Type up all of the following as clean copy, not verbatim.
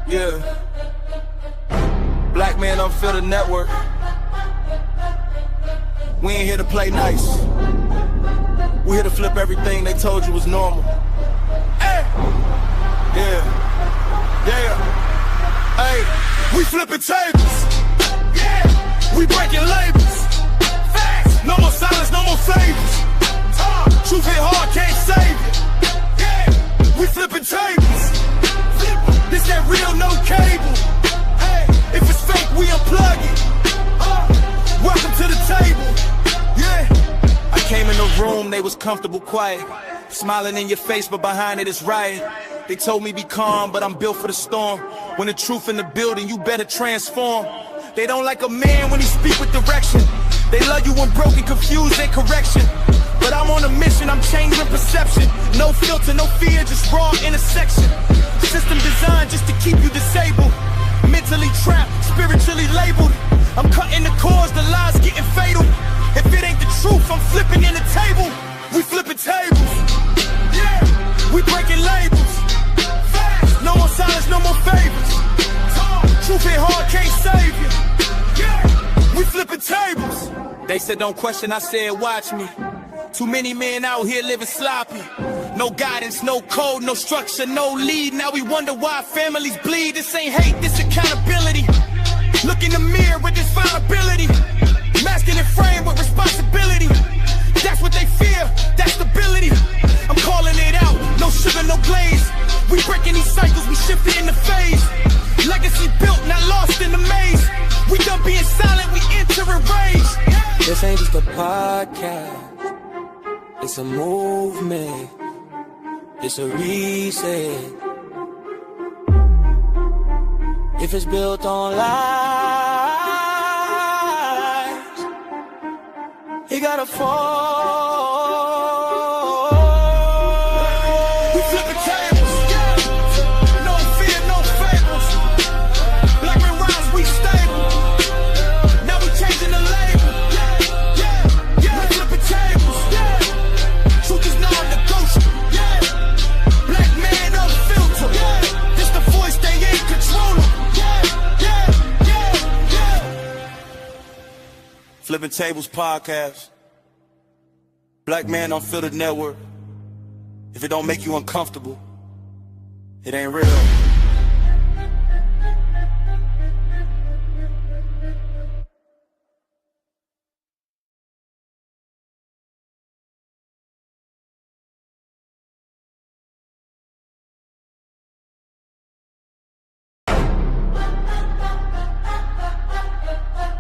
Yeah. Black man Unfiltered network. We ain't here to play nice. We here to flip everything they told you was normal. Hey! Yeah. Yeah. Hey, we flipping tables. Yeah. We breaking labels. Facts. No more silence, no more favors. Truth hit hard, can't save it. Yeah. We flipping tables. This that real, no cable. Hey, if it's fake, we unplug it. Welcome to the table. Yeah. I came in the room, they was comfortable, quiet, smiling in your face, but behind it is riot. They told me be calm, but I'm built for the storm. When the truth in the building, you better transform. They don't like a man when he speak with direction. They love you when broken, confused, and correction. But I'm on a mission, I'm changing perception. No filter, no fear, just raw intersection. System designed just to keep you disabled. Mentally trapped, spiritually labeled. I'm cutting the cords, the lies getting fatal. If it ain't the truth, I'm flipping in the table. We flipping tables. Yeah, we breaking labels. Facts. No more silence, no more favors. Truth hit hard, can't save you. Yeah, we flipping tables. They said don't question, I said watch me. Too many men out here living sloppy. No guidance, no code, no structure, no lead. Now we wonder why families bleed. This ain't hate, this accountability. Look in the mirror with this vulnerability. Masking and frame with responsibility. That's what they fear, that stability. I'm calling it out, no sugar, no glaze. We breaking these cycles, we shifting in the phase. Legacy built, not lost in the maze. We done being silent, we entering rage. This ain't just a podcast. It's a movement, it's a reset. If it's built on lies, it gotta fall. We flipping tables, no fear, no fables. Black men rise, we stable. Now we changing the label. We flipping tables. Truth is non-negotiable. Black man unfiltered. This the voice they ain't controlling. Flippin Tables podcast. Black man Unfiltered network. If it don't make you uncomfortable, it ain't real.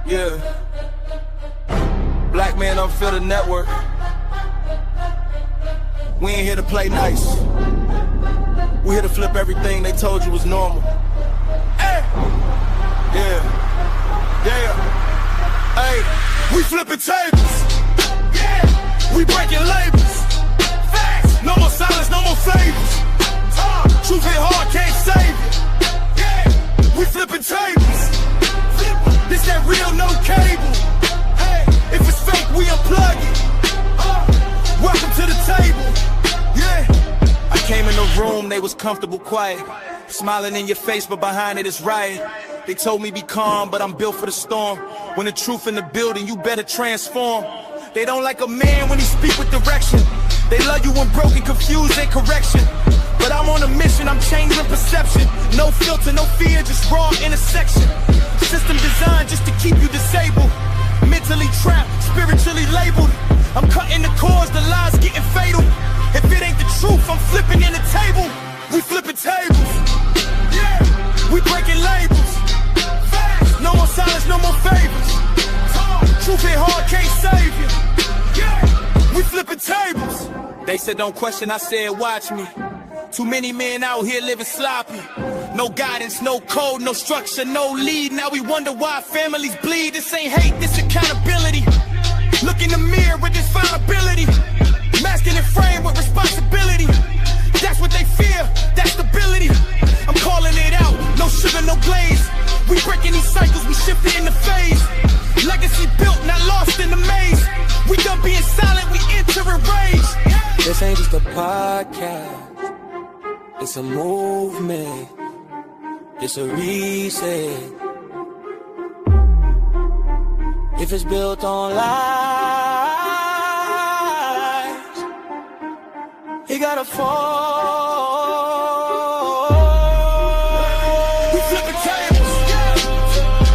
Yeah. Black man Unfiltered network. We ain't here to play nice. We here to flip everything they told you was normal. Hey. Yeah. Yeah. Hey. We flipping tables. Yeah. We breaking labels. Facts. No more silence, no more favors. Truth hit hard, can't save it. Yeah. We flipping tables. This that real, no cable. Hey, if it's fake, we unplug it. Welcome to the table. Yeah. I came in the room, they was comfortable, quiet, smiling in your face, but behind it is riot. They told me be calm, but I'm built for the storm. When the truth in the building, you better transform. They don't like a man when he speak with direction. They love you when broken, confused, and correction. But I'm on a mission, I'm changing perception. No filter, no fear, just raw intersection. System designed just to keep you disabled. Mentally trapped, spiritually labeled. I'm cutting the cords, the lies getting fatal. If it ain't the truth, I'm flipping in the table. We flipping tables. Yeah, we breaking labels. Facts. No more silence, no more favors. Truth hit hard, can't save you. Yeah, we flipping tables. They said don't question, I said watch me. Too many men out here living sloppy. No guidance, no code, no structure, no lead. Now we wonder why families bleed. This ain't hate, this accountability. Look in the mirror with this vulnerability. Masking and frame with responsibility. That's what they fear, that stability. I'm calling it out, no sugar, no glaze. We breaking these cycles, we shifting in the phase. Legacy built, not lost in the maze. We done being silent, we entering rage. This ain't just a podcast. It's a movement, it's a reset. If it's built on lies, it gotta fall. We flipping tables,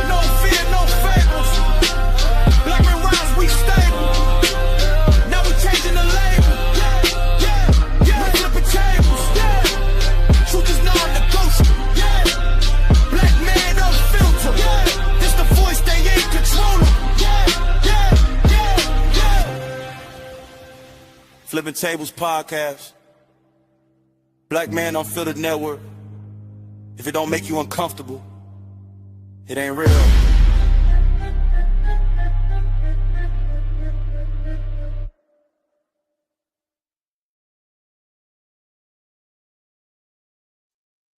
no fear, no fables. Black men rise, we stable. Now we changing the label. We flipping tables, truth is non-negotiable. Black man unfiltered, this the voice they ain't controlling. Flippin Tables podcast, Black Man Unfiltered Network. If it don't make you uncomfortable, it ain't real.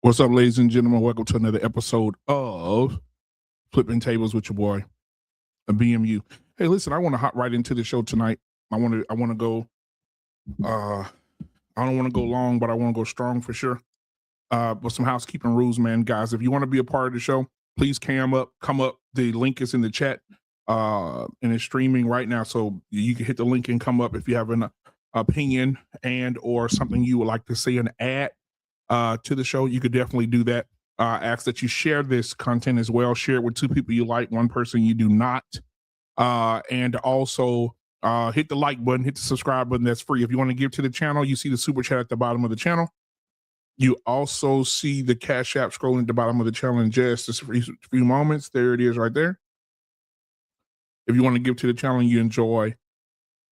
What's up, ladies and gentlemen? Welcome to another episode of Flippin Tables with your boy, BMU. Hey, listen, I want to hop right into the show tonight. I want to go. I don't want to go long, but I want to go strong for sure. With some housekeeping rules, man, guys. If you want to be a part of the show, please come up. The link is in the chat, and it's streaming right now, so you can hit the link and come up if you have an opinion and or something you would like to say and add to the show. You could definitely do that. Ask that you share this content as well. Share it with 2 people you like, 1 person you do not, and also hit the like button, hit the subscribe button. That's free. If you want to give to the channel, you see the super chat at the bottom of the channel. You also see the Cash App scrolling at the bottom of the channel in just a few moments. There it is right there. If you want to give to the channel and you enjoy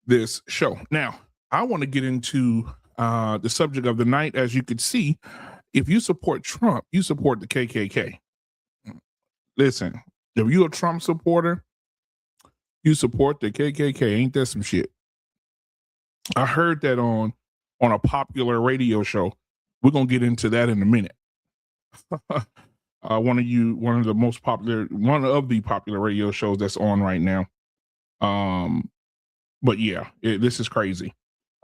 this show. Now, I want to get into the subject of the night. As you could see, if you support Trump, you support the KKK. Listen, if you're a Trump supporter, you support the KKK. Ain't that some shit? I heard that on a popular radio show. We're gonna get into that in a minute. One of the popular radio shows that's on right now. But yeah, this is crazy.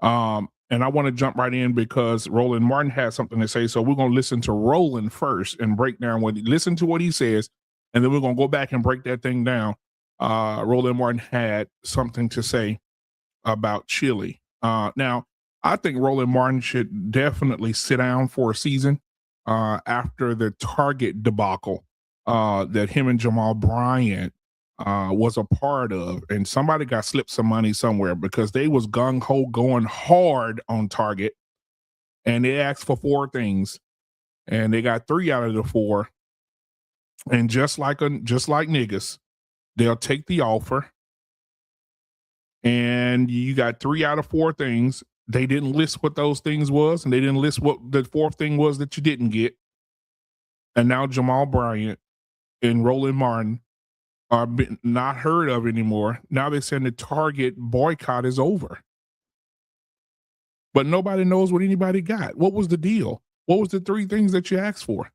And I want to jump right in because Roland Martin has something to say. So we're gonna listen to Roland first and break down listen to what he says, and then we're gonna go back and break that thing down. Roland Martin had something to say about Chilli. Now, I think Roland Martin should definitely sit down for a season after the Target debacle that him and Jamal Bryant was a part of. And somebody got slipped some money somewhere because they was gung-ho going hard on Target. And they asked for 4 things. And they got 3 out of the 4. And just like niggas, they'll take the offer, and you got 3 out of 4 things. They didn't list what those things was, and they didn't list what the 4th thing was that you didn't get. And now Jamal Bryant and Roland Martin are not heard of anymore. Now they're saying the Target boycott is over. But nobody knows what anybody got. What was the deal? What was the 3 things that you asked for?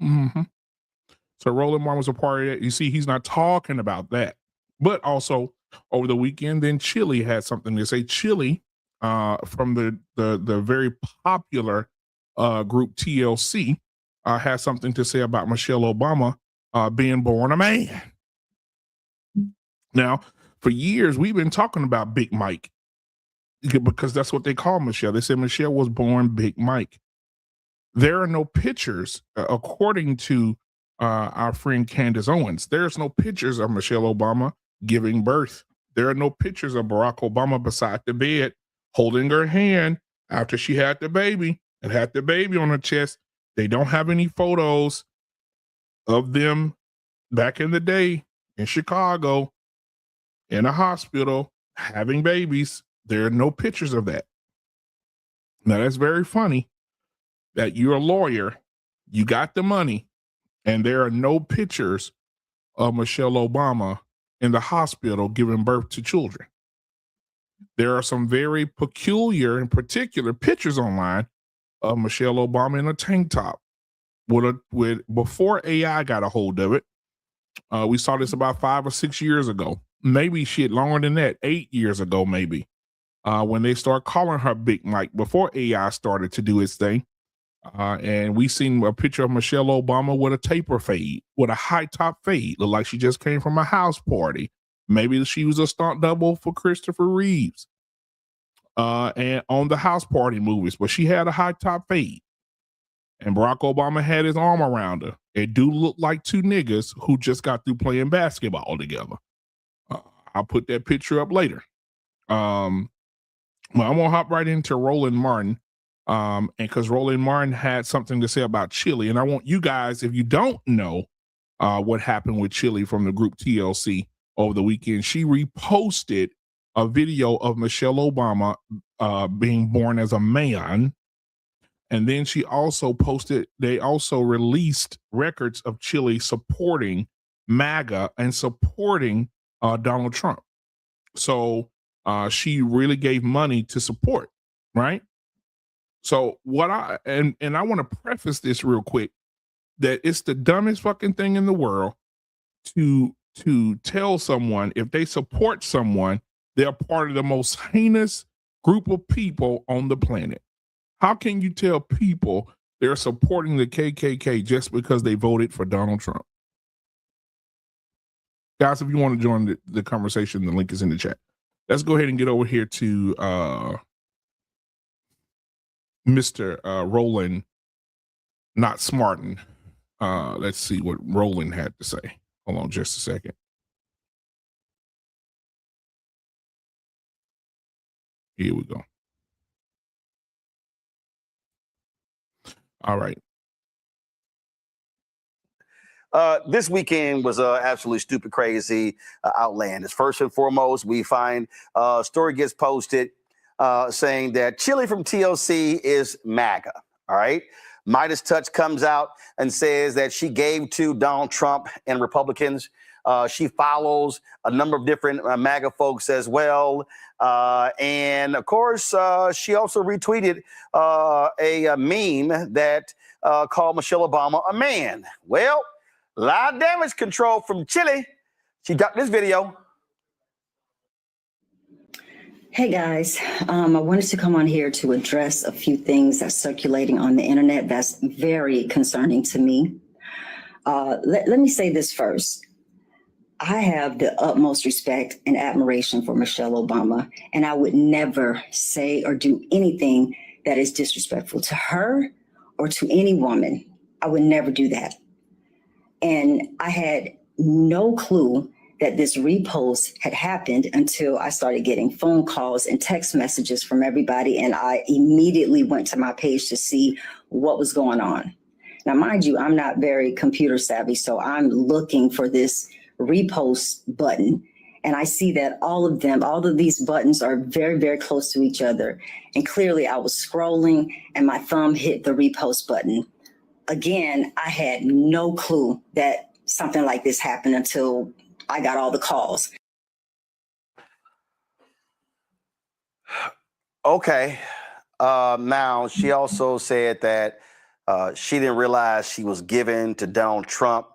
Mm-hmm. So Roland Martin was a part of that. You see, he's not talking about that. But also over the weekend, then Chilli had something to say. Chilli, from the very popular group TLC, has something to say about Michelle Obama being born a man. Now, for years, we've been talking about Big Mike because that's what they call Michelle. They said Michelle was born Big Mike. There are no pictures, according to our friend Candace Owens. There's no pictures of Michelle Obama giving birth. There are no pictures of Barack Obama beside the bed holding her hand after she had the baby and had the baby on her chest. They don't have any photos of them back in the day in Chicago in a hospital having babies. There are no pictures of that. Now, that's very funny that you're a lawyer, you got the money, and there are no pictures of Michelle Obama in the hospital giving birth to children. There are some very peculiar and particular pictures online of Michelle Obama in a tank top before AI got a hold of it. We saw this about 5 or 6 years ago, maybe shit longer than that, 8 years ago, maybe, when they start calling her Big Mike before AI started to do its thing. And we seen a picture of Michelle Obama with a taper fade, with a high top fade. Looked like she just came from a house party. Maybe she was a stunt double for Christopher Reeves. And on the house party movies, but she had a high top fade. And Barack Obama had his arm around her. It do look like two niggas who just got through playing basketball together. I'll put that picture up later. Well, I'm gonna hop right into Roland Martin. And because Roland Martin had something to say about Chilli, and I want you guys, if you don't know what happened with Chilli from the group TLC over the weekend, she reposted a video of Michelle Obama being born as a man. And then she also they also released records of Chilli supporting MAGA and supporting Donald Trump. So she really gave money to support, right? So what I want to preface this real quick, that it's the dumbest fucking thing in the world to tell someone if they support someone, they're part of the most heinous group of people on the planet. How can you tell people they're supporting the KKK just because they voted for Donald Trump? Guys, if you want to join the conversation, the link is in the chat. Let's go ahead and get over here to Mr. Roland, not Smartin. Let's see what Roland had to say. Hold on just a second. Here we go. All right. This weekend was absolutely stupid, crazy, outlandish. First and foremost, we find a story gets posted saying that Chilli from TLC is MAGA. All right. Midas Touch comes out and says that she gave to Donald Trump and Republicans. She follows a number of different MAGA folks as well. And of course, she also retweeted a meme that called Michelle Obama a man. Well, live damage control from Chilli. She got this video. Hey guys, I wanted to come on here to address a few things that's circulating on the internet that's very concerning to me. Let me say this first. I have the utmost respect and admiration for Michelle Obama, and I would never say or do anything that is disrespectful to her or to any woman. I would never do that. And I had no clue that this repost had happened until I started getting phone calls and text messages from everybody. And I immediately went to my page to see what was going on. Now, mind you, I'm not very computer savvy, so I'm looking for this repost button. And I see that all of these buttons are very, very close to each other. And clearly I was scrolling and my thumb hit the repost button. Again, I had no clue that something like this happened until I got all the calls. Okay. Now, she also said that she didn't realize she was given to Donald Trump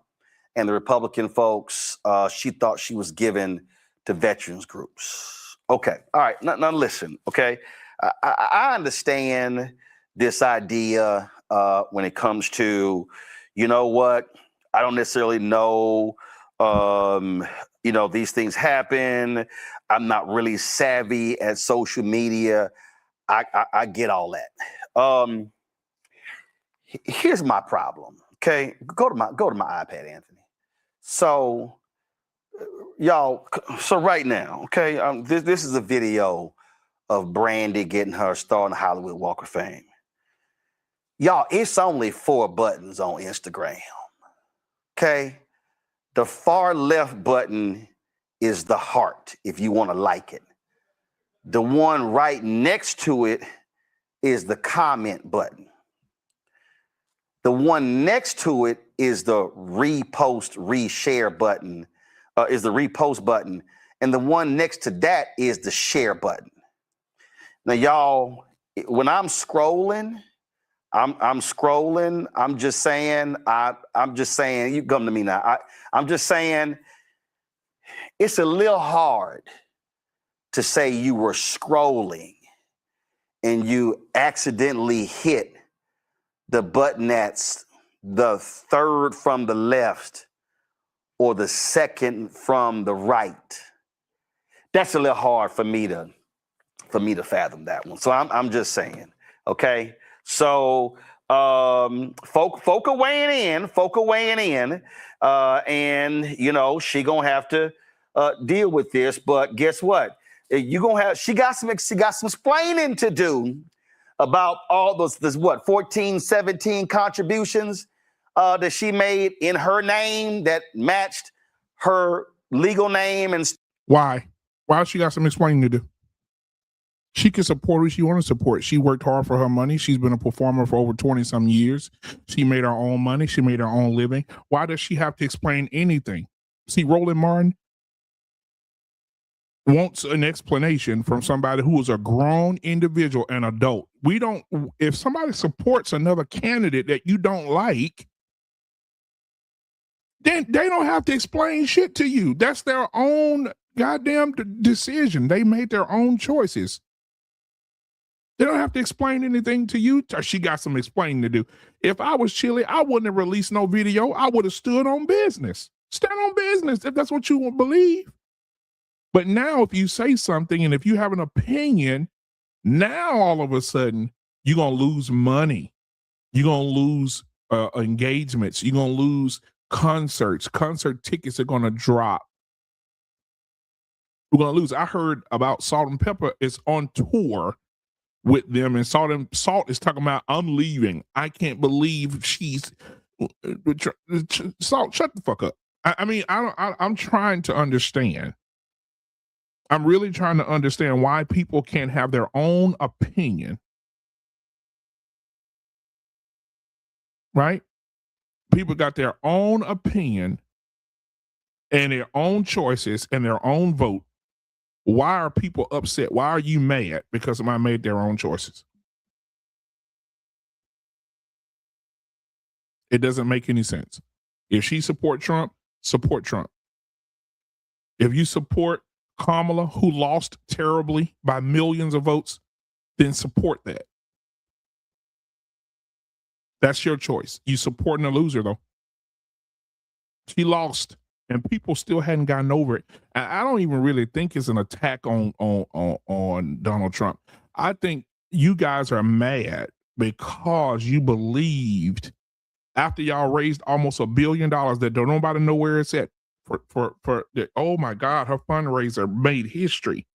and the Republican folks. She thought she was given to veterans groups. Okay. All right. Now listen. Okay. I understand this idea when it comes to, you know what? I don't necessarily know. These things happen. I'm not really savvy at social media. I get all that. Here's my problem. Okay, go to my iPad, Anthony. So, y'all. So right now, okay, this is a video of Brandy getting her star on the Hollywood Walk of Fame. Y'all, it's only 4 buttons on Instagram. Okay. The far left button is the heart, if you want to like it. The one right next to it is the comment button. The one next to it is the repost, reshare button, is the repost button. And the one next to that is the share button. Now, y'all, when I'm scrolling, I'm scrolling. I'm just saying, you come to me now. I'm just saying it's a little hard to say you were scrolling and you accidentally hit the button that's the third from the left or the second from the right. That's a little hard for me to fathom that one. So I'm just saying, okay. So folk are weighing in, and you know she gonna have to deal with this. But guess what? She got some explaining to do about all those 14, 17 contributions that she made in her name that matched her legal name. And why she got some explaining to do? She can support who she want to support. She worked hard for her money. She's been a performer for over 20 some years. She made her own money. She made her own living. Why does she have to explain anything? See, Roland Martin wants an explanation from somebody who is a grown individual, an adult. If somebody supports another candidate that you don't like, then they don't have to explain shit to you. That's their own goddamn decision. They made their own choices. They don't have to explain anything to you. She got some explaining to do. If I was Chilli, I wouldn't have released no video. I would have stood on business. Stand on business if that's what you believe. But now if you say something and if you have an opinion, now all of a sudden you're going to lose money. You're going to lose engagements. You're going to lose concerts. Concert tickets are going to drop. We're going to lose. I heard about Salt and Pepper is on tour with them, and Salt is talking about, I'm leaving. I can't believe she's Salt. Shut the fuck up. I'm trying to understand. I'm really trying to understand why people can't have their own opinion. Right? People got their own opinion and their own choices and their own vote. Why are people upset? Why are you mad? Because somebody made their own choices. It doesn't make any sense. If she support Trump, support Trump. If you support Kamala, who lost terribly by millions of votes, then support that. That's your choice. You supporting a loser, though. She lost. And people still hadn't gotten over it. And I don't even really think it's an attack on Donald Trump. I think you guys are mad because you believed after y'all raised almost $1 billion that don't nobody know where it's at for oh my God, her fundraiser made history.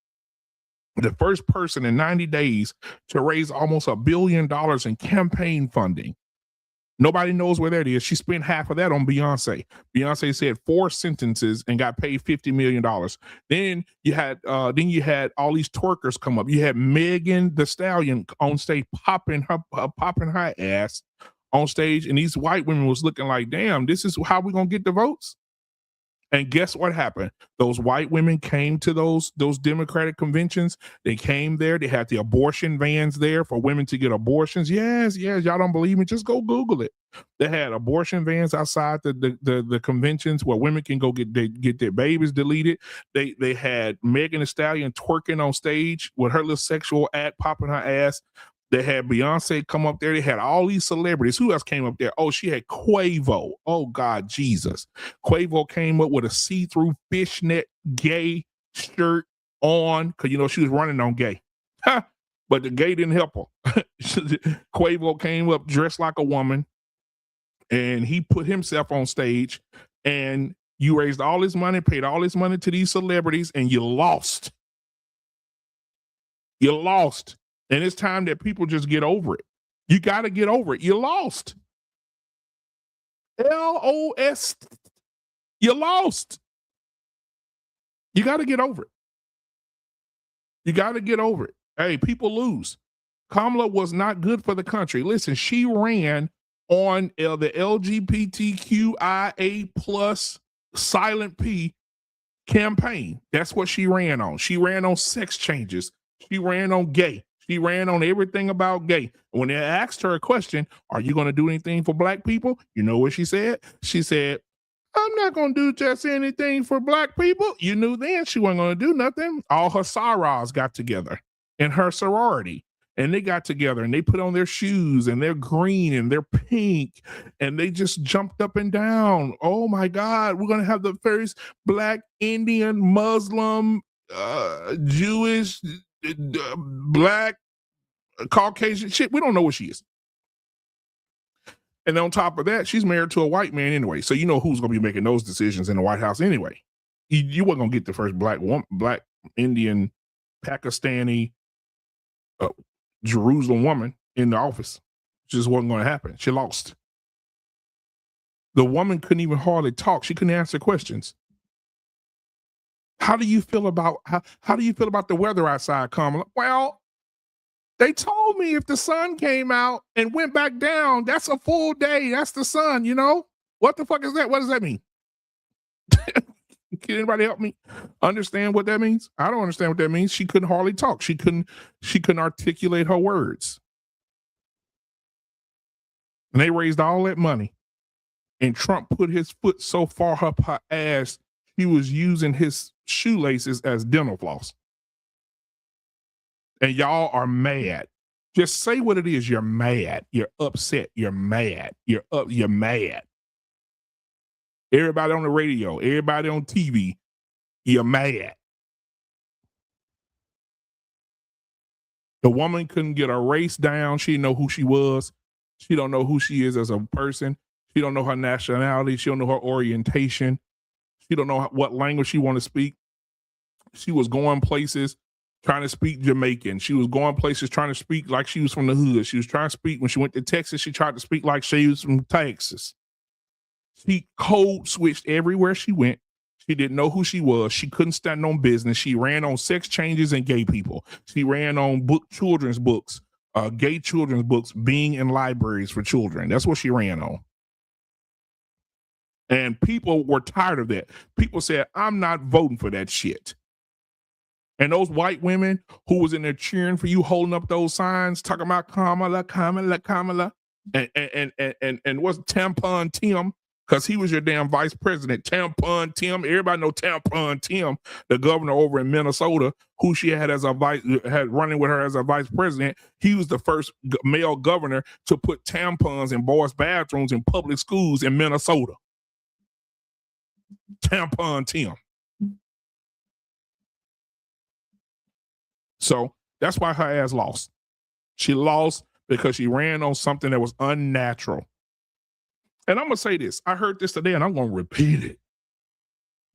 The first person in 90 days to raise almost $1 billion in campaign funding. Nobody knows where that is. She spent half of that on Beyonce. Beyonce said 4 sentences and got paid $50 million. Then you had all these twerkers come up. You had Megan Thee Stallion on stage popping her ass on stage, and these white women was looking like, damn, this is how we're gonna get the votes. And guess what happened? Those white women came to those Democratic conventions. They came there. They had the abortion vans there for women to get abortions. Yes. Y'all don't believe me? Just go Google it. They had abortion vans outside the conventions where women can go get their babies deleted. They had Megan Thee Stallion twerking on stage with her little sexual act popping her ass. They had Beyonce come up there. They had all these celebrities. Who else came up there? Oh, she had Quavo. Oh, God, Jesus. Quavo came up with a see-through fishnet gay shirt on because, she was running on gay. But the gay didn't help her. Quavo came up dressed like a woman, and he put himself on stage, and you raised all this money, paid all this money to these celebrities, and you lost. You lost. And it's time that people just get over it. You got to get over it. You lost. LOS. You lost. You got to get over it. You got to get over it. Hey, people lose. Kamala was not good for the country. Listen, she ran on the LGBTQIA plus silent P campaign. That's what she ran on. She ran on sex changes. She ran on gay. She ran on everything about gay. When they asked her a question, are you going to do anything for black people? You know what she said? She said, I'm not going to do just anything for black people. You knew then she wasn't going to do nothing. All her sorors got together in her sorority. and they got together and they put on their shoes and they're green and they're pink and they just jumped up and down. Oh my God, we're going to have the first Black, Indian, Muslim, Jewish, Black, Caucasian shit. We don't know what she is. And on top of that, she's married to a white man anyway. So you know who's going to be making those decisions in the White House anyway. You weren't going to get the first Black woman, Black, Indian, Pakistani, Jerusalem woman in the office. It just wasn't going to happen. She lost. The woman couldn't even hardly talk. She couldn't answer questions. How do you feel about how do you feel about the weather outside, Kamala? Well, they told me if the sun came out and went back down, that's a full day. That's the sun, you know? What the fuck is that? What does that mean? Can anybody help me understand what that means? I don't understand what that means. She couldn't hardly talk. She couldn't articulate her words. And they raised all that money. And Trump put his foot so far up her ass, he was using his shoelaces as dental floss. And y'all are mad. Just say what it is. You're mad. You're upset. You're mad. You're mad. Everybody on the radio, everybody on TV, you're mad. The woman couldn't get her race down. She didn't know who she was. She don't know who she is as a person. She don't know her nationality. She don't know her orientation. She don't know what language she want to speak. She was going places trying to speak Jamaican. She was going places trying to speak like she was from the hood. She was trying to speak, when she went to Texas, she tried to speak like she was from Texas. She code switched everywhere she went. She didn't know who she was. She couldn't stand on business. She ran on sex changes and gay people. She ran on children's books, gay children's books being in libraries for children. That's what she ran on. And people were tired of that. People said, I'm not voting for that shit. And those white women who was in there cheering for you, holding up those signs, talking about Kamala, Kamala, Kamala, and what's Tampon Tim? Because he was your damn vice president, Tampon Tim. Everybody know Tampon Tim, the governor over in Minnesota, who she had running with her as a vice president. He was the first male governor to put tampons in boys' bathrooms in public schools in Minnesota. Tampon Tim. So that's why her ass lost. She lost because she ran on something that was unnatural. And I'm going to say this. I heard this today and I'm going to repeat it.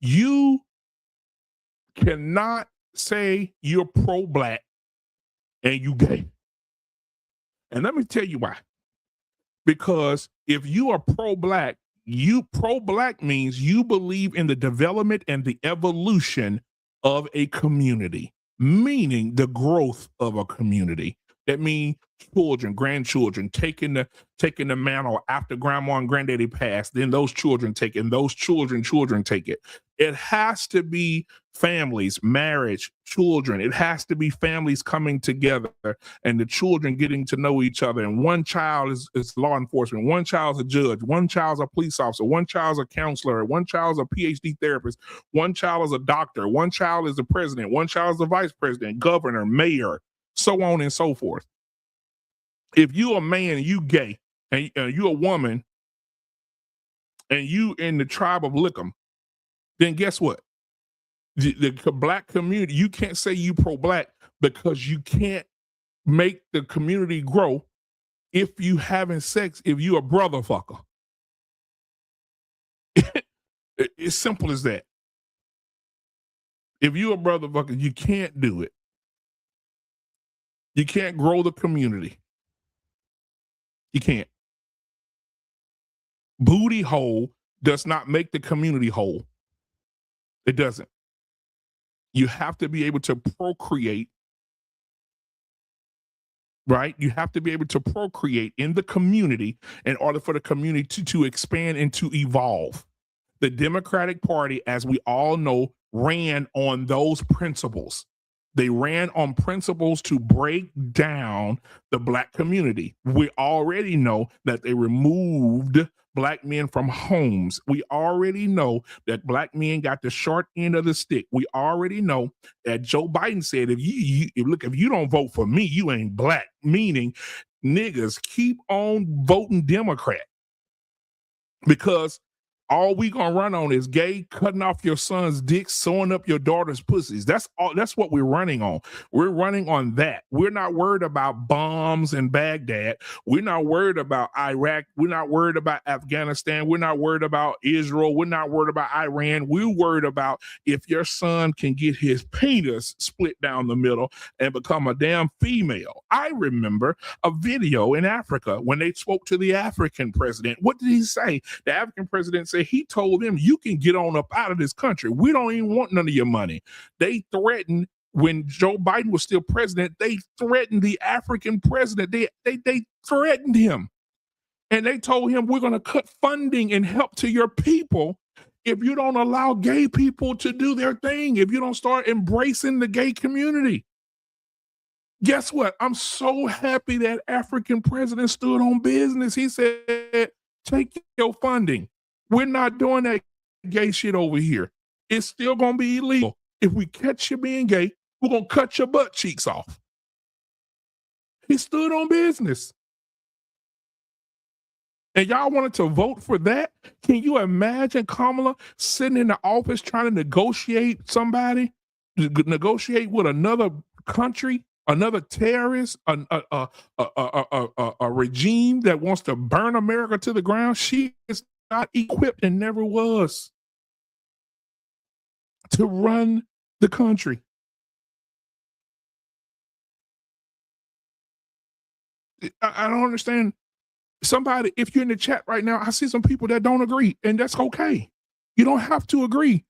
You cannot say you're pro-Black and you gay. And let me tell you why. Because if you are pro-Black means you believe in the development and the evolution of a community, meaning the growth of a community. That means children, grandchildren taking the mantle after grandma and granddaddy passed. Then those children take it, and those children take it. It has to be families, marriage, children. It has to be families coming together and the children getting to know each other. And one child is law enforcement. One child's a judge. One child's a police officer. One child's a counselor. One child's a PhD therapist. One child is a doctor. One child is the president. One child is the vice president, governor, mayor, so on and so forth. If you a man and you gay and you a woman and you in the tribe of Lickum, then guess what? The Black community, you can't say you pro-Black because you can't make the community grow if you having sex, if you a brother fucker. It's simple as that. If you a brother fucker, you can't do it. You can't grow the community. You can't. Booty hole does not make the community whole. It doesn't. You have to be able to procreate, right? You have to be able to procreate in the community in order for the community to expand and to evolve. The Democratic Party, as we all know, ran on those principles. They ran on principles to break down the Black community. We already know that they removed Black men from homes. We already know that Black men got the short end of the stick. We already know that Joe Biden said, if you don't vote for me, you ain't Black, meaning niggas keep on voting Democrat, because all we gonna run on is gay, cutting off your son's dick, sewing up your daughter's pussies. That's all. That's what we're running on. We're running on that. We're not worried about bombs in Baghdad. We're not worried about Iraq. We're not worried about Afghanistan. We're not worried about Israel. We're not worried about Iran. We're worried about if your son can get his penis split down the middle and become a damn female. I remember a video in Africa when they spoke to the African president. What did he say? The African president said he told them, you can get on up out of this country. We don't even want none of your money. They threatened, when Joe Biden was still president, they threatened the African president. They threatened him. And they told him, we're going to cut funding and help to your people if you don't allow gay people to do their thing, if you don't start embracing the gay community. Guess what? I'm so happy that African president stood on business. He said, take your funding. We're not doing that gay shit over here. It's still going to be illegal. If we catch you being gay, we're going to cut your butt cheeks off. He stood on business. And y'all wanted to vote for that? Can you imagine Kamala sitting in the office trying to negotiate negotiate with another country, another terrorist, a regime that wants to burn America to the ground? She is not equipped and never was to run the country. I don't understand. Somebody, if you're in the chat right now, I see some people that don't agree, and that's okay. You don't have to agree.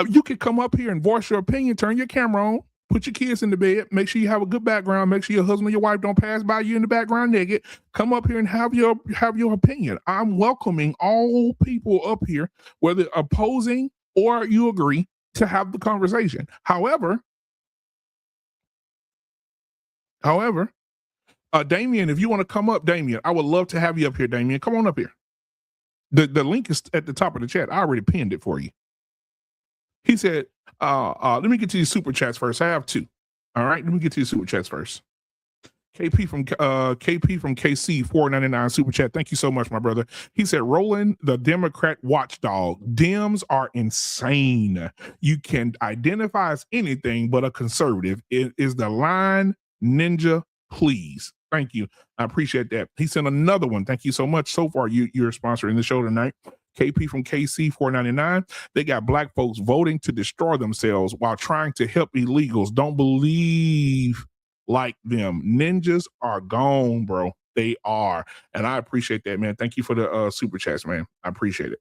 You can come up here and voice your opinion, turn your camera on, put your kids in the bed, make sure you have a good background, make sure your husband or your wife don't pass by you in the background naked. Come up here and have your opinion. I'm welcoming all people up here, whether opposing or you agree, to have the conversation. However, Damien, if you want to come up, Damien, I would love to have you up here, Damien. Come on up here. The link is at the top of the chat. I already pinned it for you. He said, let me get to these super chats first. I have two. All right, let me get to these super chats first. KP from KC 499 super chat. Thank you so much, my brother. He said, Roland, the Democrat watchdog. Dems are insane. You can identify as anything but a conservative. It is the line, ninja, please. Thank you. I appreciate that. He sent another one. Thank you so much. So far, you're sponsoring the show tonight. KP from KC 499. They got Black folks voting to destroy themselves while trying to help illegals. Don't believe like them. Ninjas are gone, bro. They are. And I appreciate that, man. Thank you for the super chats, man. I appreciate it.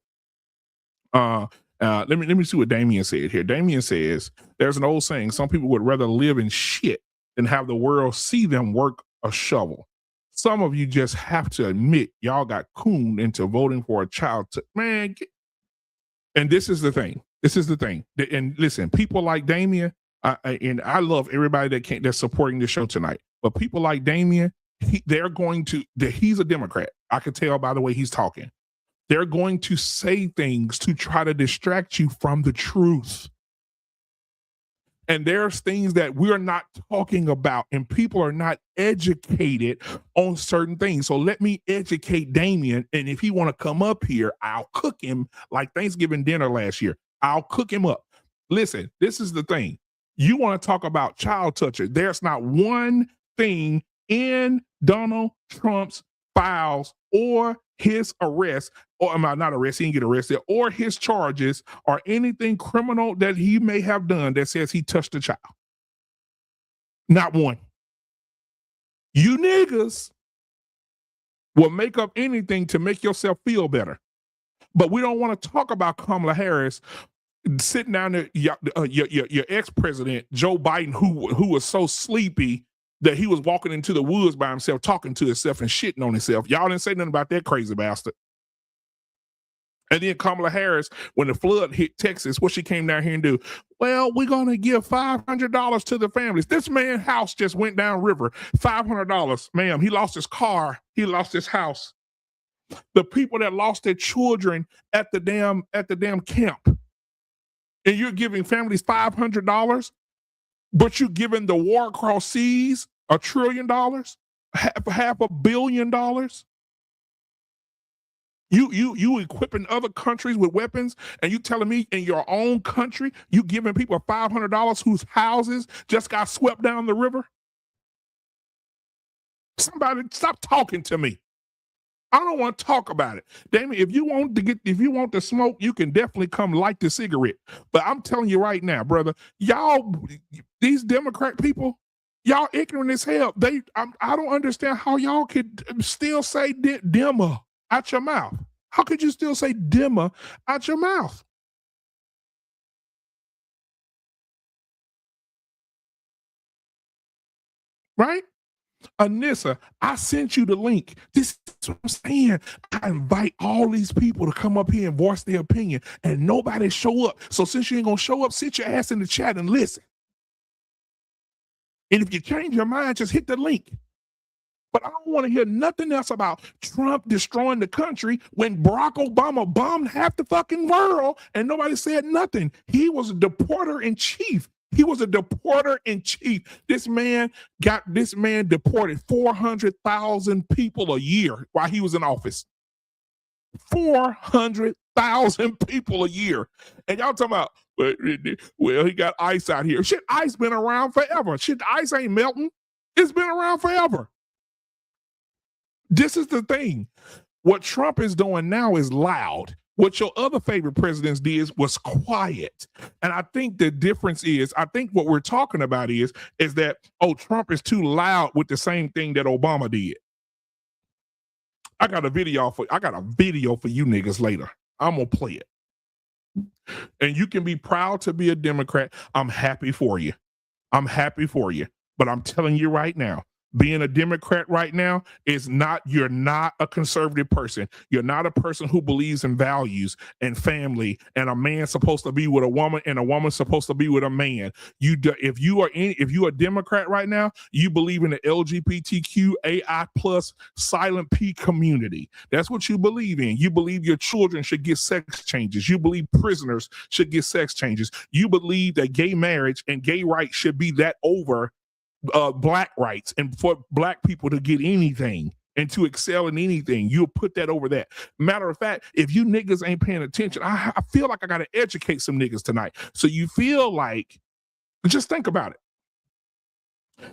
Let me see what Damien said here. Damien says, there's an old saying, some people would rather live in shit than have the world see them work a shovel. Some of you just have to admit y'all got cooned into voting for a child. And this is the thing. And listen, people like Damien, and I love everybody that's supporting the show tonight. But people like Damien, he's a Democrat. I could tell by the way he's talking. They're going to say things to try to distract you from the truth. And there's things that we're not talking about, and people are not educated on certain things. So let me educate Damien. And if he want to come up here, I'll cook him like Thanksgiving dinner last year. I'll cook him up. Listen, this is the thing. You want to talk about child toucher. There's not one thing in Donald Trump's files or his arrest, or not arrest, he didn't get arrested, or his charges, or anything criminal that he may have done that says he touched a child. Not one. You niggas will make up anything to make yourself feel better. But we don't want to talk about Kamala Harris sitting down there, your ex-president, Joe Biden, who was so sleepy that he was walking into the woods by himself, talking to himself and shitting on himself. Y'all didn't say nothing about that crazy bastard. And then Kamala Harris, when the flood hit Texas, what she came down here and do? well, we're going to give $500 to the families. This man's house just went down river. $500, ma'am. He lost his car. He lost his house. The people that lost their children at the damn camp. And you're giving families $500, but you're giving the war across seas $1 trillion, half $500 million. You equipping other countries with weapons, and you telling me in your own country you giving people $500 whose houses just got swept down the river? Somebody stop talking to me. I don't want to talk about it. Damien, if you want to smoke, you can definitely come light the cigarette. But I'm telling you right now, brother, y'all, these Democrat people, y'all ignorant as hell. I don't understand how y'all could still say dimmer out your mouth. How could you still say dimmer out your mouth? Right? Anissa, I sent you the link. This is what I'm saying. I invite all these people to come up here and voice their opinion, and nobody show up. So since you ain't gonna show up, sit your ass in the chat and listen. And if you change your mind, just hit the link. But I don't want to hear nothing else about Trump destroying the country when Barack Obama bombed half the fucking world and nobody said nothing. He was a deporter in chief. He was a deporter in chief. This man deported 400,000 people a year while he was in office. 400,000 people a year. And y'all talking about, well, he got ICE out here. Shit, ICE been around forever. Shit, ICE ain't melting. It's been around forever. This is the thing. What Trump is doing now is loud. What your other favorite presidents did was quiet. And I think the difference is, I think what we're talking about is that, oh, Trump is too loud with the same thing that Obama did. I got a video for you niggas later. I'm gonna play it. And you can be proud to be a Democrat. I'm happy for you. But I'm telling you right now, being a Democrat right now you're not a conservative person. You're not a person who believes in values and family, and a man's supposed to be with a woman and a woman's supposed to be with a man. If you are a Democrat right now, you believe in the LGBTQ AI plus silent P community. That's what you believe in. You believe your children should get sex changes. You believe prisoners should get sex changes. You believe that gay marriage and gay rights should be that over black rights, and for black people to get anything and to excel in anything, you'll put that over that. Matter of fact, if you niggas ain't paying attention, I feel like I got to educate some niggas tonight. So you feel like, just think about it.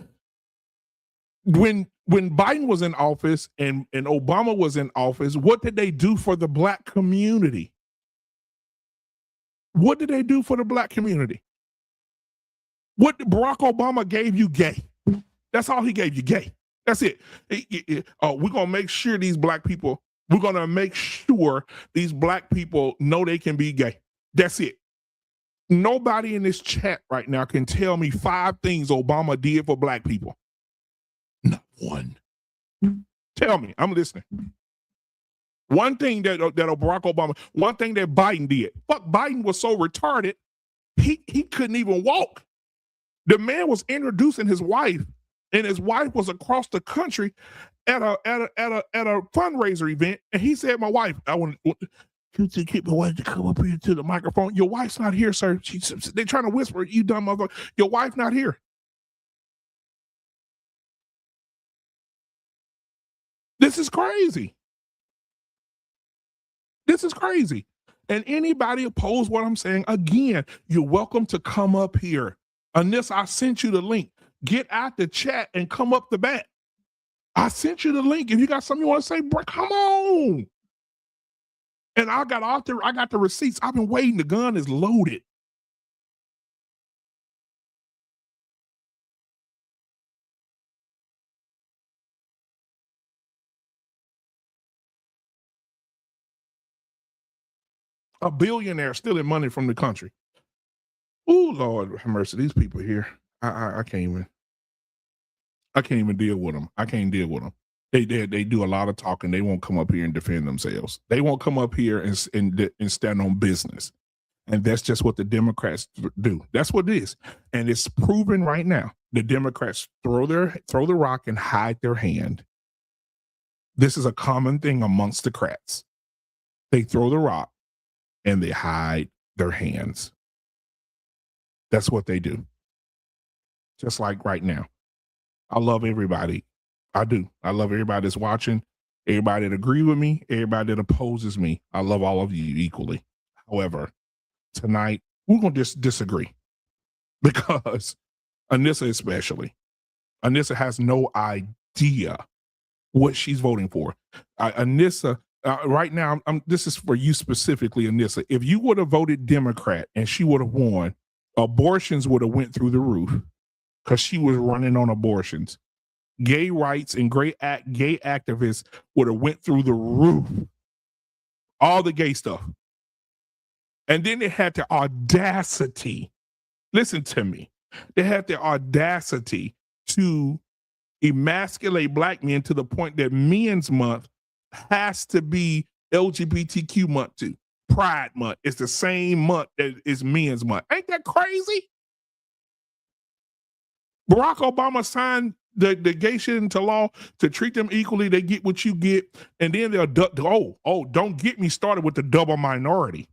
When Biden was in office and Obama was in office, what did they do for the black community? What did they do for the black community? What Barack Obama gave you? Gay. That's all he gave you, gay. That's it. We're going to make sure these black people know they can be gay. That's it. Nobody in this chat right now can tell me 5 things Obama did for black people. Not one. Tell me. I'm listening. One thing that Barack Obama, one thing that Biden did. Fuck, Biden was so retarded, he couldn't even walk. The man was introducing his wife, and his wife was across the country at a fundraiser event, and he said, "My wife, I want to keep my wife to come up here to the microphone. Your wife's not here, sir. They're trying to whisper, you dumb motherfucker. Your wife not here." This is crazy. This is crazy. And anybody oppose what I'm saying, again, you're welcome to come up here. Unless I sent you the link, get out the chat and come up the bat. I sent you the link. If you got something you want to say, bro, come on. And I got the receipts. I've been waiting. The gun is loaded. A billionaire stealing money from the country. Oh, Lord have mercy. These people here, I can't even deal with them. I can't deal with them. They do a lot of talking. They won't come up here and defend themselves. They won't come up here and stand on business. And that's just what the Democrats do. That's what it is. And it's proven right now. The Democrats throw the rock and hide their hand. This is a common thing amongst the Crats. They throw the rock and they hide their hands. That's what they do. Just like right now. I love everybody. I do. I love everybody that's watching, everybody that agree with me, everybody that opposes me. I love all of you equally. However, tonight, we're going to just disagree because Anissa especially, Anissa has no idea what she's voting for. Anissa, right now, this is for you specifically, Anissa. If you would have voted Democrat and she would have won, abortions would have went through the roof because she was running on abortions. Gay rights and gay activists would have went through the roof. All the gay stuff. And then they had the audacity, listen to me, they had the audacity to emasculate black men to the point that Men's Month has to be LGBTQ month too. Pride Month is the same month that is Men's Month. Ain't that crazy? Barack Obama signed the gay shit into law to treat them equally. They get what you get. And then they'll, don't get me started with the double minority.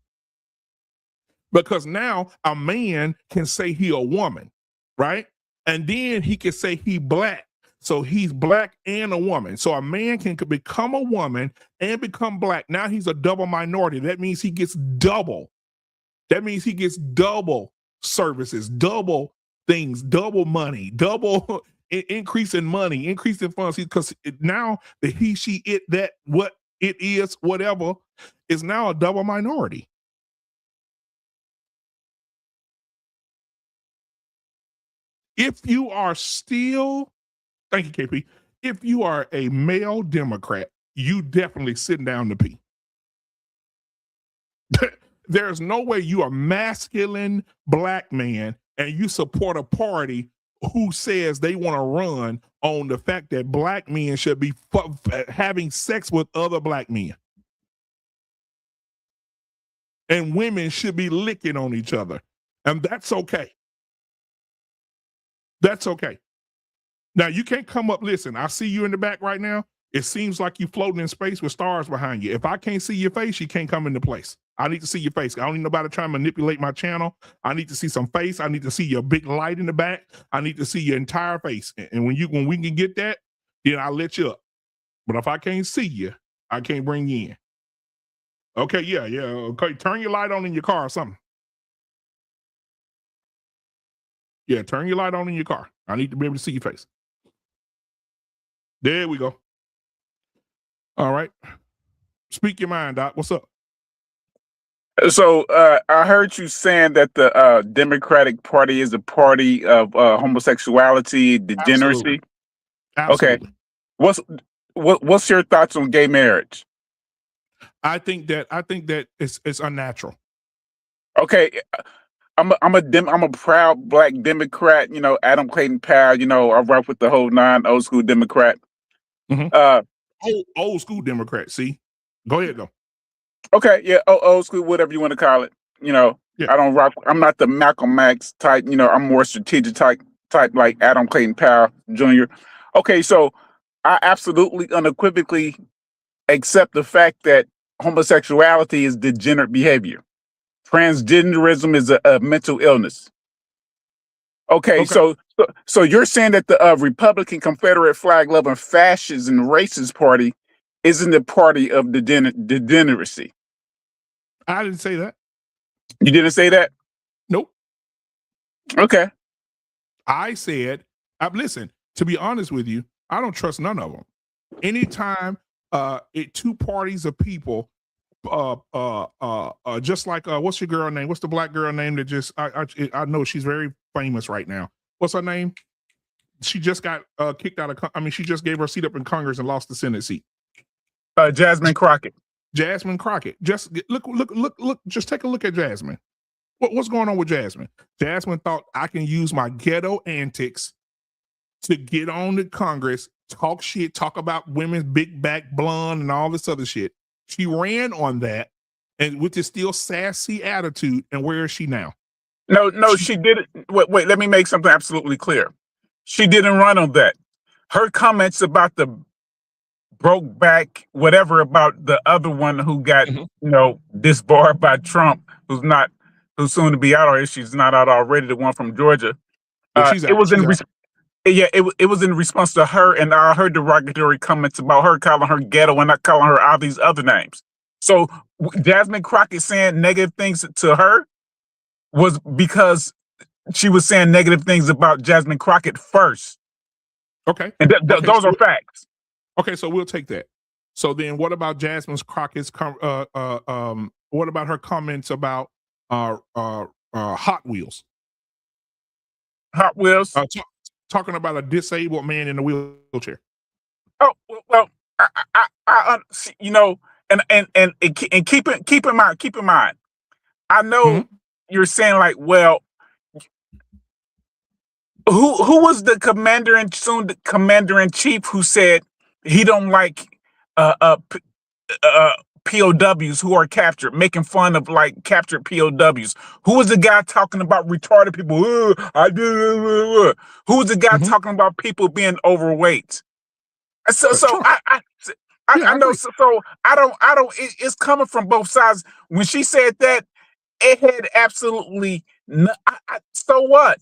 Because now a man can say he a woman, right? And then he can say he black. So he's black and a woman. So a man can become a woman and become black. Now he's a double minority. That means he gets double. That means he gets double services, double things, double money, double increase in money, increase in funds. Because now the he, she, it, that, what it is, whatever, is now a double minority. If you are still, thank you, KP. If you are a male Democrat, you definitely sitting down to pee. There's no way you are masculine black man and you support a party who says they want to run on the fact that black men should be having sex with other black men. And women should be licking on each other. And that's okay. That's okay. Now, you can't come up, listen, I see you in the back right now. It seems like you floating in space with stars behind you. If I can't see your face, you can't come into place. I need to see your face. I don't need nobody trying to manipulate my channel. I need to see some face. I need to see your big light in the back. I need to see your entire face. And when we can get that, then I'll let you up. But if I can't see you, I can't bring you in. Okay, yeah. Okay, turn your light on in your car or something. Yeah, turn your light on in your car. I need to be able to see your face. There we go. All right. Speak your mind, Doc. What's up? So I heard you saying that the Democratic Party is a party of homosexuality, degeneracy. Absolutely. Okay. What's your thoughts on gay marriage? I think that it's unnatural. Okay. I'm a proud black Democrat, Adam Clayton Powell, I rock with the whole nine, old school Democrat. Mm-hmm. Old school Democrat, see? Go ahead, though. Okay, yeah, old school, whatever you want to call it. Yeah. I don't rock, I'm not the Malcolm X type, I'm more strategic type like Adam Clayton Powell Jr. Okay, so I absolutely unequivocally accept the fact that homosexuality is degenerate behavior. Transgenderism is a mental illness. Okay. So you're saying that the Republican Confederate flag loving fascist and racist party isn't the party of degeneracy? I didn't say that. You didn't say that? Nope. Okay. I said, listen, to be honest with you, I don't trust none of them. Anytime two parties of people just like what's your girl name? What's the black girl name that just I know she's very famous right now. What's her name? She just got kicked out of. She just gave her seat up in Congress and lost the Senate seat. Jasmine Crockett. Jasmine Crockett. Just look. Just take a look at Jasmine. What's going on with Jasmine? Jasmine thought I can use my ghetto antics to get on to Congress, talk shit, talk about women's big back blonde and all this other shit. She ran on that and with this still sassy attitude. And where is she now? No, she didn't. Wait, let me make something absolutely clear. She didn't run on that. Her comments about the broke back, whatever, about the other one who got, disbarred by Trump, who's soon to be out, or if she's not out already, the one from Georgia. She's out. It was in response to her, and I heard derogatory comments about her, calling her ghetto and not calling her all these other names. So Jasmine Crockett saying negative things to her was because she was saying negative things about Jasmine Crockett first. Okay. And those are facts. Okay, so we'll take that. So then what about Jasmine Crockett's what about her comments about Hot Wheels? Hot Wheels? Talking about a disabled man in a wheelchair. Oh, well, I and keep in mind, I know you're saying like, well, who was the commander and soon the commander in chief who said he don't like POWs who are captured, making fun of like captured POWs? Who was the guy talking about retarded people? Who was the guy talking about people being overweight? So I know. So I don't. It's coming from both sides. When she said that, it had absolutely no. So what?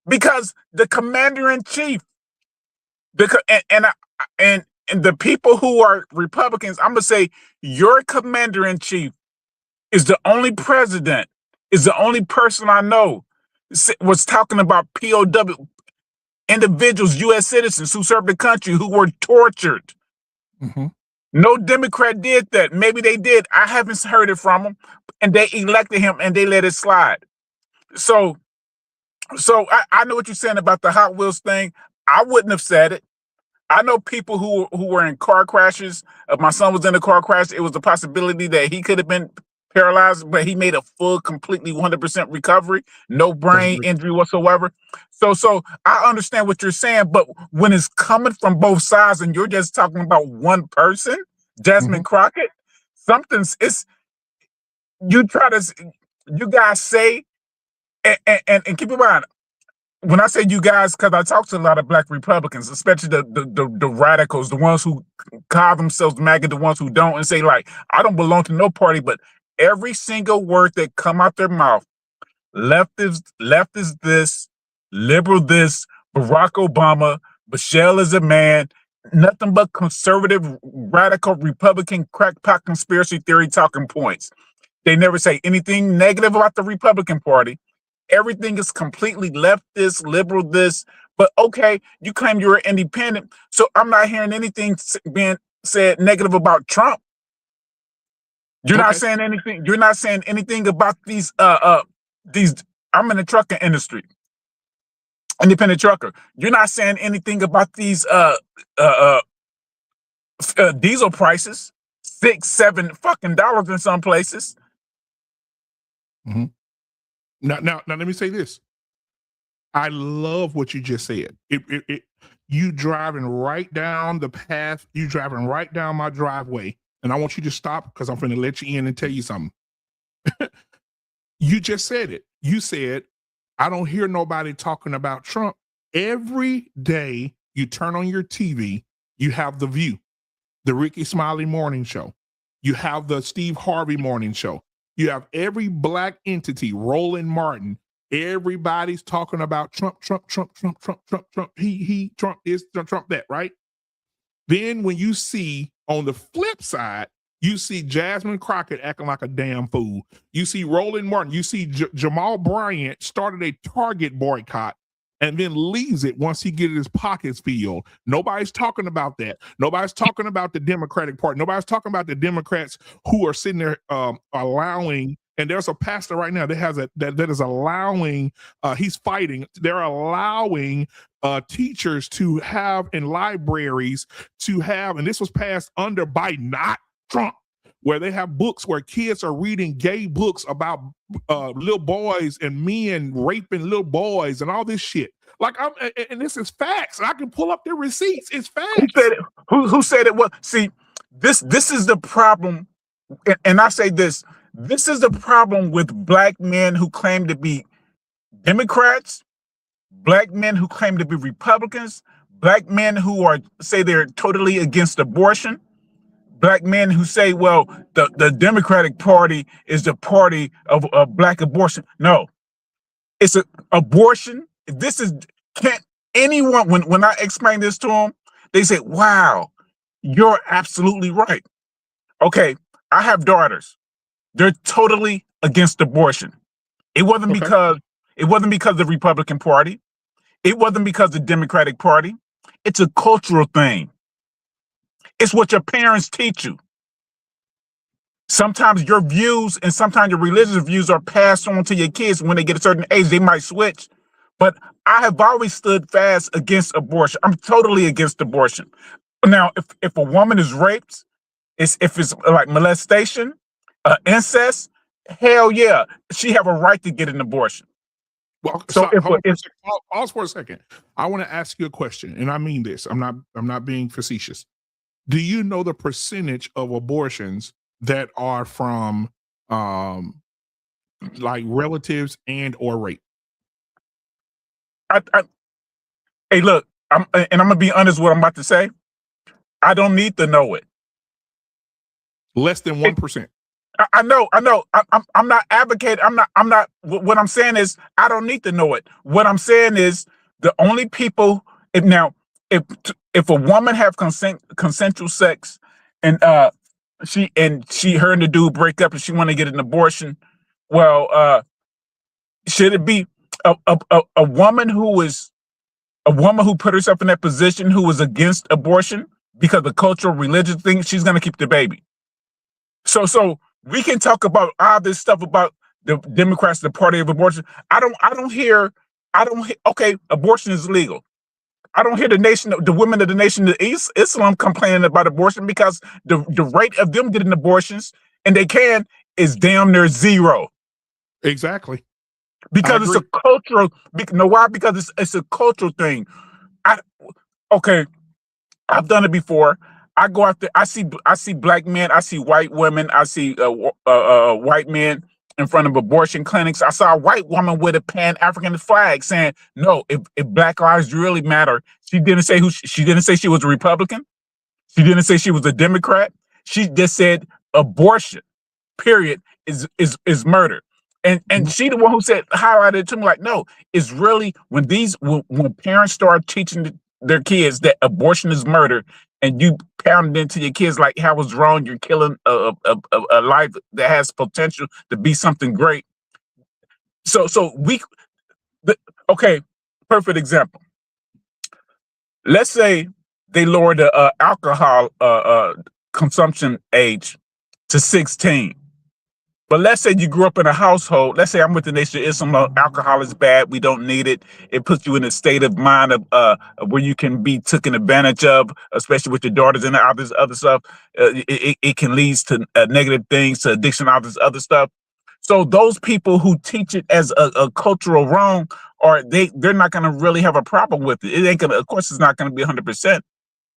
Because the commander in chief, and the people who are Republicans, I'm gonna say your commander in chief is the only president, is the only person I know was talking about POW individuals, U.S. citizens who served the country who were tortured. No Democrat did that. Maybe they did. I haven't heard it from them, and they elected him and they let it slide. So I know what you're saying about the Hot Wheels thing. I wouldn't have said it. I know people who were in car crashes. If my son was in a car crash, it was a possibility that he could have been paralyzed, but he made a full, completely 100% recovery, no brain injury whatsoever. So I understand what you're saying, but when it's coming from both sides and you're just talking about one person, Jasmine Crockett, you guys say, and keep in mind, when I say you guys, because I talk to a lot of Black Republicans, especially the radicals, the ones who call themselves MAGA, the ones who don't, and say like, I don't belong to no party, but every single word that come out their mouth, left is this, liberal this, Barack Obama, Michelle is a man, nothing but conservative, radical, Republican, crackpot conspiracy theory talking points. They never say anything negative about the Republican Party. Everything is completely leftist, liberal this, but okay, you claim you're independent, so I'm not hearing anything being said negative about Trump. You're not saying anything. You're not saying anything about these. I'm in the trucking industry, independent trucker. You're not saying anything about these diesel prices, $6-7 fucking dollars in some places. Now, let me say this. I love what you just said. You driving right down the path. You driving right down my driveway, and I want you to stop because I'm going to let you in and tell you something. You just said it. You said, I don't hear nobody talking about Trump. Every day you turn on your TV, you have The View, the Ricky Smiley morning show. You have the Steve Harvey morning show. You have every Black entity, Roland Martin. Everybody's talking about Trump. He, Trump this, Trump that, right? Then when you see on the flip side, you see Jasmine Crockett acting like a damn fool. You see Roland Martin. You see Jamal Bryant started a Target boycott and then leaves it once he gets his pockets filled. Nobody's talking about that. Nobody's talking about the Democratic Party. Nobody's talking about the Democrats who are sitting there allowing, and there's a pastor right now that has that is allowing, he's fighting, they're allowing teachers to have in libraries to have, and this was passed under by not Trump, where they have books where kids are reading gay books about little boys and men raping little boys and all this shit. Like, and this is facts. I can pull up the receipts. It's facts. Who said it? Well, see, this is the problem, and I say this. This is the problem with black men who claim to be Democrats, black men who claim to be Republicans, black men who say they're totally against abortion, black men who say, well, the Democratic Party is the party of black abortion. No, it's abortion. Can't anyone, when I explain this to them, they say, wow, you're absolutely right. Okay, I have daughters. They're totally against abortion. It wasn't because the Republican Party. It wasn't because the Democratic Party. It's a cultural thing. It's what your parents teach you. Sometimes your views and sometimes your religious views are passed on to your kids. When they get a certain age, they might switch. But I have always stood fast against abortion. I'm totally against abortion. Now, if a woman is raped, if it's like molestation, incest, hell yeah, she have a right to get an abortion. Well, pause for a second. I want to ask you a question, and I mean this. I'm not being facetious. Do you know the percentage of abortions that are from like relatives and or rape? Hey, look, I'm gonna be honest with what I'm about to say. I don't need to know it. Less than 1%. I know. I'm not advocating. I'm not. What I'm saying is, I don't need to know it. What I'm saying is, the only people. If a woman have consensual sex, and her and the dude break up, and she want to get an abortion, well, should it be a woman who put herself in that position who was against abortion because the cultural religious thing? She's gonna keep the baby. So we can talk about all this stuff about the Democrats, the party of abortion. I don't hear. Okay, abortion is legal. I don't hear the women of the nation of Islam complaining about abortion because the rate of them getting abortions, and they can, is damn near zero. Exactly. Because it's a cultural. Why? Because it's a cultural thing. I've done it before. I go out there. I see black men. I see white women. I see white men in front of abortion clinics. I saw a white woman with a Pan-African flag saying, "No, if Black lives really matter." She didn't say she didn't say she was a Republican. She didn't say she was a Democrat. She just said abortion, period, is murder. And she the one who highlighted it to me like, no, it's really when parents start teaching their kids that abortion is murder, and you pound it into your kids like how it's wrong, you're killing a life that has potential to be something great. Perfect example. Let's say they lower the alcohol consumption age to 16. But let's say you grew up in a household. Let's say I'm with the Nation of Islam. Alcohol is bad. We don't need it. It puts you in a state of mind of where you can be taken advantage of, especially with your daughters and all this other stuff. It can lead to negative things, to addiction, all this other stuff. So those people who teach it as a cultural wrong, they're not going to really have a problem with it. It ain't gonna. Of course, it's not going to be 100%.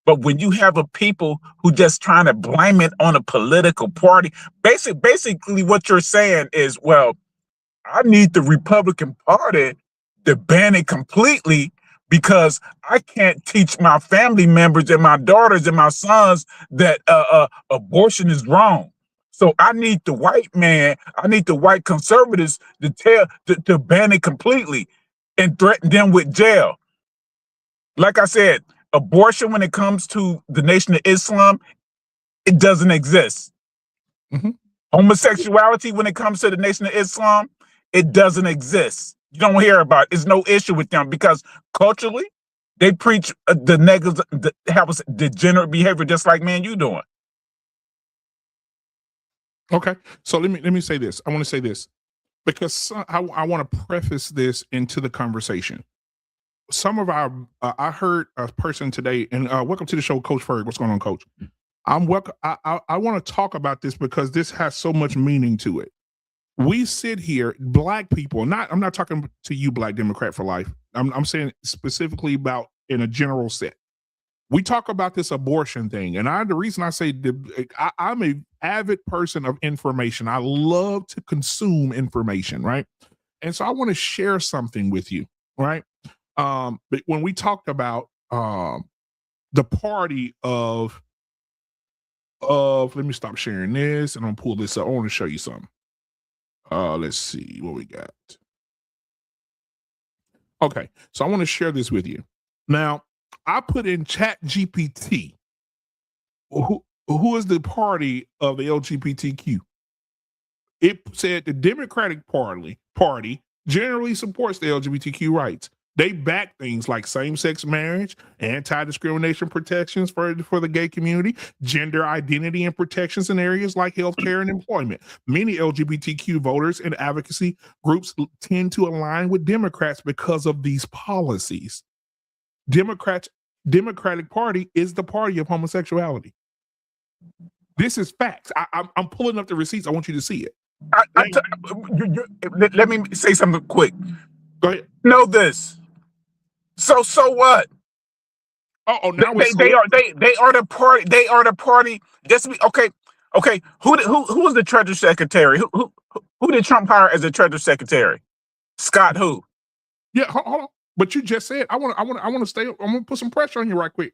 But when you have a people who just trying to blame it on a political party, basically what you're saying is, well, I need the Republican Party to ban it completely because I can't teach my family members and my daughters and my sons that abortion is wrong. So I need the white conservatives to ban it completely and threaten them with jail. Like I said, abortion, when it comes to the Nation of Islam, it doesn't exist. Mm-hmm. Homosexuality, when it comes to the Nation of Islam, it doesn't exist. You don't hear about it. It's no issue with them because culturally, they preach have degenerate behavior just like me and you doing. Okay, so let me say this. I want to say this because I want to preface this into the conversation. Some of I heard a person today, and welcome to the show, Coach Ferg. What's going on, Coach? I want to talk about this because this has so much meaning to it. We sit here, black people. I'm not talking to you, Black Democrat for life. I'm saying specifically about in a general set. We talk about this abortion thing, and the reason I say I'm a avid person of information. I love to consume information, right? And so I want to share something with you, right? But when we talked about the party of let me stop sharing this and I'm gonna pull this up. I want to show you something. Let's see what we got. Okay, so I want to share this with you. Now, I put in Chat GPT. Who is the party of the LGBTQ? It said the Democratic Party generally supports the LGBTQ rights. They back things like same-sex marriage, anti-discrimination protections for the gay community, gender identity and protections in areas like healthcare and employment. Many LGBTQ voters and advocacy groups tend to align with Democrats because of these policies. Democratic Party is the party of homosexuality. This is facts. I'm pulling up the receipts. I want you to see it. Let me say something quick. Go ahead. Know this. So what? Now they are the party. They are the party. Just be okay. Who was the Treasury Secretary? Who did Trump hire as the Treasury Secretary? Scott who? Yeah, hold on. But you just said I want to stay. I'm gonna put some pressure on you right quick.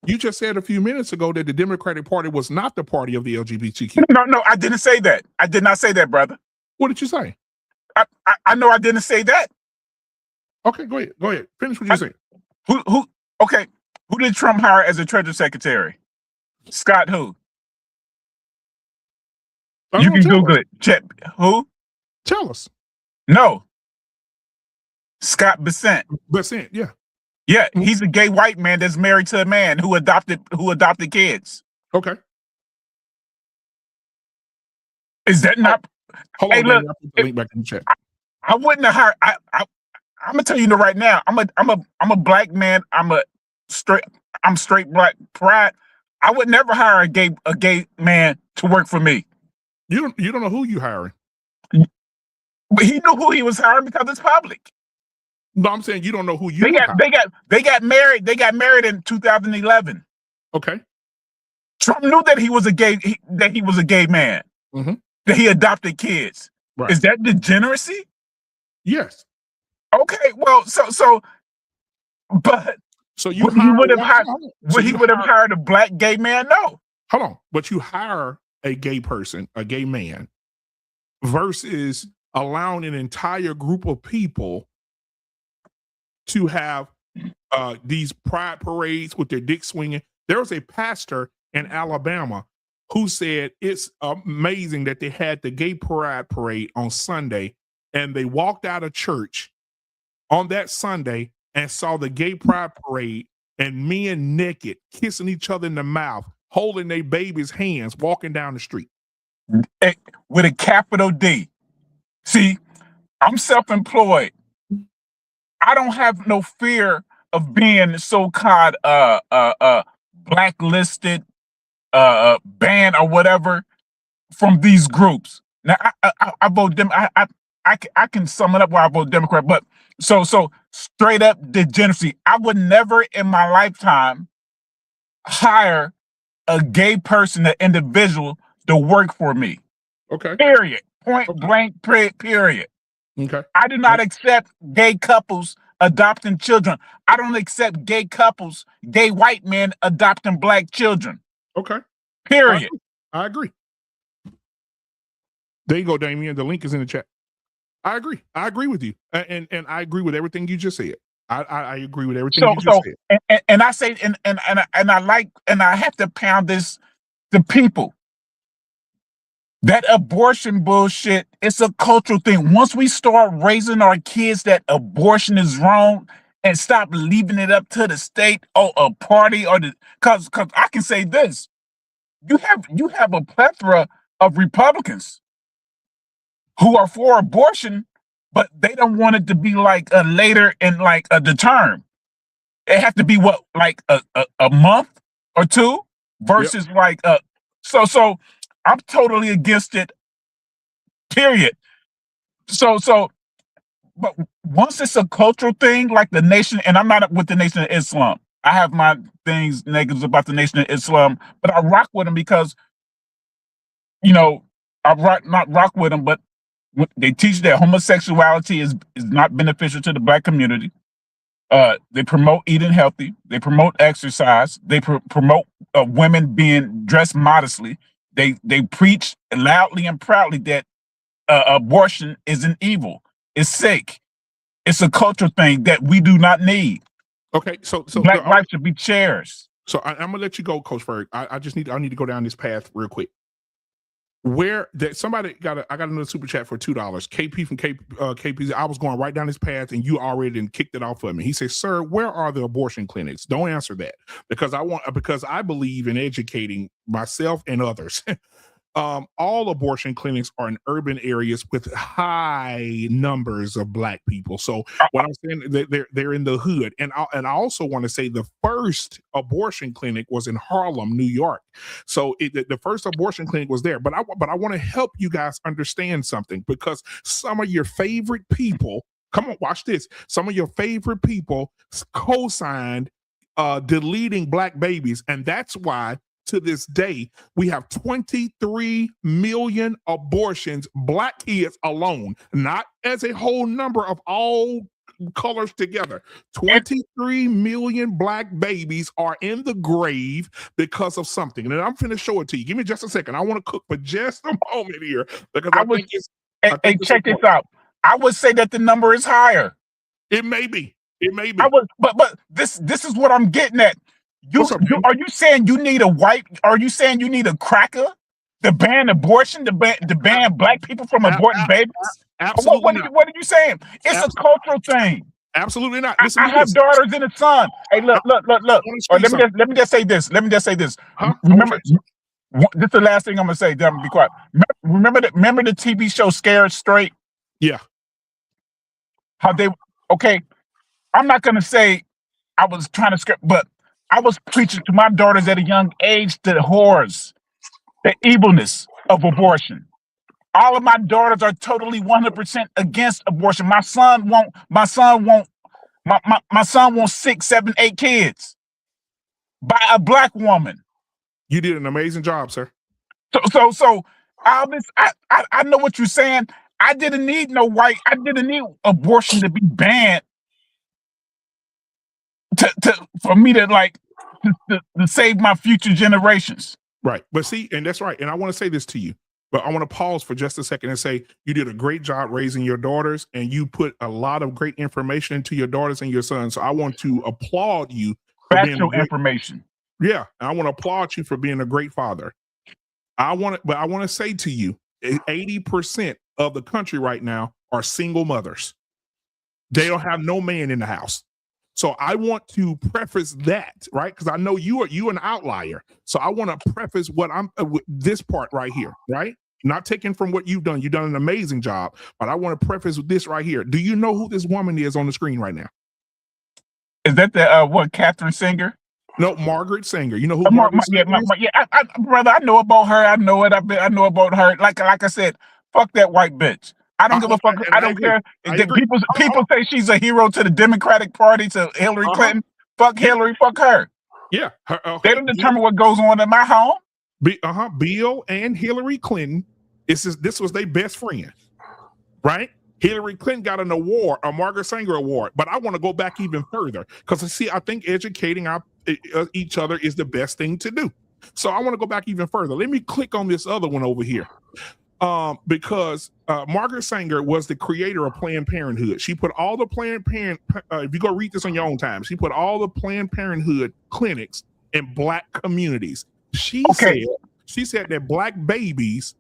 You just said a few minutes ago that the Democratic Party was not the party of the LGBTQ. No, I didn't say that. I did not say that, brother. What did you say? I know I didn't say that. Okay, go ahead. Finish what you saying. Who? Okay, who did Trump hire as a Treasury Secretary? Scott who? You can Google it. Check who? Tell us. No. Scott Bessent. Bessent, yeah. Yeah, he's a gay white man that's married to a man who adopted kids. Okay. Is that not? Hold hey, on, look, I'll put the link back in the chat. I wouldn't have hired. I'm gonna tell you right now. I'm a black man. I'm straight black pride. I would never hire a gay man to work for me. You don't know who you hiring. But he knew who he was hiring because it's public. No, I'm saying you don't know who you. They got married. They got married in 2011. Okay. Trump knew that he was a gay man. Mm-hmm. That he adopted kids. Right. Is that degeneracy? Yes. Okay. Well, but you would he would have hired a black gay man? No. Hold on. But you hire a gay person, a gay man, versus allowing an entire group of people to have these pride parades with their dick swinging. There was a pastor in Alabama who said it's amazing that they had the gay pride parade on Sunday and they walked out of church on that Sunday and saw the gay pride parade and men naked, kissing each other in the mouth, holding their babies' hands, walking down the street. With a capital D. See, I'm self-employed. I don't have no fear of being so-called blacklisted, banned or whatever from these groups. Now I vote them. I can sum it up why I vote Democrat. But so straight up degeneracy. I would never in my lifetime hire a gay person, an individual, to work for me. Okay. Period. Point blank. Period. Okay. I do not accept gay couples adopting children. I don't accept gay couples, gay white men adopting black children. Okay. Period. I agree. There you go, Damien. The link is in the chat. I agree. I agree with you. And I agree with everything you just said. I agree with everything you just said. And I say, and I have to pound this to people. That abortion bullshit, it's a cultural thing. Once we start raising our kids that abortion is wrong and stop leaving it up to the state or a party or cause I can say this. You have a plethora of Republicans who are for abortion, but they don't want it to be like a later in like the term. It have to be what, like a month or two versus like so I'm totally against it, period. So, but once it's a cultural thing, like the nation, and I'm not with the Nation of Islam. I have my things negatives about the Nation of Islam, but I rock with them because I not rock with them, but they teach that homosexuality is not beneficial to the Black community. They promote eating healthy. They promote exercise. They promote women being dressed modestly. They preach loudly and proudly that abortion is an evil. It's sick. It's a cultural thing that we do not need. Okay, so Black life should be cherished. So I'm gonna let you go, Coach Ferg. I need to go down this path real quick. Where that somebody I got another super chat for $2. KP from KP. I was going right down this path, and you already kicked it off for me. He says, "Sir, where are the abortion clinics?" Don't answer that because I believe in educating myself and others. All abortion clinics are in urban areas with high numbers of Black people. So what I'm saying, they're in the hood. And I also want to say the first abortion clinic was in Harlem, New York. So the first abortion clinic was there. But I want to help you guys understand something, because some of your favorite people, come on, watch this. Some of your favorite people co-signed deleting Black babies, and that's why to this day, we have 23 million abortions, Black kids alone, not as a whole number of all colors together. 23 million Black babies are in the grave because of something. And I'm finna show it to you. Give me just a second. I want to cook for just a moment here because I think it's. Hey, check this out. I would say that the number is higher. It may be. But this is what I'm getting at. Are you saying you need are you saying you need a cracker to ban abortion, to ban Black people from aborting babies? Absolutely not. What are you saying? It's a cultural thing. Absolutely not. I have daughters and a son. Hey, look. Let me just say this. Huh? Remember, this is the last thing I'm gonna say. Then be quiet. Remember the TV show Scared Straight? Yeah. I'm not gonna say I was trying to scare, but I was preaching to my daughters at a young age the horrors, the evilness of abortion. All of my daughters are totally 100% against abortion. My son won't 6, 7, 8 kids by a Black woman. You did an amazing job, sir. So all this, I know what you're saying. I didn't need abortion to be banned for me to save my future generations. Right. But see, and that's right. And I want to say this to you, but I want to pause for just a second and say you did a great job raising your daughters, and you put a lot of great information into your daughters and your sons. So I want to applaud you for factual information. Yeah. I want to applaud you for being a great father. But I want to say to you, 80% of the country right now are single mothers. They don't have no man in the house. So I want to preface that, right? Because I know you an outlier. So I want to preface what I'm with this part right here, right? Not taking from what you've done. You've done an amazing job, but I want to preface with this right here. Do you know who this woman is on the screen right now? Is that the Catherine Singer? No, Margaret Sanger. You know who Margaret Sanger is? Brother, I know about her. I know it. I know about her. Like I said, fuck that white bitch. I don't give a fuck. I don't care. People say she's a hero to the Democratic Party, to Hillary Clinton. Fuck Hillary. Fuck her. Yeah. They don't determine what goes on in my home. Bill and Hillary Clinton. This was their best friend, right? Hillary Clinton got an award, a Margaret Sanger Award. But I want to go back even further because I think educating each other is the best thing to do. So I want to go back even further. Let me click on this other one over here. Because Margaret Sanger was the creator of Planned Parenthood. She put all the Planned Parenthood, if you go read this on your own time, she put all the Planned Parenthood clinics in Black communities. She said that Black babies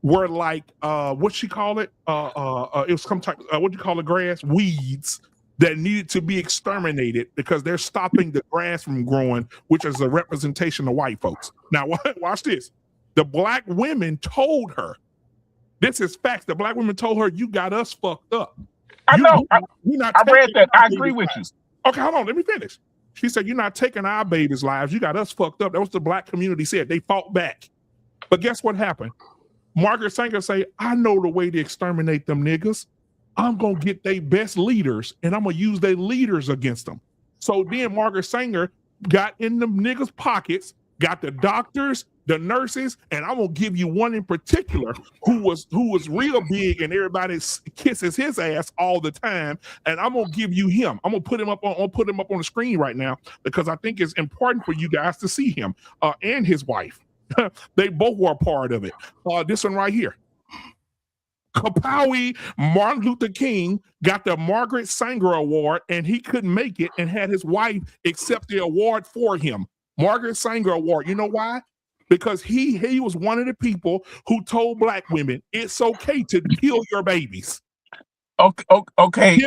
were like, what she call it? It was some type, what do you call the grass? Weeds that needed to be exterminated because they're stopping the grass from growing, which is a representation of white folks. Now, watch this. The Black women told her, this is facts. The Black women told her, you got us fucked up. I know. I read that. I agree with you. Okay, hold on. Let me finish. She said, you're not taking our babies' lives. You got us fucked up. That was the Black community said. They fought back. But guess what happened? Margaret Sanger say, I know the way to exterminate them niggas. I'm going to get their best leaders, and I'm going to use their leaders against them. So then Margaret Sanger got in them niggas' pockets got the doctors, the nurses, and I'm gonna give you one in particular who was real big and everybody kisses his ass all the time. And I'm gonna give you him. I'm gonna put him up on the screen right now because I think it's important for you guys to see him and his wife. They both were a part of it. This one right here. Kapawi Martin Luther King got the Margaret Sanger Award, and he couldn't make it and had his wife accept the award for him. Margaret Sanger Award. You know why? Because he was one of the people who told black women it's okay to kill your babies. Okay. Let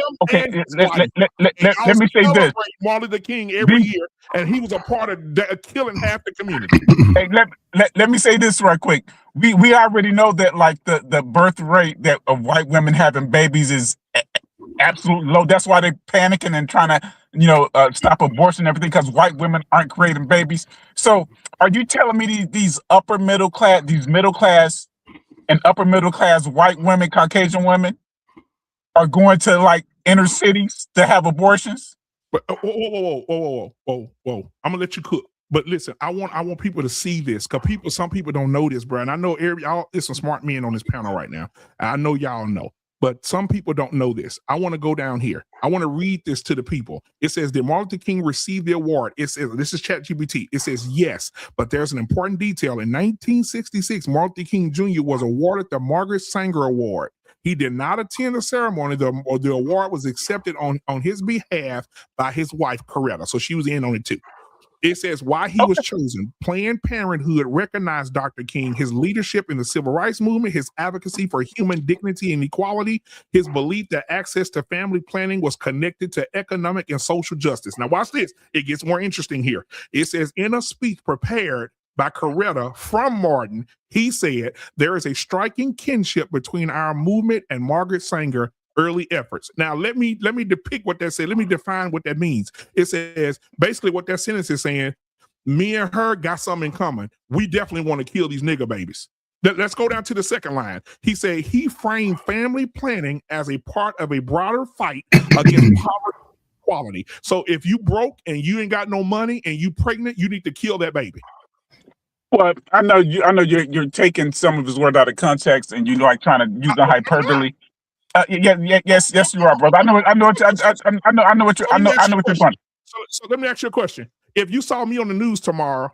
me say this. Martin Luther King every year, and he was a part of killing half the community. Hey, let me say this right quick. We already know that like the birth rate that of white women having babies is absolutely low. That's why they're panicking and trying to stop abortion and everything, because white women aren't creating babies. So are you telling me these middle class and upper middle class white women, Caucasian women, are going to like inner cities to have abortions? But whoa. I'm gonna let you cook. But listen, I want people to see this, because some people don't know this, bro. And I know y'all, there's some smart men on this panel right now. I know y'all know, but some people don't know this. I want to go down here. I want to read this to the people. It says, did Martin Luther King receive the award? It says, this is ChatGPT. It says yes, but there's an important detail. In 1966, Martin Luther King Jr. was awarded the Margaret Sanger Award. He did not attend the ceremony. The award was accepted on his behalf by his wife, Coretta. So she was in on it too. It says why he was chosen. Planned Parenthood recognized Dr. King, his leadership in the civil rights movement, his advocacy for human dignity and equality, his belief that access to family planning was connected to economic and social justice. Now watch this. It gets more interesting here. It says in a speech prepared by Coretta from Martin, he said, there is a striking kinship between our movement and Margaret Sanger early efforts. Now, let me depict what that said. Let me define what that means. It says, basically what that sentence is saying, me and her got something in common. We definitely want to kill these nigger babies. Let's go down to the second line. He said he framed family planning as a part of a broader fight against poverty and equality. So if you broke and you ain't got no money and you pregnant, you need to kill that baby. Well, I know you're taking some of his word out of context and you like trying to use the hyperbole. Yes, you are, brother. I know what you're doing. So let me ask you a question. If you saw me on the news tomorrow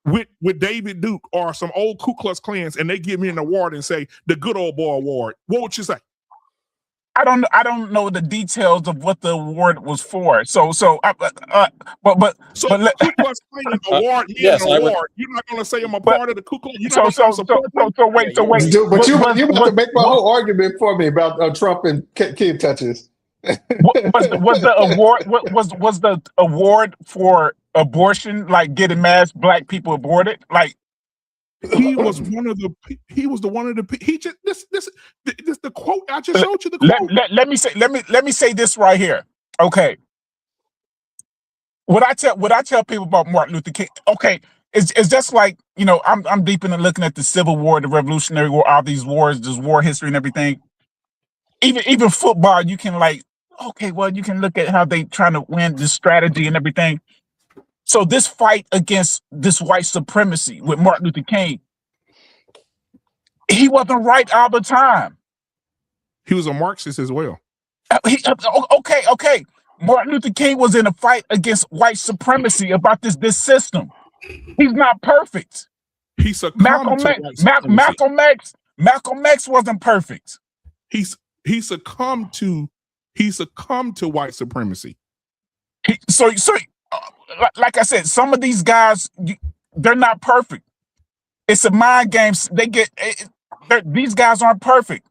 with David Duke or some old Ku Klux Klans and they give me an award and say the Good Old Boy Award, what would you say? I don't know the details of what the award was for. So Ku Klux Klan award, award. You're not going to say I'm a part of the Ku Klux. Wait. But you about to make my whole argument for me about Trump and kid touches. was the award for abortion like getting mass black people aborted? Like he was one of the the quote I just showed you. The quote. Let me say this right here. Okay. What I tell people about Martin Luther King, okay, it's just like, I'm deep into looking at the Civil War, the Revolutionary War, all these wars, this war history and everything. Even football, you can you can look at how they trying to win this strategy and everything. So this fight against this white supremacy with Martin Luther King, he wasn't right all the time. He was a Marxist as well. Okay. Martin Luther King was in a fight against white supremacy about this system. He's not perfect. He succumbed Malcolm X wasn't perfect. He succumbed to white supremacy. Like I said, some of these guys, they're not perfect. It's a mind game. These guys aren't perfect.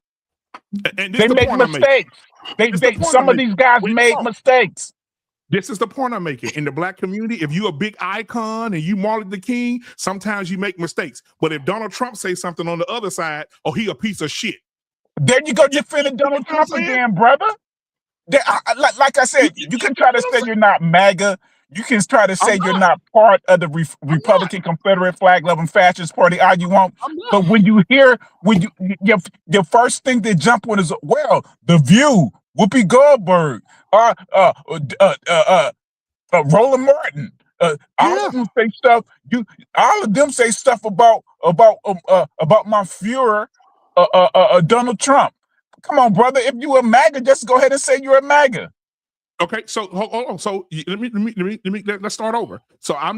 And they make mistakes. Some of these guys made mistakes. This is the point I'm making. In the black community, if you're a big icon and you Martin Luther King, sometimes you make mistakes. But if Donald Trump says something on the other side, he a piece of shit. There you go, defending Donald Trump again, brother. Like I said, you can try to say you're not MAGA. You can try to say you're not part of the Republican Confederate flag-loving fascist party all you want. But when you hear, your first thing they jump on is, The View, Whoopi Goldberg, Roland Martin. All of them say stuff. All of them say stuff about my Führer, Donald Trump. Come on, brother. If you a MAGA, just go ahead and say you're a MAGA. Okay, so hold on. So let's start over. So I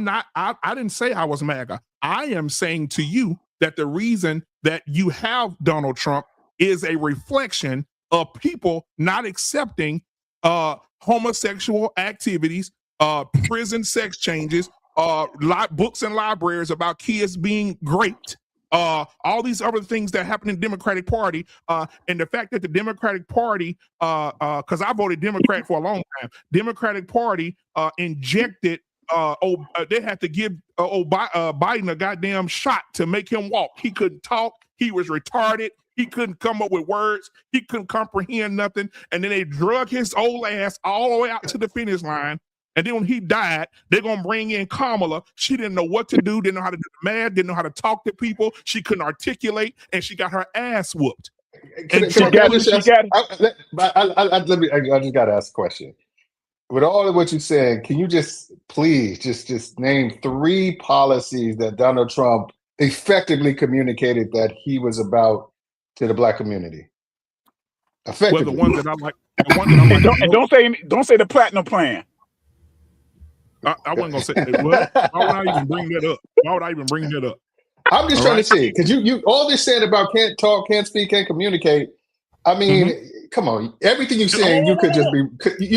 didn't say I was MAGA. I am saying to you that the reason that you have Donald Trump is a reflection of people not accepting homosexual activities, prison sex changes, books and libraries about kids being raped, all these other things that happen in the Democratic Party, and the fact that the Democratic Party, because I voted Democrat for a long time, Democratic Party injected, they had to give Biden a goddamn shot to make him walk. He couldn't talk. He was retarded. He couldn't come up with words. He couldn't comprehend nothing. And then they drug his old ass all the way out to the finish line. And then when he died, they're going to bring in Kamala. She didn't know what to do, didn't know how to do the math, didn't know how to talk to people. She couldn't articulate, and she got her ass whooped. I just got to ask a question. With all of what you're saying, can you just please just name 3 policies that Donald Trump effectively communicated that he was about to the Black community? Effectively. Well, the one that I like. Don't say the platinum plan. I wasn't gonna say that. Why would I even bring that up? Why would I even bring that up? I'm just trying to see, because you all this said about can't talk, can't speak, can't communicate. I mean, come on, everything you're saying, you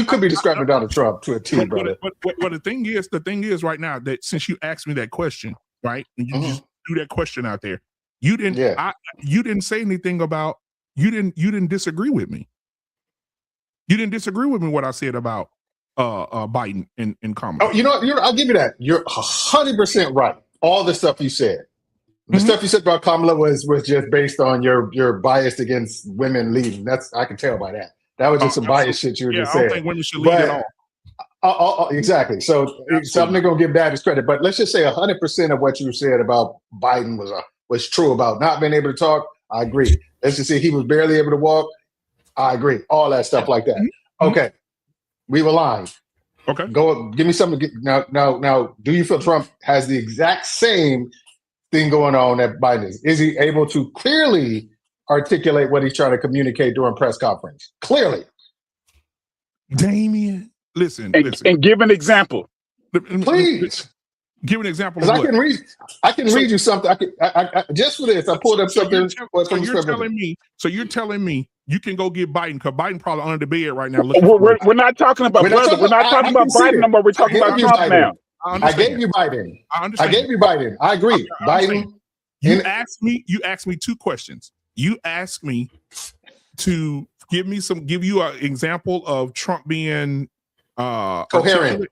could be describing Donald Trump to a T, brother. But the thing is right now that since you asked me that question, right, and you just threw that question out there, you didn't say anything about you didn't disagree with me. You didn't disagree with me what I said about Biden and Kamala. Oh, I'll give you that. You're 100% right. All the stuff you said. The stuff you said about Kamala was just based on your bias against women leading. I can tell by that. That was just some bias shit you were just saying. I don't think women should lead at all. Exactly. So I'm not going to give that as credit, but let's just say 100% of what you said about Biden was true about not being able to talk. I agree. Let's just say he was barely able to walk. I agree. All that stuff like that. Okay. We've aligned. Okay. Go give me something. Now, do you feel Trump has the exact same thing going on that Biden is? Is he able to clearly articulate what he's trying to communicate during press conference? Clearly. Damien, listen. And give an example. Please. Give an example. Because I can read you something. I just for this, I pulled up something. So you're telling me you can go get Biden because Biden probably under the bed right now. We're not talking about brother. We're not talking about Biden no more. We're talking about Trump now. I gave you Biden. I gave you Biden. I agree. Biden. You asked me 2 questions. You asked me to give you an example of Trump being coherent.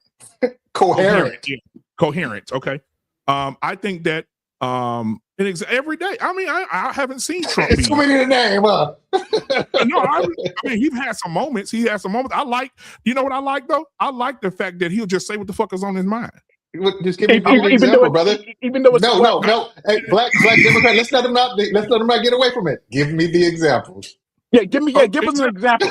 Coherent. Okay. I think that every day. I mean, I haven't seen Trump. It's too many to name, huh? No, I mean, he's had some moments. I like, you know what I like though? I like the fact that he'll just say what the fuck is on his mind. Just give me an example, brother. Even though it's no. Hey, black Democrat, let's let him not get away from it. Give me the examples. Yeah, give us an example.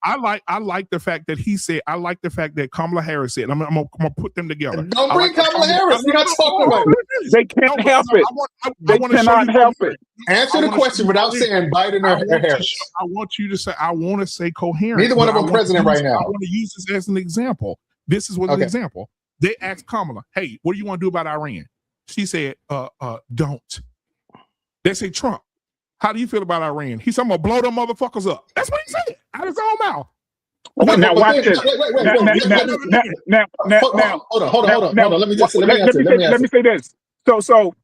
I like the fact that he said. I like the fact that Kamala Harris said. I'm gonna put them together. Don't bring Kamala Harris. We're not talking about it. They can't help it. They cannot help it. Answer the question without saying Biden or Harris. I want you to say. I want to say coherent. Neither one of them president right now. I want to use this as an example. This is an example. They asked Kamala, "Hey, what do you want to do about Iran?" She said, "Don't." They say, "Trump, how do you feel about Iran?" He said, "I'm gonna blow them motherfuckers up." That's what he said out of his own mouth. Now watch this. Now, hold on. Let me say this. So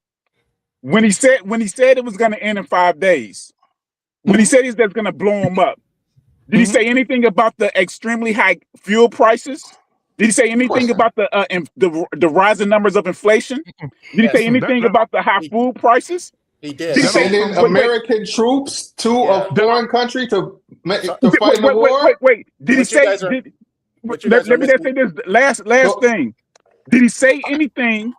when he said it was going to end in 5 days, when he said that's going to blow him up, did he say anything about the extremely high fuel prices? Did he say anything about the rising numbers of inflation? Did he say anything about the high food prices? He did. Sending American troops to a foreign country to fight in the war? Wait. Did he say? Let me just say this last thing. Did he say anything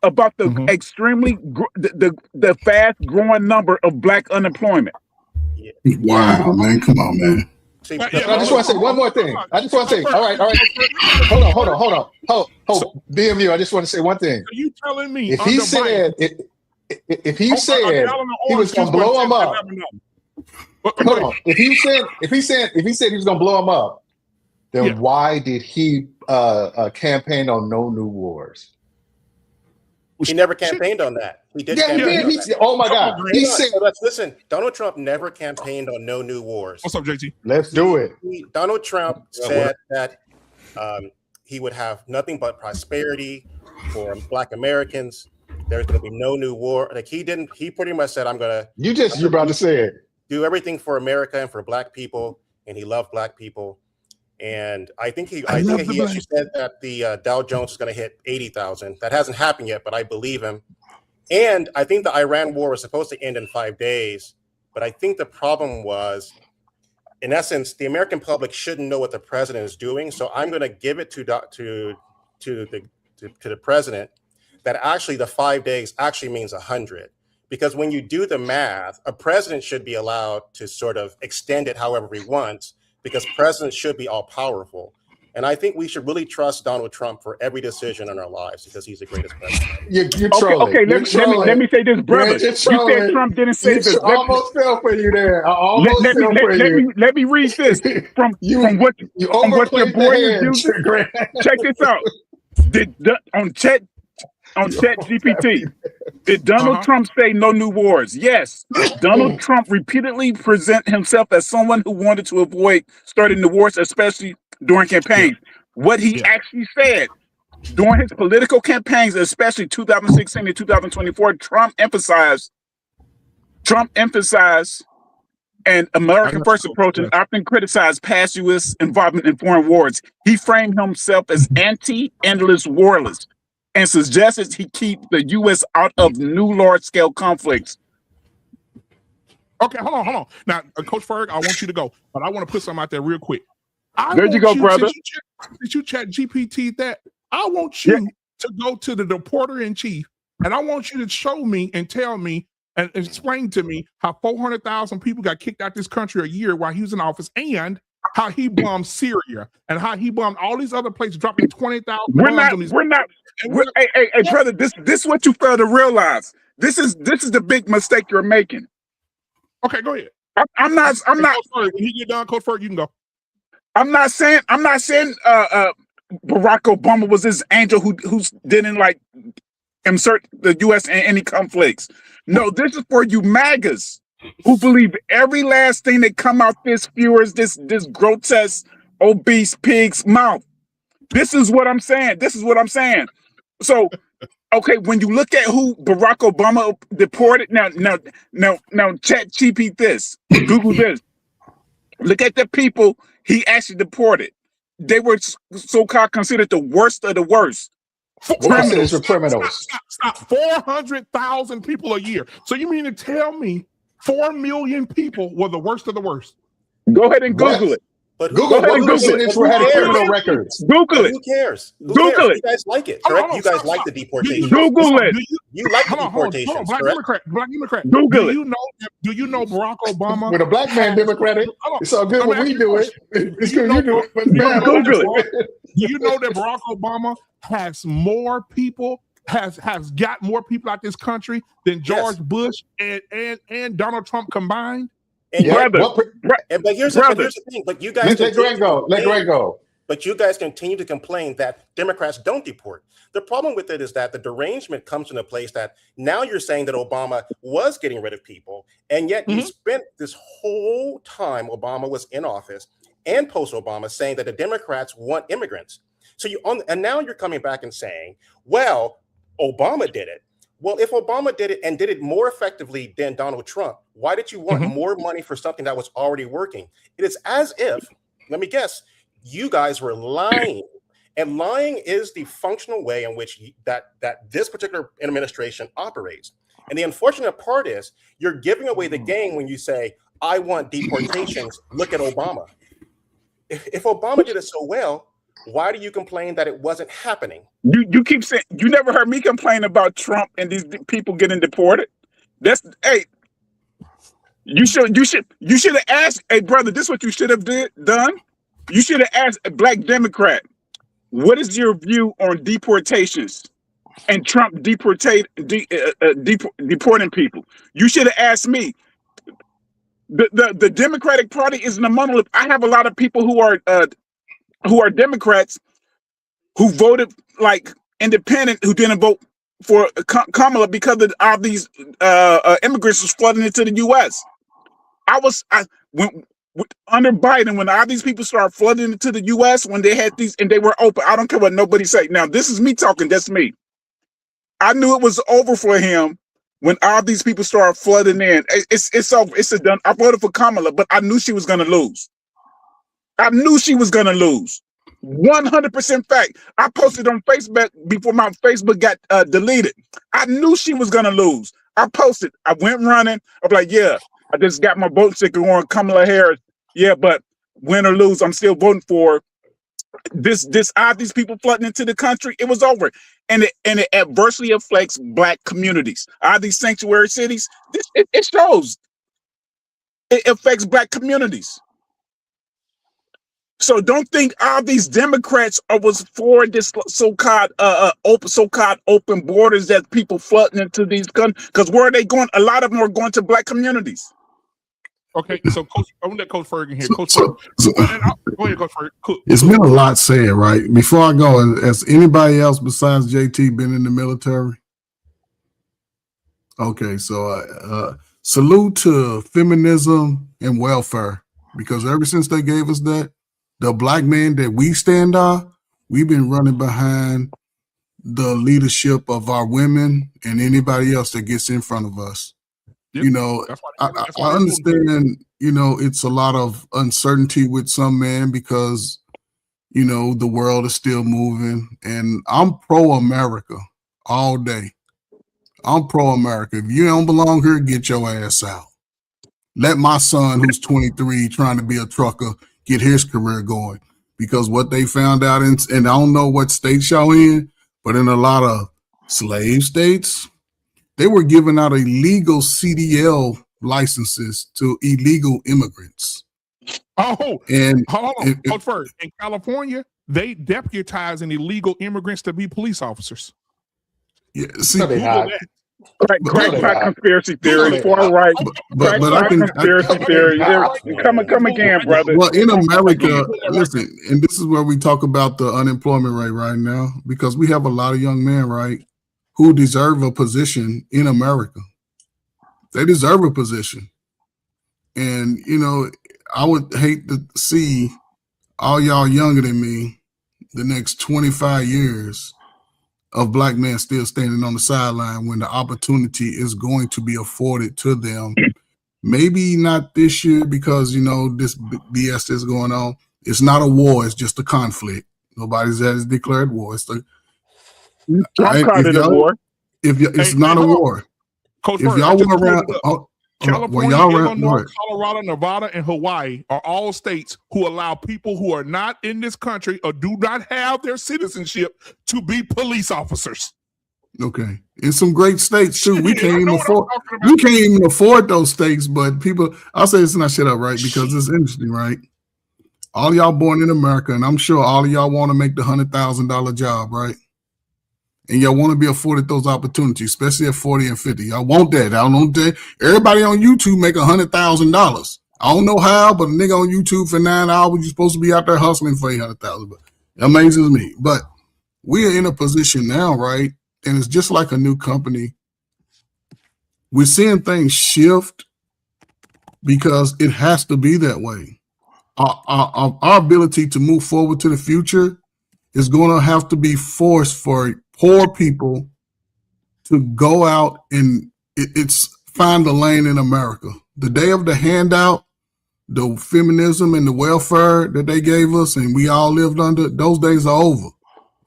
about the extremely the fast growing number of black unemployment? Wow, man! Come on, man. See, Yeah, I just want to say one more thing. I just want to say, all right. Hold on. BMU, I just want to say one thing. Are you telling me If he said, if he said he was going to blow him up, hold on. If he said he was going to blow him up, then why did he campaign on no new wars? He never campaigned on that. He did. Oh my God! He said, let's listen. Donald Trump never campaigned on no new wars. What's up, JT? Let's do it. Donald Trump said that he would have nothing but prosperity for Black Americans. There's going to be no new war. Like he didn't. He pretty much said, "I'm going to." You're about to say it. Do everything for America and for Black people, and he loved Black people. And I think he actually said that the Dow Jones is going to hit 80,000. That hasn't happened yet, but I believe him. And I think the Iran war was supposed to end in 5 days. But I think the problem was, in essence, the American public shouldn't know what the president is doing. So I'm going to give it to the president that actually the 5 days actually means 100. Because when you do the math, a president should be allowed to sort of extend it however he wants, because presidents should be all powerful. And I think we should really trust Donald Trump for every decision in our lives because he's the greatest president. You're trolling. Okay, let me say this, brother. You said Trump didn't say this. I almost fell for you there. Let me read this from what your boy is using. Check this out. On Chat GPT, did Donald Trump say no new wars? Yes. Donald Trump repeatedly present himself as someone who wanted to avoid starting the wars, especially during campaigns. What he actually said during his political campaigns, especially 2016 and 2024, Trump emphasized an American first approach and often criticized past U.S. involvement in foreign wars. He framed himself as anti-endless warless and suggested he keep the U.S. out of new large-scale conflicts. Okay, hold on. Now, Coach Ferg, I want you to go, but I want to put something out there real quick. There you go, brother. Did you chat GPT that? I want you to go to the reporter in chief, and I want you to show me and tell me and explain to me how 400,000 people got kicked out this country a year while he was in office, and how he bombed Syria and how he bombed all these other places, dropping 20,000. Hey, brother, this is what you fail to realize. This is the big mistake you're making. Okay, go ahead. I'm not. When you get done, Coach Ferg, you can go. I'm not saying Barack Obama was this angel who didn't like insert the U.S. in any conflicts. No, this is for you MAGAs who believe every last thing that come out this viewers, this grotesque, obese pig's mouth. This is what I'm saying. So, okay, when you look at who Barack Obama deported, now, chat GPT this, Google this. Look at the people he actually deported. They were so-called considered the worst of the worst. Criminals. Stop. 400,000 people a year. So you mean to tell me 4 million people were the worst of the worst? Go ahead and Google it. But Google it. Criminal records. Google it. Who cares? Google it. You guys like it, correct? You guys like the deportation. Google it. You like the deportation, correct? Black Democrat. Google it. Do you know Barack Obama? When a black man Democratic, it's all good when we do it. It's good you do it. Google it. Do you know that Barack Obama has more people, has got more people out this country than George Bush and Donald Trump combined? And brother, but here's the thing. But you guys let Greg go. But you guys continue to complain that Democrats don't deport. The problem with it is that the derangement comes from a place that now you're saying that Obama was getting rid of people, and yet you spent this whole time Obama was in office and post-Obama saying that the Democrats want immigrants. So and now you're coming back and saying, well, Obama did it. Well, if Obama did it and did it more effectively than Donald Trump, why did you want more money for something that was already working? It is as if, let me guess, you guys were lying. And lying is the functional way in which that this particular administration operates. And the unfortunate part is you're giving away the game when you say, I want deportations, look at Obama. If Obama did it so well, why do you complain that it wasn't happening? You keep saying, you never heard me complain about Trump and these people getting deported. You should have asked, hey brother, this is what you should have done. You should have asked a black Democrat, what is your view on deportations and Trump deporting people? You should have asked me. The Democratic Party is a monolith. I have a lot of people who are Democrats who voted like independent, who didn't vote for Kamala because of all these immigrants was flooding into the U.S. Under Biden, when all these people started flooding into the U.S., when they had these and they were open, I don't care what nobody say. Now, this is me talking. That's me. I knew it was over for him when all these people started flooding in. It's over. It's done. I voted for Kamala, but I knew she was going to lose. I knew she was going to lose. 100% fact. I posted on Facebook before my Facebook got deleted. I knew she was going to lose. I posted. I went running. I'm like, yeah. I just got my vote sticker on Kamala Harris. Yeah, but win or lose, I'm still voting for this. These people flooding into the country, it was over, and it adversely affects black communities. These sanctuary cities, it shows it affects black communities. So don't think all these Democrats was for this so-called open borders that people flooding into these countries. Because where are they going? A lot of them are going to black communities. Okay, so Coach, I'm gonna let Coach Ferguson here. Coach Ferguson. Go ahead, Coach Ferguson. It's been a lot said, right? Before I go, has anybody else besides JT been in the military? Okay, so salute to feminism and welfare, because ever since they gave us that, the black man that we stand on, we've been running behind the leadership of our women and anybody else that gets in front of us. Yep. You know, I understand, you know, it's a lot of uncertainty with some men because, you know, the world is still moving, and I'm pro-America all day. I'm pro-America. If you don't belong here, get your ass out. Let my son, who's 23, trying to be a trucker, get his career going, because what they found out and I don't know what states y'all in, but in a lot of slave states, they were giving out illegal CDL licenses to illegal immigrants. Oh, and hold on. First, in California, they deputizing illegal immigrants to be police officers. Yeah, see, crack conspiracy theory, far right. But I can conspiracy theory. Come again, brother. Well, in America, listen, and this is where we talk about the unemployment rate right now, because we have a lot of young men, right, who deserve a position in America. They deserve a position. And, you know, I would hate to see all y'all younger than me the next 25 years of black men still standing on the sideline when the opportunity is going to be afforded to them. Maybe not this year because, you know, this BS is going on. It's not a war. It's just a conflict. Nobody's has declared war. It's the it's not a war. Coach, if y'all were around, California, Illinois, Colorado, Nevada, and Hawaii are all states who allow people who are not in this country or do not have their citizenship to be police officers. Okay, in some great states too. We can't even afford those states, but people, I'll say this and I shut up, right? Because it's interesting, right? All y'all born in America, and I'm sure all of y'all want to make the $100,000 job, right? And y'all want to be afforded those opportunities, especially at 40 and 50. Y'all want that. I don't know that. Everybody on YouTube make $100,000. I don't know how, but a nigga on YouTube for 9 hours, you're supposed to be out there hustling for $800,000. But it amazes me. But we are in a position now, right? And it's just like a new company. We're seeing things shift because it has to be that way. Our ability to move forward to the future is going to have to be forced for poor people to go out and it's find a lane in America. The day of the handout, the feminism and the welfare that they gave us and we all lived under, those days are over.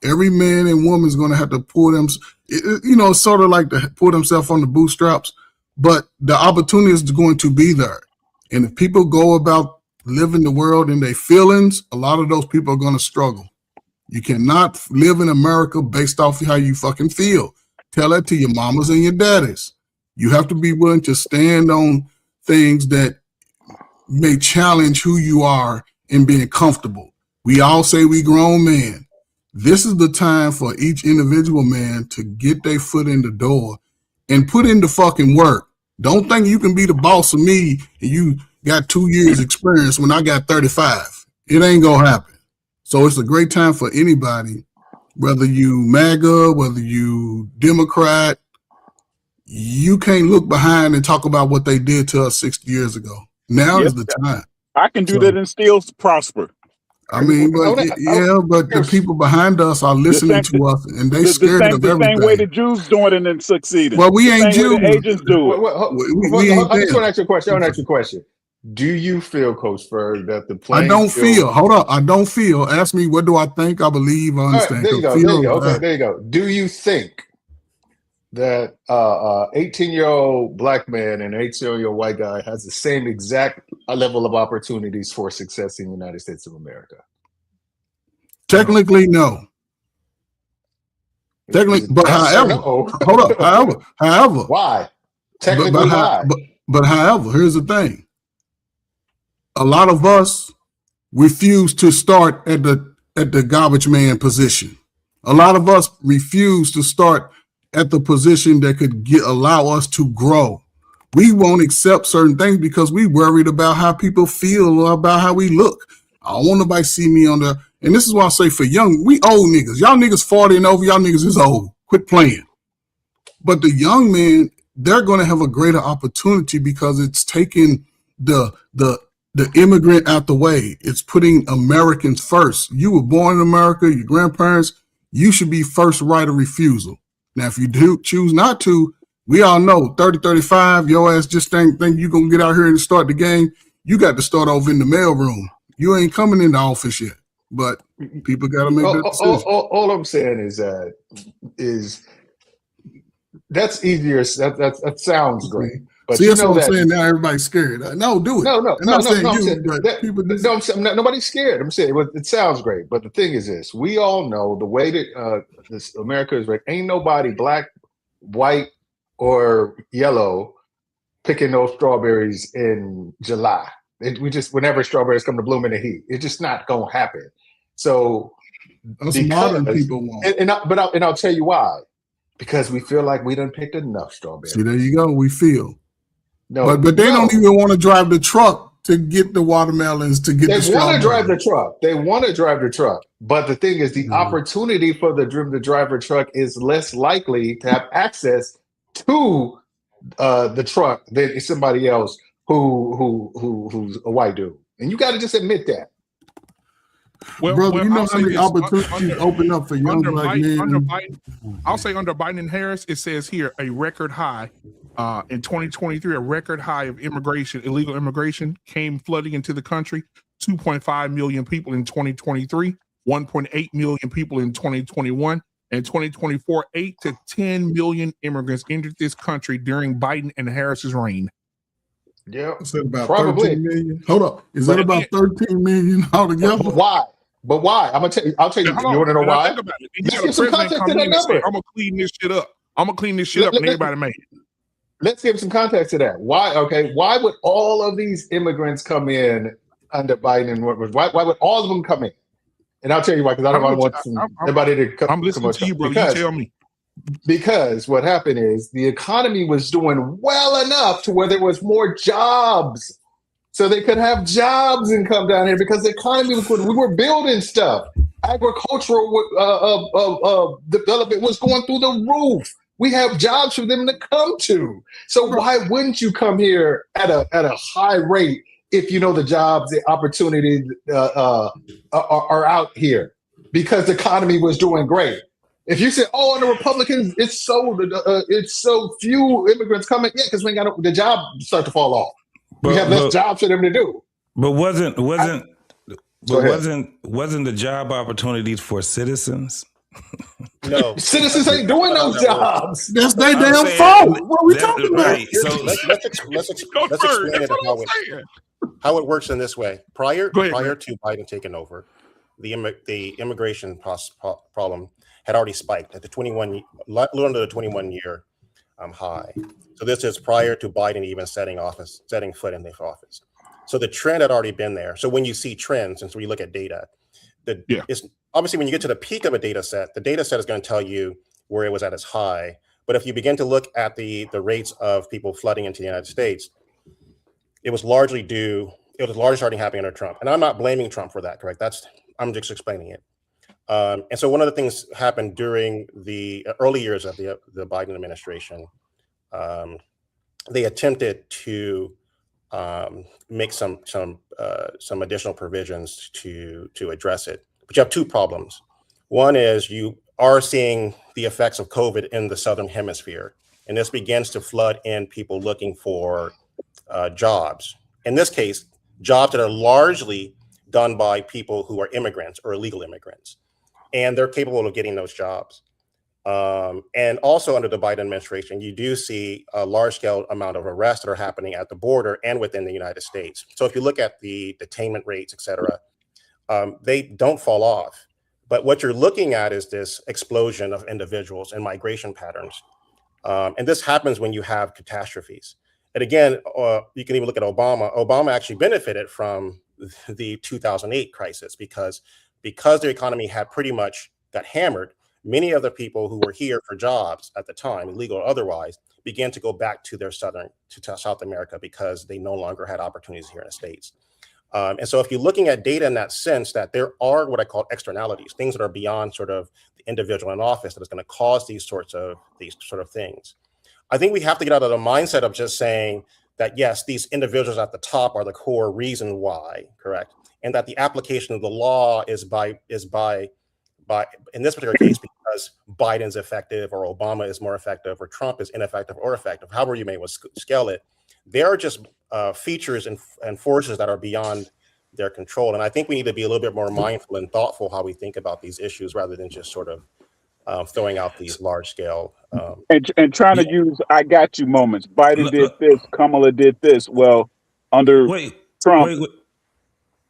Every man and woman is going to have to pull them, you know, sort of like to pull themselves on the bootstraps, but the opportunity is going to be there. And if people go about living the world in their feelings, a lot of those people are going to struggle. You cannot live in America based off of how you fucking feel. Tell that to your mamas and your daddies. You have to be willing to stand on things that may challenge who you are in being comfortable. We all say we grown men. This is the time for each individual man to get their foot in the door and put in the fucking work. Don't think you can be the boss of me and you got 2 years experience when I got 35. It ain't gonna happen. So it's a great time for anybody, whether you MAGA, whether you Democrat. You can't look behind and talk about what they did to us 60 years ago. Now is the time. I can do that and still prosper. I mean, but the people behind us are listening to us, and they scared of everything. The same way the Jews doing it and succeeding. Well, we ain't Jews. The agents do it. I just want to ask you a question. I want to ask you a question. Do you feel, Coach Ferg, that the playing I don't feel. Hold up. I don't feel. Ask me, what do I think? I believe. I understand. Right, there you go. Okay, there you go. Do you think that 18-year-old black man and 18-year-old white guy has the same exact level of opportunities for success in the United States of America? Technically, no. Technically, but however, hold up. However, why? Technically, why? But however, here's the thing. A lot of us refuse to start at the garbage man position. A lot of us refuse to start at the position that could allow us to grow. We won't accept certain things because we worried about how people feel or about how we look. I don't want nobody to see me on the, and this is why I say for young, we old niggas. Y'all niggas 40 and over, y'all niggas is old. Quit playing. But the young men, they're going to have a greater opportunity because it's taking the immigrant out the way. It's putting Americans first. You were born in America, your grandparents, you should be first right of refusal. Now, if you do choose not to, we all know 30, 35, your ass just think you're going to get out here and start the game. You got to start over in the mailroom. You ain't coming in the office yet, but people got to make that decision. All I'm saying is that's easier. That sounds great. But see, that's what I'm saying. Now everybody's scared. No, do it. Nobody's scared. I'm saying it sounds great, but the thing is this: we all know the way that this America is right. Ain't nobody black, white, or yellow picking those strawberries in July. Whenever strawberries come to bloom in the heat, it's just not gonna happen. So modern people won't. But I'll tell you why. Because we feel like we done picked enough strawberries. See, there you go. We feel. No, but they don't even want to drive the truck to get the watermelons to get the strawberries. They want to drive the truck. They want to drive the truck. But the thing is, the opportunity for the driver truck is less likely to have access to the truck than somebody else who's a white dude. And you got to just admit that. Well, brother, you know how many opportunities open up for young black men. I'll say under Biden and Harris, it says here a record high in 2023, a record high of illegal immigration came flooding into the country. 2.5 million people in 2023, 1.8 million people in 2021, and 2024, 8 to 10 million immigrants entered this country during Biden and Harris's reign. Yeah, is it about 13 million? Hold up, is that about 13 million altogether? Why? But why? I'll tell you. You want to know why? Think about it. Let's give some context to that number. I'm gonna clean this shit up. And everybody made it. Let's give some context to that. Why? Okay. Why would all of these immigrants come in under Biden? And why would all of them come in? And I'll tell you why. Because I don't want everybody to come. I'm listening to you, brother. You tell me. Because what happened is the economy was doing well enough to where there was more jobs. So they could have jobs and come down here because the economy was good. We were building stuff. Agricultural development was going through the roof. We have jobs for them to come to. So why wouldn't you come here at a high rate if you know the jobs, the opportunities are out here? Because the economy was doing great. If you say, "Oh, and the Republicans, it's so few immigrants coming," yeah, because we ain't got the job start to fall off. We have less jobs for them to do. But wasn't the job opportunities for citizens? No, citizens ain't doing those jobs. That's their damn fault. What are we talking about? Right. So let's explain it how it works in this way. Prior to Biden taking over, the immigration problem had already spiked at the 21, little under the 21 year high. So this is prior to Biden even setting foot in the office. So the trend had already been there. So when you see trends, and so we look at data, it's obviously when you get to the peak of a data set, the data set is going to tell you where it was at its high. But if you begin to look at the rates of people flooding into the United States, it was largely starting happening under Trump. And I'm not blaming Trump for that, correct? I'm just explaining it. And so one of the things happened during the early years of the Biden administration, they attempted to make some additional provisions to address it. But you have two problems. One is you are seeing the effects of COVID in the Southern Hemisphere, and this begins to flood in people looking for jobs. In this case, jobs that are largely done by people who are immigrants or illegal immigrants, and they're capable of getting those jobs. And also under the Biden administration, you do see a large-scale amount of arrests that are happening at the border and within the United States. So if you look at the detainment rates, et cetera, they don't fall off. But what you're looking at is this explosion of individuals and migration patterns. And this happens when you have catastrophes. And again, you can even look at Obama. Obama actually benefited from the 2008 crisis because the economy had pretty much got hammered. Many of the people who were here for jobs at the time, illegal or otherwise, began to go back to South America because they no longer had opportunities here in the States. And so if you're looking at data in that sense, that there are what I call externalities, things that are beyond sort of the individual in office that is going to cause these sort of things. I think we have to get out of the mindset of just saying that, yes, these individuals at the top are the core reason why, correct? And that the application of the law is by in this particular case, because Biden's effective or Obama is more effective or Trump is ineffective or effective, however you may scale it, they are just features and forces that are beyond their control. And I think we need to be a little bit more mindful and thoughtful how we think about these issues rather than just sort of throwing out these large scale. And trying to use I got you moments. Biden did this, Kamala did this. Well, under Trump.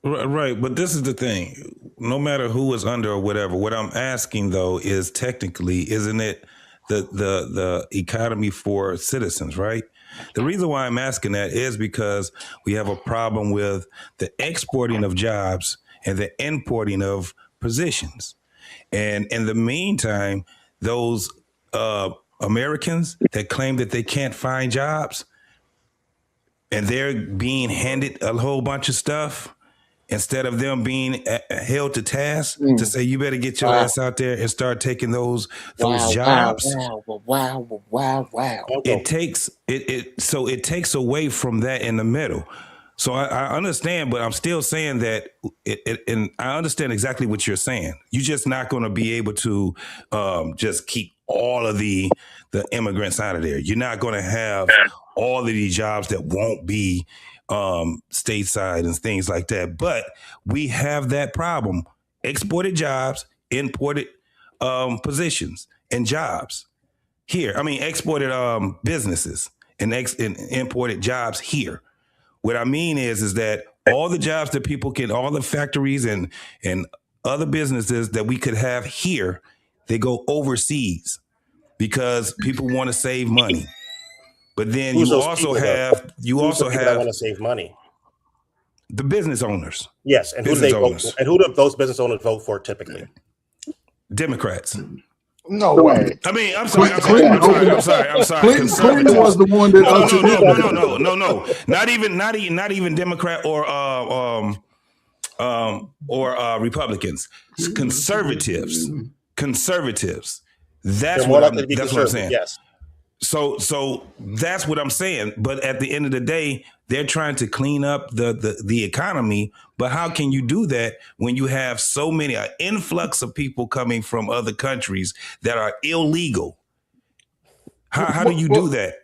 Right, but this is the thing. No matter who is under or whatever, what I'm asking though is technically, isn't it the economy for citizens, right? The reason why I'm asking that is because we have a problem with the exporting of jobs and the importing of positions. And in the meantime, those Americans that claim that they can't find jobs and they're being handed a whole bunch of stuff, instead of them being held to task to say, you better get your ass out there and start taking those jobs. Wow. It takes away from that in the middle. So I understand, but I'm still saying that and I understand exactly what you're saying. You're just not going to be able to just keep all of the immigrants out of there. You're not going to have all of these jobs that won't be stateside and things like that. But we have that problem. Exported jobs, imported positions and jobs here. I mean, exported businesses and imported jobs here. What I mean is that all the jobs that people can, all the factories and other businesses that we could have here, they go overseas because people want to save money. But then you also have that want to save money. The business owners. Yes, and who do they vote? And who do those business owners vote for typically? Democrats. No way. I mean, I'm sorry. Clinton was the one that No. Not even Democrat or Republicans. Conservatives. That's what I'm saying. Yes. So that's what I'm saying. But at the end of the day, they're trying to clean up the economy. But how can you do that when you have so many an influx of people coming from other countries that are illegal? How do you do that?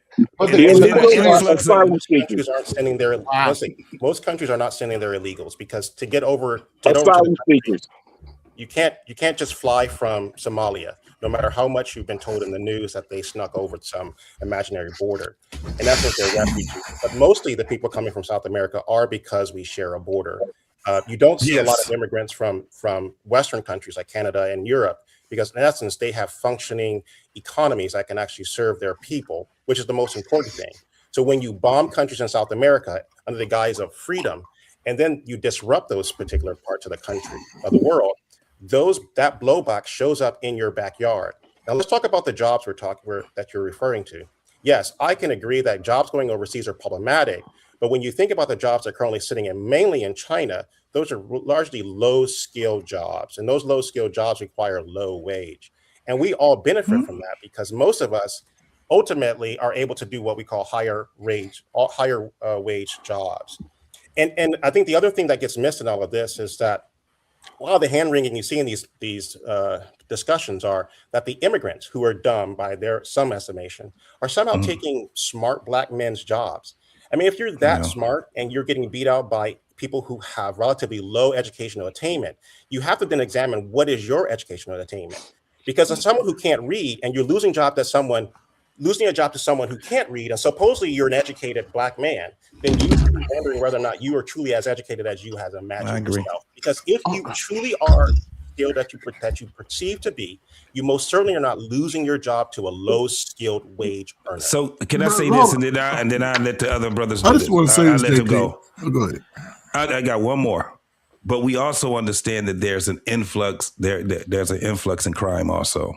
Most countries are not sending their illegals because to get over to the country, you can't just fly from Somalia, no matter how much you've been told in the news that they snuck over some imaginary border. And that's what they're refugees. But mostly the people coming from South America are because we share a border. You don't see a lot of immigrants from Western countries like Canada and Europe because in essence, they have functioning economies that can actually serve their people, which is the most important thing. So when you bomb countries in South America under the guise of freedom, and then you disrupt those particular parts of the country, of the world, that blowback shows up in your backyard. Now let's talk about the jobs that you're referring to. Yes, I can agree that jobs going overseas are problematic, but when you think about the jobs that are currently sitting mainly in China, those are largely low-skilled jobs, and those low-skilled jobs require low wage. And we all benefit from that because most of us ultimately are able to do what we call higher wage jobs. And I think the other thing that gets missed in all of this is that a lot of the hand-wringing you see in these discussions are that the immigrants who are dumb by some estimation are somehow taking smart Black men's jobs. I mean, if you're that smart and you're getting beat out by people who have relatively low educational attainment, you have to then examine what is your educational attainment. Because as someone who can't read and you're losing a job to someone who can't read, and supposedly you're an educated Black man, then you should be wondering whether or not you are truly as educated as you have imagined yourself. Because if you truly are skilled that you perceive to be, you most certainly are not losing your job to a low-skilled wage earner. So can I say this, and then I let the other brothers do I just want to say this, let them go. Go ahead. I got one more. But we also understand that there's an influx. There's an influx in crime also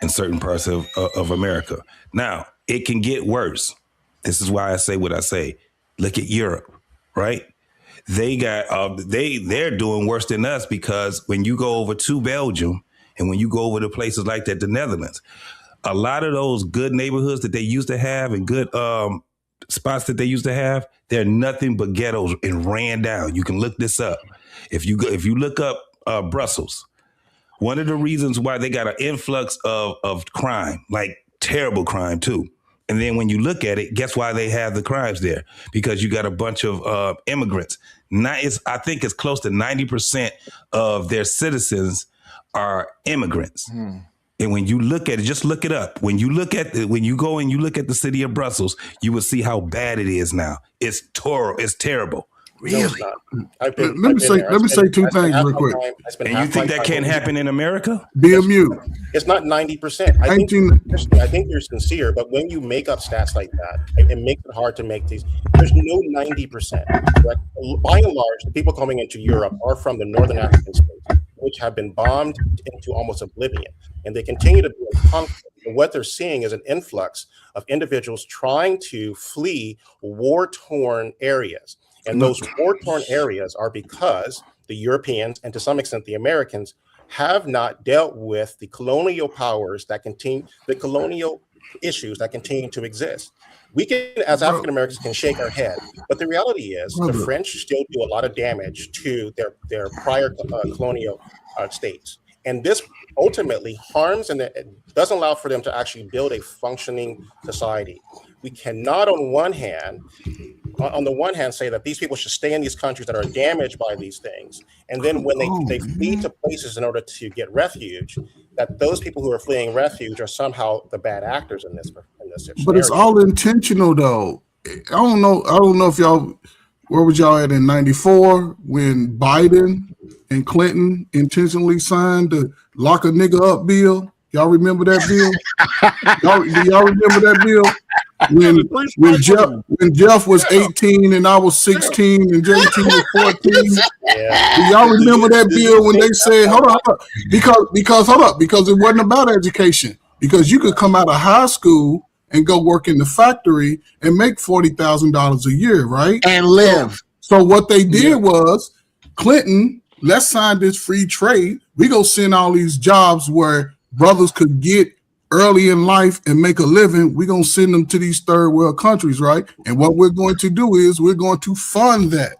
in certain parts of America. Now, it can get worse. This is why I say what I say. Look at Europe, right? They got they're doing worse than us, because when you go over to Belgium and when you go over to places like that, the Netherlands, a lot of those good neighborhoods that they used to have and good spots that they used to have, they're nothing but ghettos and ran down. You can look this up. If you look up Brussels, one of the reasons why they got an influx of crime, like terrible crime too. And then when you look at it, guess why they have the crimes there? Because you got a bunch of immigrants. I think it's close to 90% of their citizens are immigrants. And when you look at it, just look it up. When you go and you look at the city of Brussels, you will see how bad it is now. It's terrible. Really? Let me say two things real quick. And you think that can't happen in America? BMU. It's not 90%. I think you're sincere, but when you make up stats like that, it makes it hard to make these. There's no 90%. Right? By and large, the people coming into Europe are from the northern African states, which have been bombed into almost oblivion, and they continue to be in conflict. And what they're seeing is an influx of individuals trying to flee war-torn areas. And those war-torn areas are because the Europeans, and to some extent the Americans, have not dealt with the colonial powers that continue, the colonial issues that continue to exist. We can, as African Americans, can shake our head, but the reality is the French still do a lot of damage to their prior colonial states. And this ultimately harms and it doesn't allow for them to actually build a functioning society. We cannot, on the one hand, say that these people should stay in these countries that are damaged by these things, and then when they flee to places in order to get refuge, that those people who are fleeing refuge are somehow the bad actors in this scenario. But it's all intentional, though. I don't know if y'all, where was y'all at in '94 when Biden and Clinton intentionally signed the lock a nigga up bill? Y'all remember that bill? y'all remember that bill? When Jeff was 18 and I was 16 and JT was 14. Do y'all remember that bill when they said, hold up, because it wasn't about education. Because you could come out of high school and go work in the factory and make $40,000 a year, right? And live. So what they did was, Clinton, let's sign this free trade. We go send all these jobs where brothers could get early in life and make a living. We're going to send them to these third world countries, right? And what we're going to do is we're going to fund that.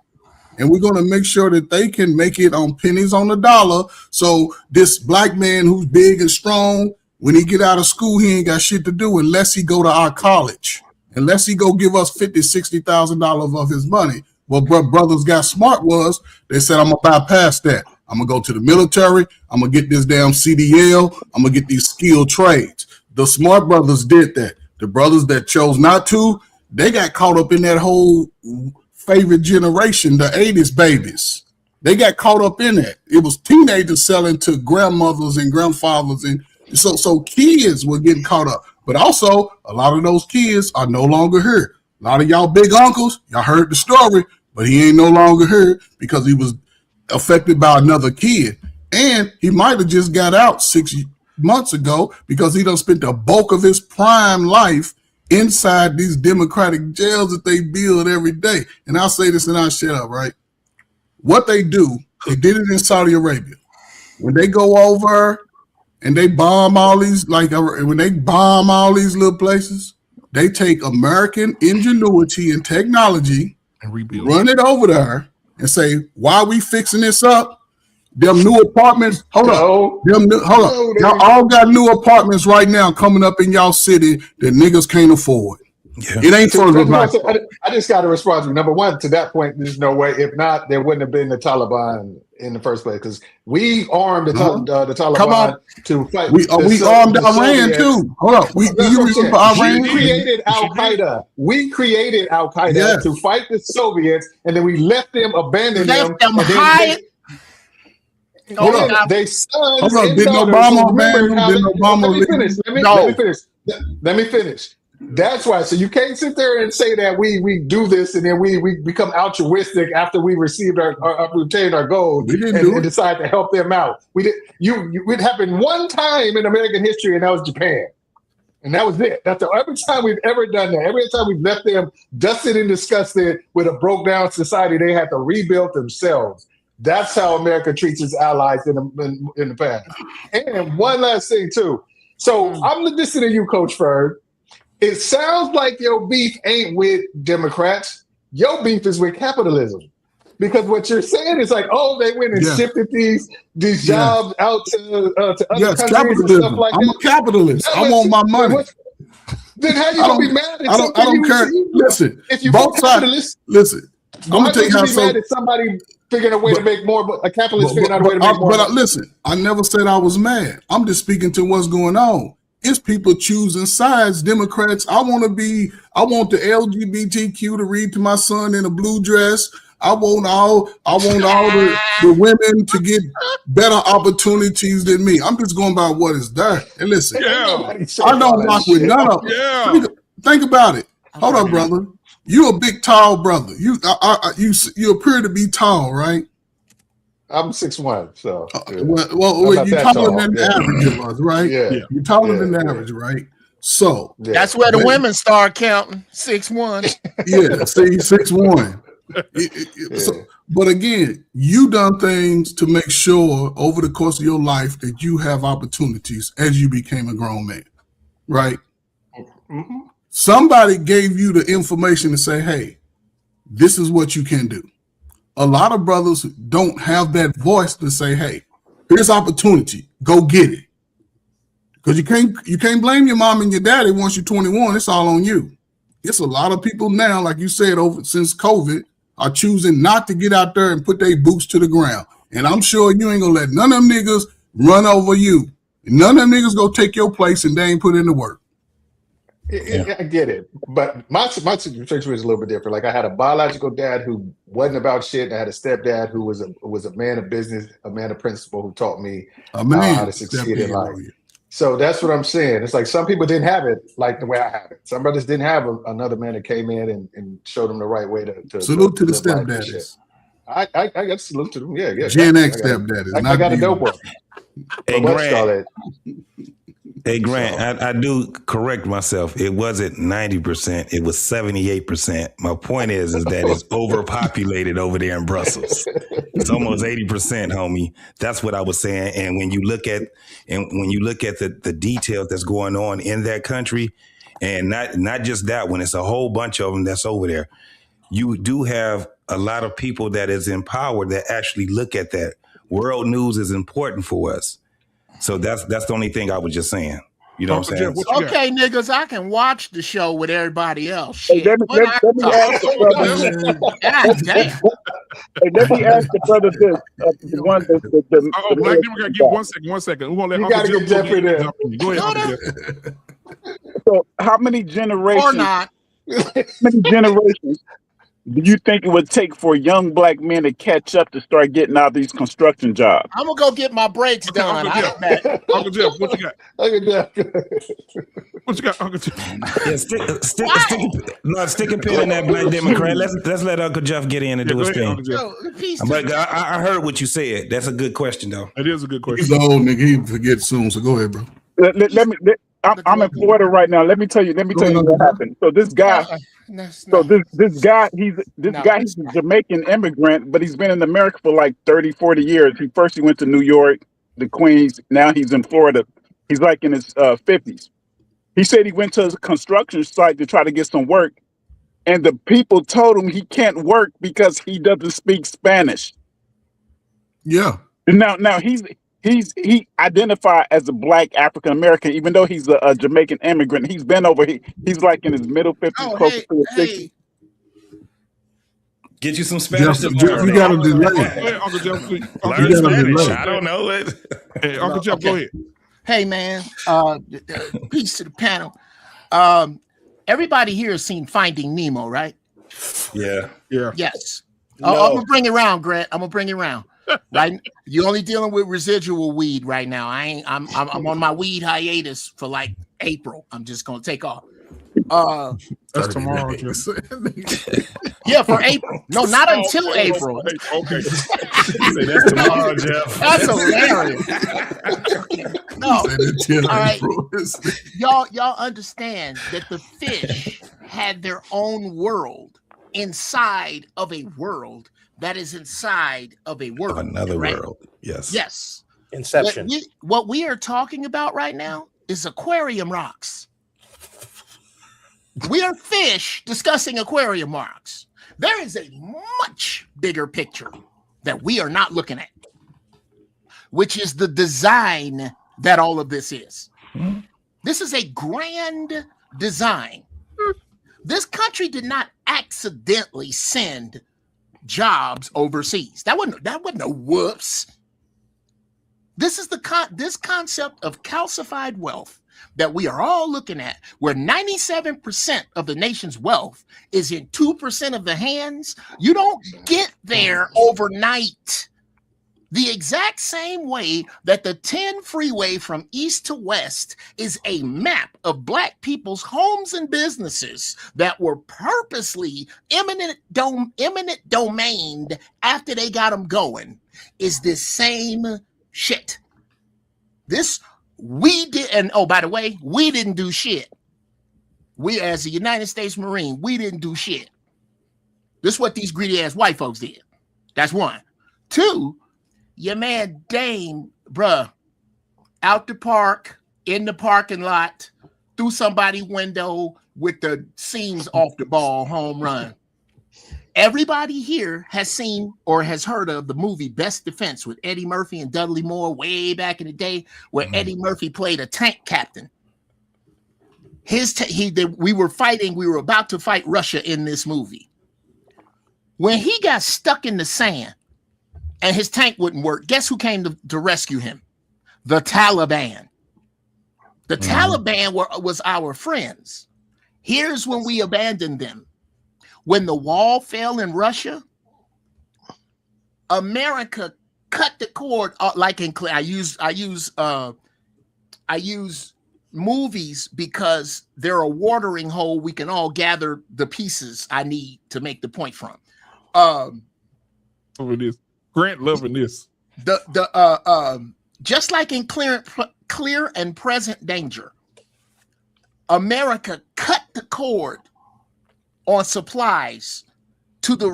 And we're going to make sure that they can make it on pennies on the dollar. So this black man who's big and strong, when he get out of school, he ain't got shit to do unless he go to our college, unless he go give us $50,000, $60,000 of his money. What brothers got smart was they said, I'm going to bypass that. I'm going to go to the military. I'm going to get this damn CDL. I'm going to get these skilled trades. The smart brothers did that. The brothers that chose not to, they got caught up in that whole favorite generation, the 80s babies. They got caught up in that. It was teenagers selling to grandmothers and grandfathers, and so kids were getting caught up. But also, a lot of those kids are no longer here. A lot of y'all big uncles, y'all heard the story, but he ain't no longer here because he was affected by another kid. And he might have just got out 6 months ago because he done spent the bulk of his prime life inside these democratic jails that they build every day. And I'll say this and I'll shut up, right? What they do, they did it in Saudi Arabia. When they go over and they bomb all these, like when they bomb all these little places, they take American ingenuity and technology and rebuild, run it over there and say, why are we fixing this up? Them new apartments, hold up. Y'all all got new apartments right now coming up in y'all city that niggas can't afford. Yeah. It ain't for the I just got to respond to you. Number one, to that point, there's no way. If not, there wouldn't have been the Taliban in the first place because we armed the Taliban to fight. We armed Iran too. Hold up. We created Al Qaeda. We created Al Qaeda to fight the Soviets, and then we left them, abandoned them. Hold on. They sons. Hold on. Didn't Obama abandon them? Let me finish. That's why. So you can't sit there and say that we do this and then we become altruistic after we received obtained our goals and decide to help them out. We did. It happened one time in American history, and that was Japan, and that was it. That's every time we've ever done that. Every time we've left them dusted and disgusted with a broke down society, they had to rebuild themselves. That's how America treats its allies in the past. And one last thing too. So I'm listening to you, Coach Ferg. It sounds like your beef ain't with Democrats. Your beef is with capitalism. Because what you're saying is like, oh, they went and shifted these jobs out to other countries capitalism. And stuff like that. I'm a capitalist. I want my money. Then how you gonna be mad at something? I don't care. Listen, if you both sides. Listen, I'm gonna tell you how. Mad at somebody figuring a way to make more, but a capitalist figuring out a way to make more. But listen, I never said I was mad. I'm just speaking to what's going on. It's people choosing sides. Democrats, I want the LGBTQ to read to my son in a blue dress. I want all the women to get better opportunities than me. I'm just going by what is there. And listen, I don't rock with none of them. Yeah. Think about it. Hold on, brother. You a big, tall brother. You appear to be tall, right? I'm 6'1", so well you're taller than the average of us, right? Yeah. You're taller than the average, right? So that's where the women start counting. 6'1". Yeah, see, 6'1". So, but again, you done things to make sure over the course of your life that you have opportunities as you became a grown man, right? Mm-hmm. Somebody gave you the information to say, hey, this is what you can do. A lot of brothers don't have that voice to say, hey, here's opportunity. Go get it. Because you can't blame your mom and your daddy once you're 21. It's all on you. It's a lot of people now, like you said, since COVID, are choosing not to get out there and put their boots to the ground. And I'm sure you ain't gonna let none of them niggas run over you. None of them niggas go take your place and they ain't put in the work. I get it, but my situation was a little bit different. Like I had a biological dad who wasn't about shit, and I had a stepdad who was a man of business, a man of principle, who taught me how to succeed in life. So that's what I'm saying. It's like some people didn't have it like the way I have it. Some brothers didn't have another man that came in and showed them the right way to salute to the stepdaddies. I got to salute to them. Yeah. Gen X stepdaddies. I got a dope one. Hey, Grant, I do correct myself. It wasn't 90%. It was 78%. My point is that it's overpopulated over there in Brussels. It's almost 80%, homie. That's what I was saying. And when you look at the details that's going on in that country, and not just that one, it's a whole bunch of them that's over there. You do have a lot of people that is in power that actually look at that. World news is important for us. So that's the only thing I was just saying. You know what I'm saying? Okay, niggas, I can watch the show with everybody else. Shit. Hey, let me ask the brother this. The one Black Democrat, give 1 second. 1 second. We're gonna let Uncle Jim get there. Go ahead, Uncle Jim. So how many generations? Or not. How many generations do you think it would take for young black men to catch up to start getting out these construction jobs? I'm gonna go get my brakes done. Uncle Jeff, what you got? Uncle Jeff. What you got, Uncle Jeff? Yeah, stick a pin in that Black Democrat. Let's let Uncle Jeff get in and do his thing. But I heard what you said. That's a good question, though. It is a good question. He's old nigga. He forget soon. So go ahead, bro. I'm in Florida right now. Let me tell you what happened. So this guy, he's a Jamaican immigrant, but he's been in America for like 30, 40 years. He went to New York, the Queens. Now he's in Florida. He's like in his 50s. He said he went to a construction site to try to get some work, and the people told him he can't work because he doesn't speak Spanish. Yeah. Now he identified as a black African American, even though he's a Jamaican immigrant. He's been over. He's like in his middle 50s, close to his 60s. Get you some Spanish. You got to delay. Uncle Jeff, please. Learn Spanish. I don't know it. Hey, Uncle Jeff, go ahead. Hey, man. Peace to the panel. Everybody here has seen Finding Nemo, right? Yeah. Yes. No. I'm gonna bring it around, Grant. I'm gonna bring it around. Right, you're only dealing with residual weed right now. I'm on my weed hiatus for like April. I'm just gonna take off. That's tomorrow. Yeah, for April. No, not until April. Okay. That's tomorrow, Jeff. That's hilarious. No. All right. Y'all understand that the fish had their own world inside of a world that is inside of a world. Another right? world. Yes. Yes. Inception. What we are talking about right now is aquarium rocks. We are fish discussing aquarium rocks. There is a much bigger picture that we are not looking at, which is the design that all of this is. Mm-hmm. This is a grand design. This country did not accidentally send jobs overseas. That wasn't no whoops. This is this concept of calcified wealth that we are all looking at, where 97% of the nation's wealth is in 2% of the hands. You don't get there overnight. The exact same way that the 10 freeway from east to west is a map of black people's homes and businesses that were purposely eminent domained after they got them going, is the same shit. We did, and oh, by the way, we didn't do shit. We, as a United States Marine, we didn't do shit. This is what these greedy ass white folks did. That's one. Two, your man Dame, bruh, out the park, in the parking lot, through somebody's window with the seams off the ball, home run. Everybody here has seen or has heard of the movie Best Defense with Eddie Murphy and Dudley Moore way back in the day, where Eddie Murphy played a tank captain. We were about to fight Russia in this movie. When he got stuck in the sand and his tank wouldn't work, guess who came to rescue him? The Taliban. The Taliban was our friends. Here's when we abandoned them. When the wall fell in Russia, America cut the cord. Like in I use movies because they're a watering hole. We can all gather the pieces I need to make the point from. Over this, Grant loving this. Just like in clear and present danger, America cut the cord on supplies to the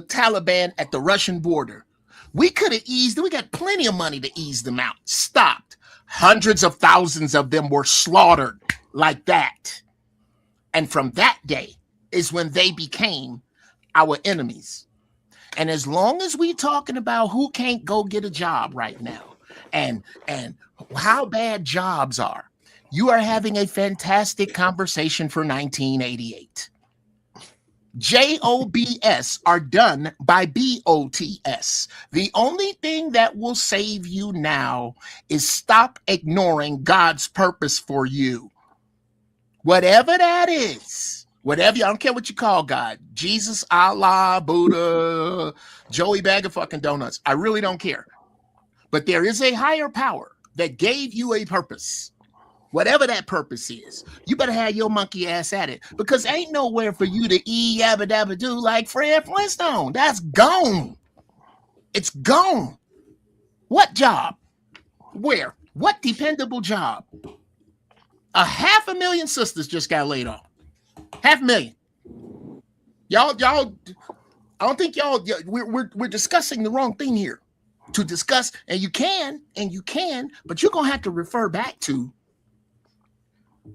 Taliban at the Russian border. We got plenty of money to ease them out. Stopped. Hundreds of thousands of them were slaughtered like that. And from that day is when they became our enemies. And as long as we talking about who can't go get a job right now and how bad jobs are, you are having a fantastic conversation for 1988. JOBS are done by BOTS. The only thing that will save you now is stop ignoring God's purpose for you. Whatever that is, whatever. I don't care what you call God, Jesus, Allah, Buddha, Joey Bag of fucking donuts. I really don't care. But there is a higher power that gave you a purpose. Whatever that purpose is, you better have your monkey ass at it, because ain't nowhere for you to yabba dabba do like Fred Flintstone. That's gone. It's gone. What job? Where? What dependable job? 500,000 sisters just got laid off. 500,000. Y'all. I don't think y'all. We're discussing the wrong thing here. To discuss, and you can, but you're gonna have to refer back to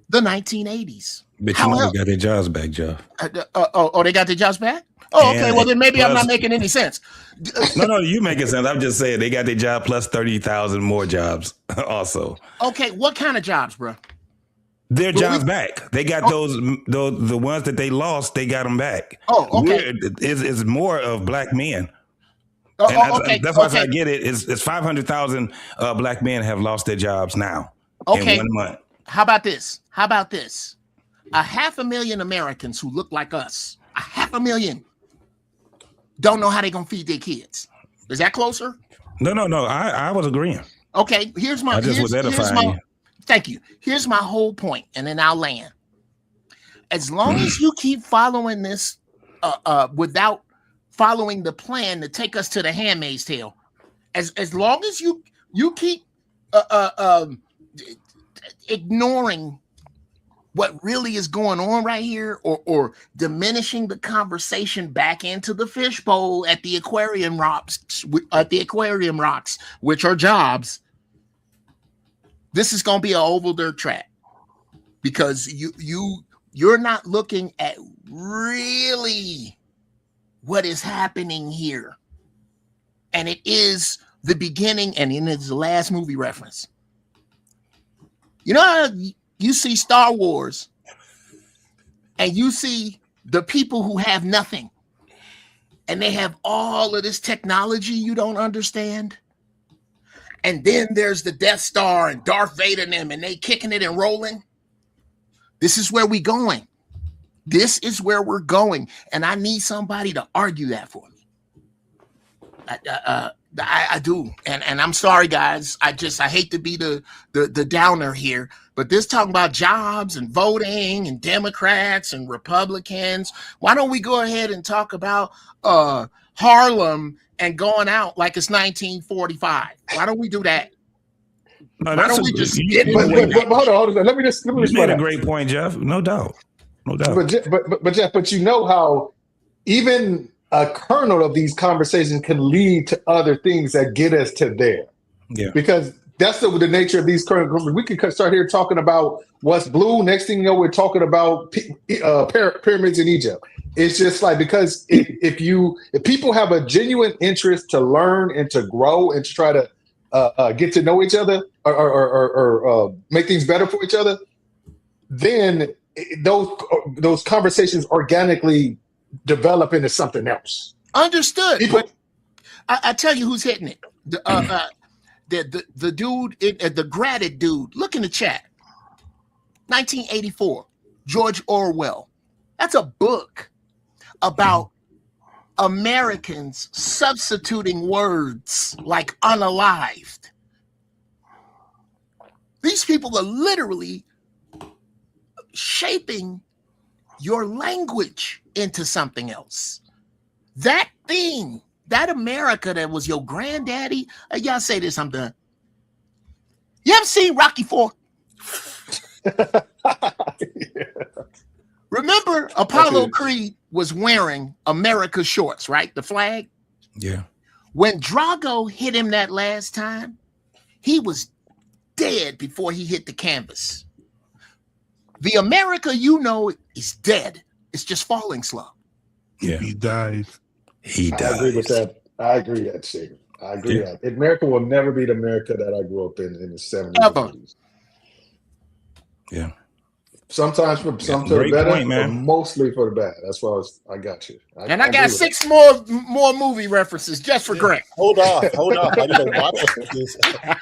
the 1980s. But you know they got their jobs back, Jeff. They got their jobs back? Oh, okay. Well, then maybe I'm not making any sense. No, you making sense. I'm just saying they got their job plus 30,000 more jobs also. Okay, what kind of jobs, bro? Their jobs back. They got those the ones that they lost, they got them back. Oh, okay. It's more of black men. Okay. That's why I get it. It's 500,000 black men have lost their jobs now in 1 month. How about this? 500,000 Americans who look like us, 500,000 don't know how they're gonna feed their kids. Is that closer? No. I was agreeing. Okay, here's my. I just was edifying you. Thank you. Here's my whole point, and then I'll land. As long as you keep following this, without following the plan to take us to the Handmaid's Tale, as long as you keep ignoring what really is going on right here, or diminishing the conversation back into the fishbowl at the aquarium rocks, which are jobs, this is going to be an oval dirt track, because you're not looking at really what is happening here. And it is the beginning, and it's the last movie reference. You know how you see Star Wars and you see the people who have nothing and they have all of this technology you don't understand? And then there's the Death Star and Darth Vader and them, and they kicking it and rolling. This is where we're going. This is where we're going. And I need somebody to argue that for me. I do. And I'm sorry, guys. I hate to be the downer here, but this talking about jobs and voting and Democrats and Republicans. Why don't we go ahead and talk about Harlem and going out like it's 1945? Why don't we do that? No, why don't we just get it? Hold on. Let me just you made a great point, Jeff. No doubt. But Jeff, you know how even a kernel of these conversations can lead to other things that get us to there. Yeah. Because that's the nature of these current groups. We could start here talking about what's blue. Next thing you know, we're talking about pyramids in Egypt. It's just like, because if people have a genuine interest to learn and to grow and to try to get to know each other or make things better for each other, then those conversations organically develop into something else. Understood. But I tell you who's hitting it. The dude, the graded dude. Look in the chat. 1984, George Orwell. That's a book about Americans substituting words like unalived. These people are literally shaping your language into something else. That thing, that America that was your granddaddy. Y'all say this, I'm done. You ever seen Rocky IV? Yeah. Remember, Apollo Creed was wearing America's shorts, right? The flag. Yeah. When Drago hit him that last time, he was dead before he hit the canvas. The America you know is dead. It's just falling slow. Yeah. He died. He died. I agree with that. I agree with that, Shaker. I agree with that. America will never be the America that I grew up in the 70s. Ever. And 80s. Yeah. Sometimes for some to the better, but mostly for the bad. That's why I got you. I got 6 more movie references just for Greg. Hold on. I need to watch this. I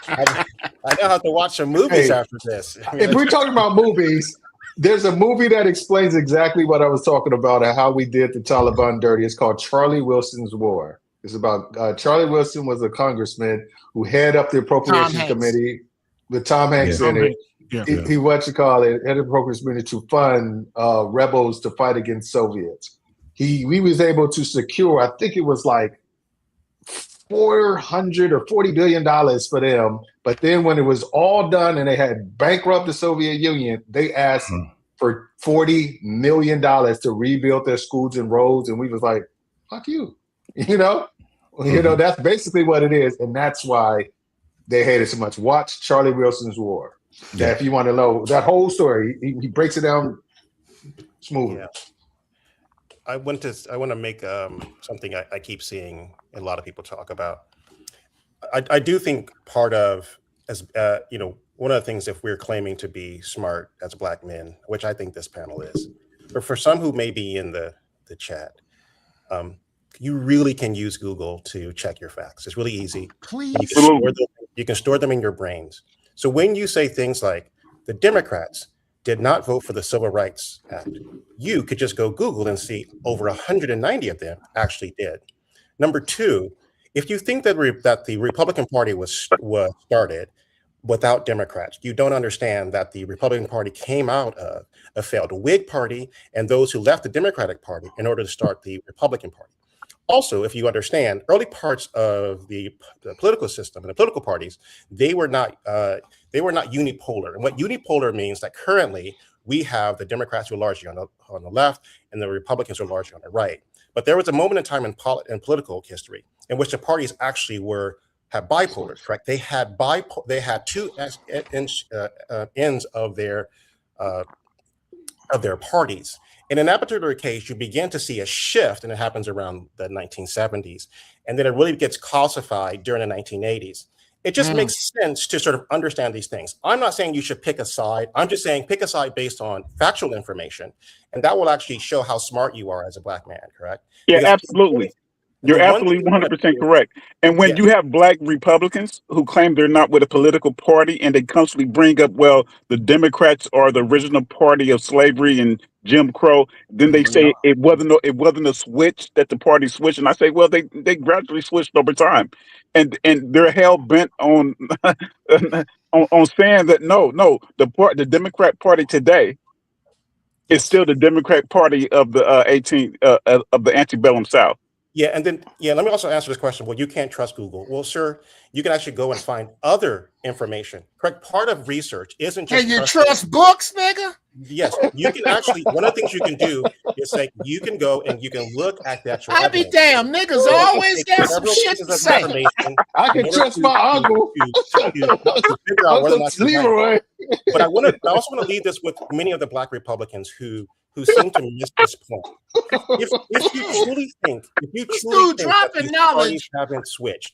now have to watch some movies after this. If we're talking about movies, There's a movie that explains exactly what I was talking about and how we did the Taliban dirty. It's called Charlie Wilson's War. It's about Charlie Wilson was a congressman who head up the appropriations committee with Tom Hanks in it. He what you call it, head of the appropriations committee to fund rebels to fight against Soviets. We was able to secure, I think it was like $400 or $40 billion for them. But then when it was all done and they had bankrupted the Soviet Union, they asked for $40 million to rebuild their schools and roads. And we was like, fuck you. You know, that's basically what it is. And that's why they hate it so much. Watch Charlie Wilson's War. Yeah. If you want to know that whole story, he breaks it down smoothly. Yeah. I want to make something I keep seeing a lot of people talk about. I do think part of, as one of the things, if we're claiming to be smart as Black men, which I think this panel is, but for some who may be in the chat, you really can use Google to check your facts. It's really easy. Please. You can store them in your brains. So when you say things like the Democrats did not vote for the Civil Rights Act, you could just go Google and see over 190 of them actually did. Number two, if you think that the Republican Party was started without Democrats, you don't understand that the Republican Party came out of a failed Whig party and those who left the Democratic Party in order to start the Republican Party. Also, if you understand, early parts of the political system and the political parties, they were not unipolar. And what unipolar means that currently we have the Democrats who are largely on the left and the Republicans who are largely on the right. But there was a moment in time in political history in which the parties actually had bipolar, correct? They had two ends of their parties. And in that particular case, you begin to see a shift, and it happens around the 1970s. And then it really gets calcified during the 1980s. It just makes sense to sort of understand these things. I'm not saying you should pick a side. I'm just saying pick a side based on factual information. And that will actually show how smart you are as a Black man, correct? Yeah, because absolutely. You're absolutely 100% correct. And when you have Black Republicans who claim they're not with a political party and they constantly bring up, well, the Democrats are the original party of slavery and Jim Crow, then they say it wasn't a switch, that the party switched. And I say, well, they gradually switched over time. And they're hell bent on on saying that no, the Democrat Party today is still the Democrat Party of the of the antebellum South. Yeah, and then let me also answer this question. Well, you can't trust Google. Well, sir, you can actually go and find other information. Correct. Part of research isn't just. Can you trust books, nigga? Yes, you can actually. One of the things you can do is say you can go and you can look at the actual. I be damn, niggas always got some shit to say. I can trust my uncle. To figure out whether or not right. But I also want to leave this with many of the Black Republicans who seem to miss this point. If you truly think that these parties haven't switched,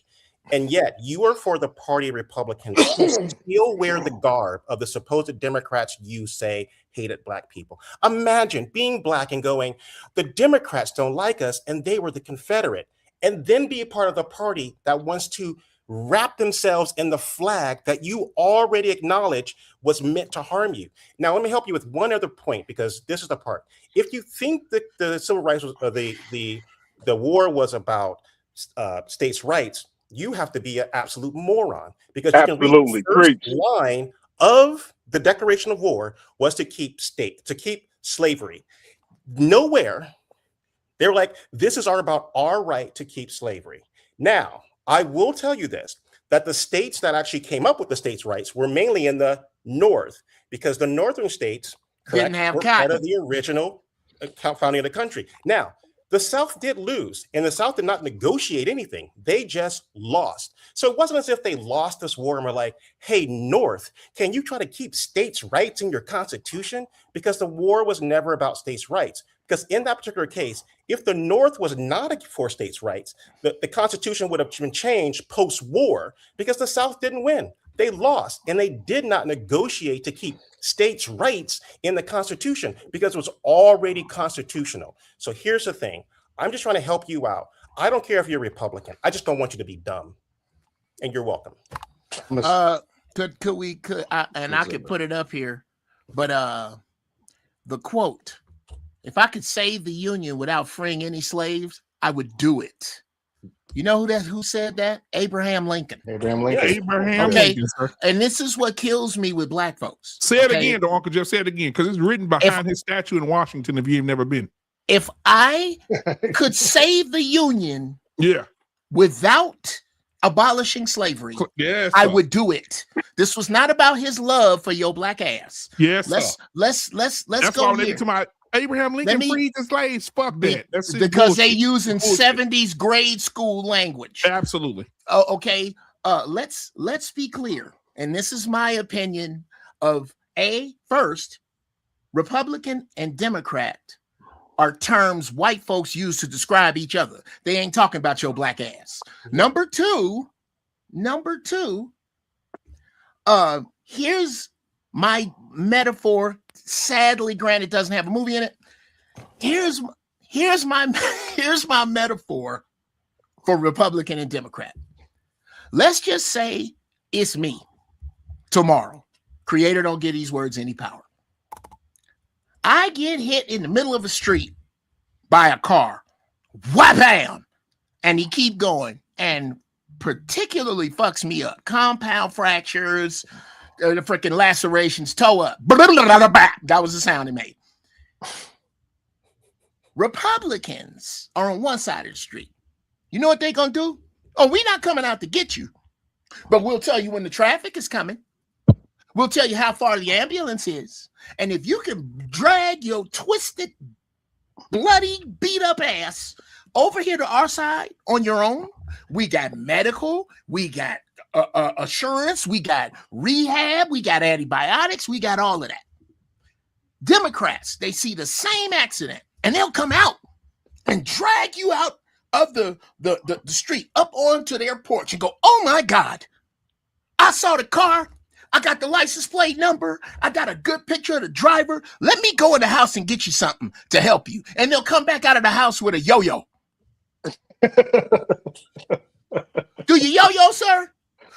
and yet you are for the party Republicans who still wear the garb of the supposed Democrats you say hated Black people. Imagine being Black and going, the Democrats don't like us and they were the Confederate, and then be a part of the party that wants to wrap themselves in the flag that you already acknowledge was meant to harm you. Now, let me help you with one other point, because this is the part. If you think that the civil rights was the war was about states' rights, you have to be an absolute moron, because you can read the first line of the Declaration of War was to keep slavery. Nowhere they were like, this is about our right to keep slavery. Now, I will tell you this, that the states that actually came up with the states' rights were mainly in the North, because the northern states didn't have were part of the original founding of the country. Now, the South did lose, and the South did not negotiate anything. They just lost. So it wasn't as if they lost this war and were like, hey, North, can you try to keep states' rights in your Constitution? Because the war was never about states' rights. Because in that particular case, if the North was not for states' rights, the Constitution would have been changed post-war, because the South didn't win. They lost, and they did not negotiate to keep states' rights in the Constitution because it was already constitutional. So here's the thing. I'm just trying to help you out. I don't care if you're Republican. I just don't want you to be dumb. And you're welcome. I could put it up here, but the quote, if I could save the Union without freeing any slaves, I would do it. You know who said that? Abraham Lincoln. Abraham Lincoln. Abraham Okay. Lincoln, sir. And this is what kills me with black folks. Say it again, though, Uncle Jeff. Say it again, because it's written behind his statue in Washington if you've never been. If I could save the Union without abolishing slavery, yes, I would do it. This was not about his love for your black ass. Yes, let's That's go why here. To my Abraham Lincoln freed the slaves. Fuck that. That's because they bullshit. using 70s grade school language. Absolutely. Okay. Let's be clear, and this is my opinion of first, Republican and Democrat are terms white folks use to describe each other. They ain't talking about your black ass. Number two, here's my metaphor. Sadly, granted, doesn't have a movie in it. Here's my metaphor for Republican and Democrat. Let's just say it's me tomorrow. Creator don't give these words any power. I get hit in the middle of a street by a car. Wham! And he keep going and particularly fucks me up. Compound fractures, the freaking lacerations, toe up. That was the sound it made. Republicans are on one side of the street. You know what they gonna do? Oh, we're not coming out to get you, but we'll tell you when the traffic is coming. We'll tell you how far the ambulance is. And if you can drag your twisted, bloody, beat up ass over here to our side on your own, we got medical, we got assurance, we got rehab, we got antibiotics, we got all of that. Democrats, they see the same accident and they'll come out and drag you out of the street up onto their porch and go, oh my God, I saw the car. I got the license plate number. I got a good picture of the driver. Let me go in the house and get you something to help you. And they'll come back out of the house with a yo-yo. Do you yo-yo, sir?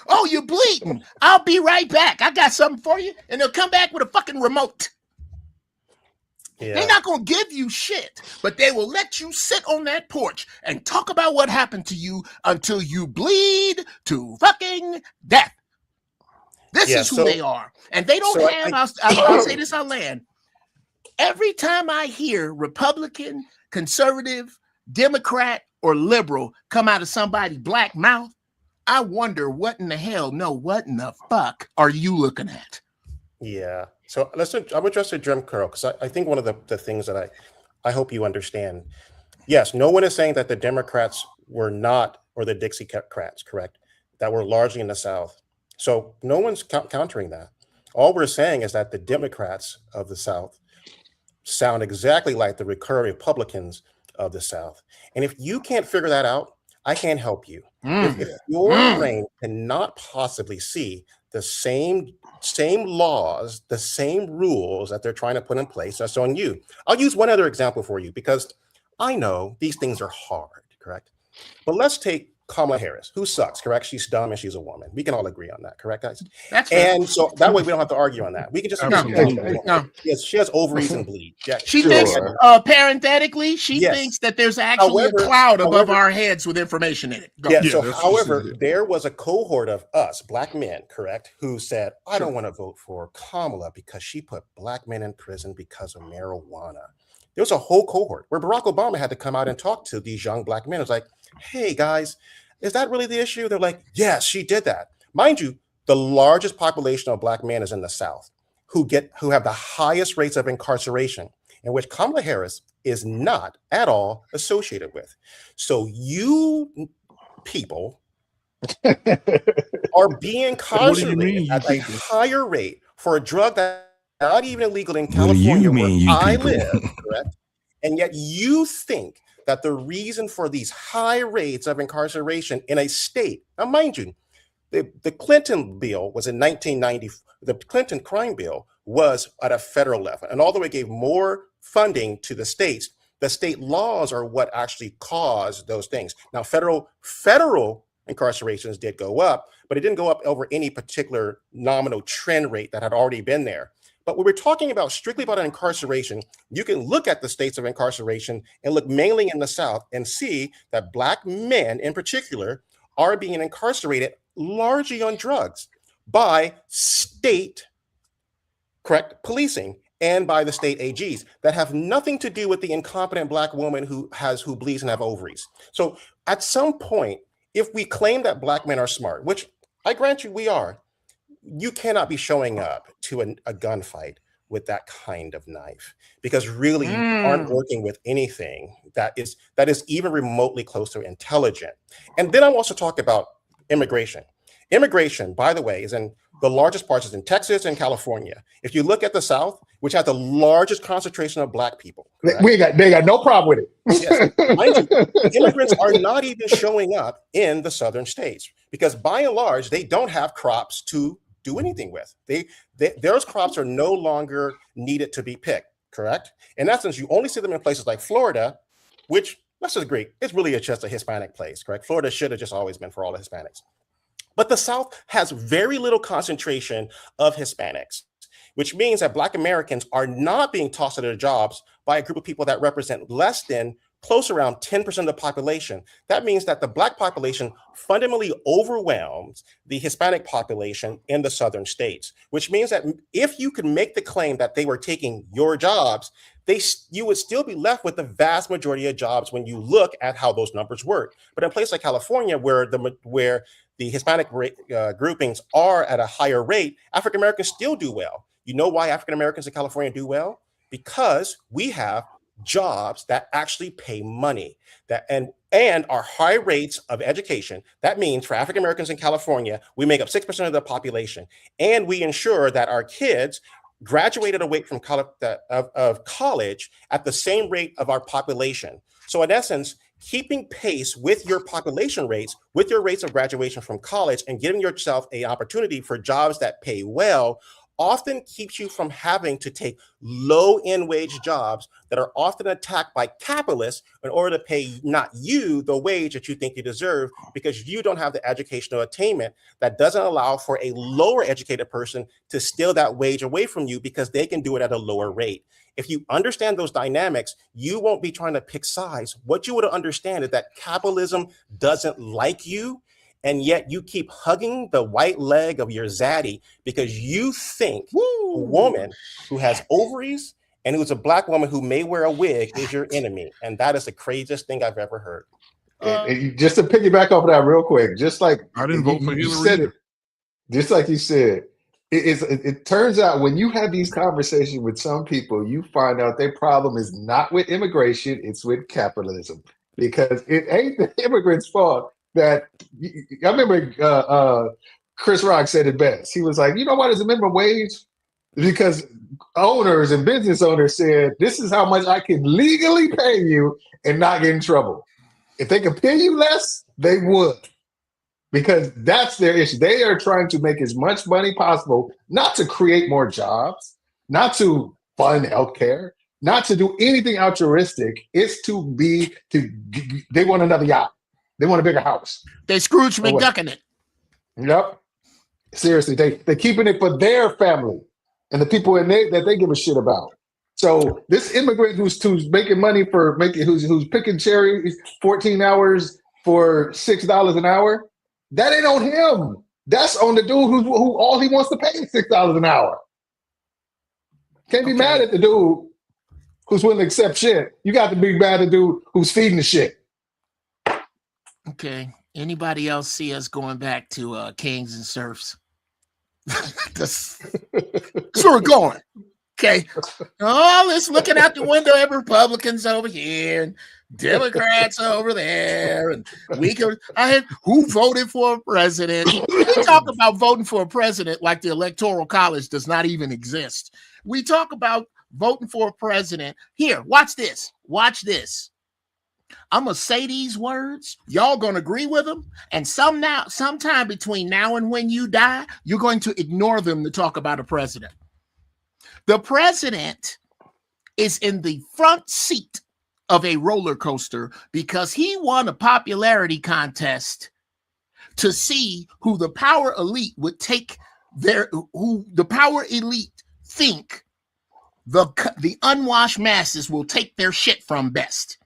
Oh, you're bleeding. I'll be right back. I got something for you. And they'll come back with a fucking remote. Yeah. They're not going to give you shit, but they will let you sit on that porch and talk about what happened to you until you bleed to fucking death. This is who they are. And they don't have, I'll say this, I'll land. Every time I hear Republican, conservative, Democrat, or liberal come out of somebody's black mouth, I wonder what in the hell, what in the fuck are you looking at? Yeah. So I'm addressing Jim Curl because I think one of the things that I hope you understand. Yes, no one is saying that the Democrats were not, or the Dixiecrats, correct, that were largely in the South. So no one's countering that. All we're saying is that the Democrats of the South sound exactly like the recurring Republicans of the South. And if you can't figure that out, I can't help you. If your brain cannot possibly see the same laws, the same rules that they're trying to put in place, that's on you. I'll use one other example for you because I know these things are hard, correct? But let's take Kamala Harris, who sucks, correct? She's dumb and she's a woman. We can all agree on that, correct, guys? That's and so that way we don't have to argue on that. We can just Yes, she has ovaries and bleed. Yeah, she thinks, parenthetically, she thinks that there's actually a cloud above our heads with information in it. However, there was a cohort of us, black men, correct, who said, I don't want to vote for Kamala because she put black men in prison because of marijuana. There was a whole cohort where Barack Obama had to come out and talk to these young black men. It was like, hey, guys, is that really the issue? They're like, yes, she did that. Mind you, the largest population of black men is in the South who have the highest rates of incarceration, in which Kamala Harris is not at all associated with. So you people are being incarcerated at a higher rate for a drug that's not even illegal in California where I live, correct? And yet you think that the reason for these high rates of incarceration in a state, now mind you, the Clinton bill was in 1990, the Clinton crime bill was at a federal level. And although it gave more funding to the states, the state laws are what actually caused those things. Now, federal incarcerations did go up, but it didn't go up over any particular nominal trend rate that had already been there. But when we're talking about strictly about incarceration, you can look at the states of incarceration and look mainly in the South and see that Black men in particular are being incarcerated largely on drugs by state, correct, policing and by the state AGs that have nothing to do with the incompetent Black woman who bleeds and have ovaries. So at some point, if we claim that Black men are smart, which I grant you we are, you cannot be showing up to a gunfight with that kind of knife, because really you aren't working with anything that is even remotely close to intelligent. And then I also talk about immigration. Immigration, by the way, is in the largest parts is in Texas and California. If you look at the South, which has the largest concentration of Black people, they got no problem with it. Yes. Mind you, immigrants are not even showing up in the southern states because by and large, they don't have crops to do anything with. Those crops are no longer needed to be picked, correct? In essence, you only see them in places like Florida, which, let's just agree, it's really just a Hispanic place, correct? Florida should have just always been for all the Hispanics. But the South has very little concentration of Hispanics, which means that Black Americans are not being tossed into jobs by a group of people that represent less than close around 10% of the population. That means that the Black population fundamentally overwhelms the Hispanic population in the southern states, which means that if you could make the claim that they were taking your jobs, you would still be left with the vast majority of jobs when you look at how those numbers work. But in places like California, where the Hispanic groupings are at a higher rate, African Americans still do well. You know why African Americans in California do well? Because we have jobs that actually pay money and our high rates of education. That means for African Americans in California, we make up 6% of the population, and we ensure that our kids graduated away from college at the same rate of our population. So in essence, keeping pace with your population rates, with your rates of graduation from college, and giving yourself an opportunity for jobs that pay well often keeps you from having to take low-end wage jobs that are often attacked by capitalists in order to pay not you the wage that you think you deserve because you don't have the educational attainment that doesn't allow for a lower educated person to steal that wage away from you because they can do it at a lower rate. If you understand those dynamics, you won't be trying to pick sides. What you would understand is that capitalism doesn't like you, and yet you keep hugging the white leg of your zaddy because you think a woman who has ovaries and who's a Black woman who may wear a wig is your enemy. And that is the craziest thing I've ever heard. And just to piggyback off of that real quick, just like I didn't vote for you Hillary said either. just like you said, it turns out when you have these conversations with some people, you find out their problem is not with immigration, it's with capitalism. Because it ain't the immigrants' fault. That I remember Chris Rock said it best. He was like, you know what is the minimum wage? Because owners and business owners said, this is how much I can legally pay you and not get in trouble. If they could pay you less, they would. Because that's their issue. They are trying to make as much money possible, not to create more jobs, not to fund healthcare, not to do anything altruistic. It's they want another yacht. They want a bigger house. They Scrooge McDucking it. Yep. Seriously, they're keeping it for their family and the people that they give a shit about. So this immigrant who's making money who's picking cherries 14 hours for $6 an hour, that ain't on him. That's on the dude who all he wants to pay is $6 an hour. Can't be mad at the dude who's willing to accept shit. You got to be mad at the dude who's feeding the shit. Okay. Anybody else see us going back to kings and serfs? That's where we're going. Okay. Oh, let's looking out the window at Republicans over here and Democrats over there. And who voted for a president? We talk about voting for a president like the Electoral College does not even exist. We talk about voting for a president. Here, watch this. Watch this. I'm gonna say these words. Y'all gonna agree with them, and sometime between now and when you die, you're going to ignore them to talk about a president. The president is in the front seat of a roller coaster because he won a popularity contest to see who the power elite would take who the power elite think the unwashed masses will take their shit from best.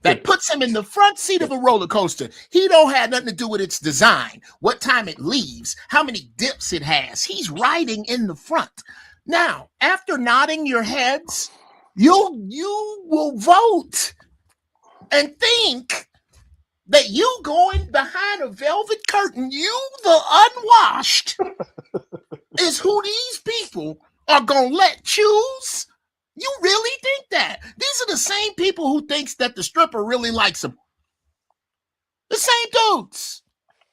That puts him in the front seat of a roller coaster. He don't have nothing to do with its design, what time it leaves, how many dips it has. He's riding in the front. Now, after nodding your heads, you will vote and think that you going behind a velvet curtain, you the unwashed, is who these people are gonna let choose. You really think that? These are the same people who thinks that the stripper really likes them. The same dudes.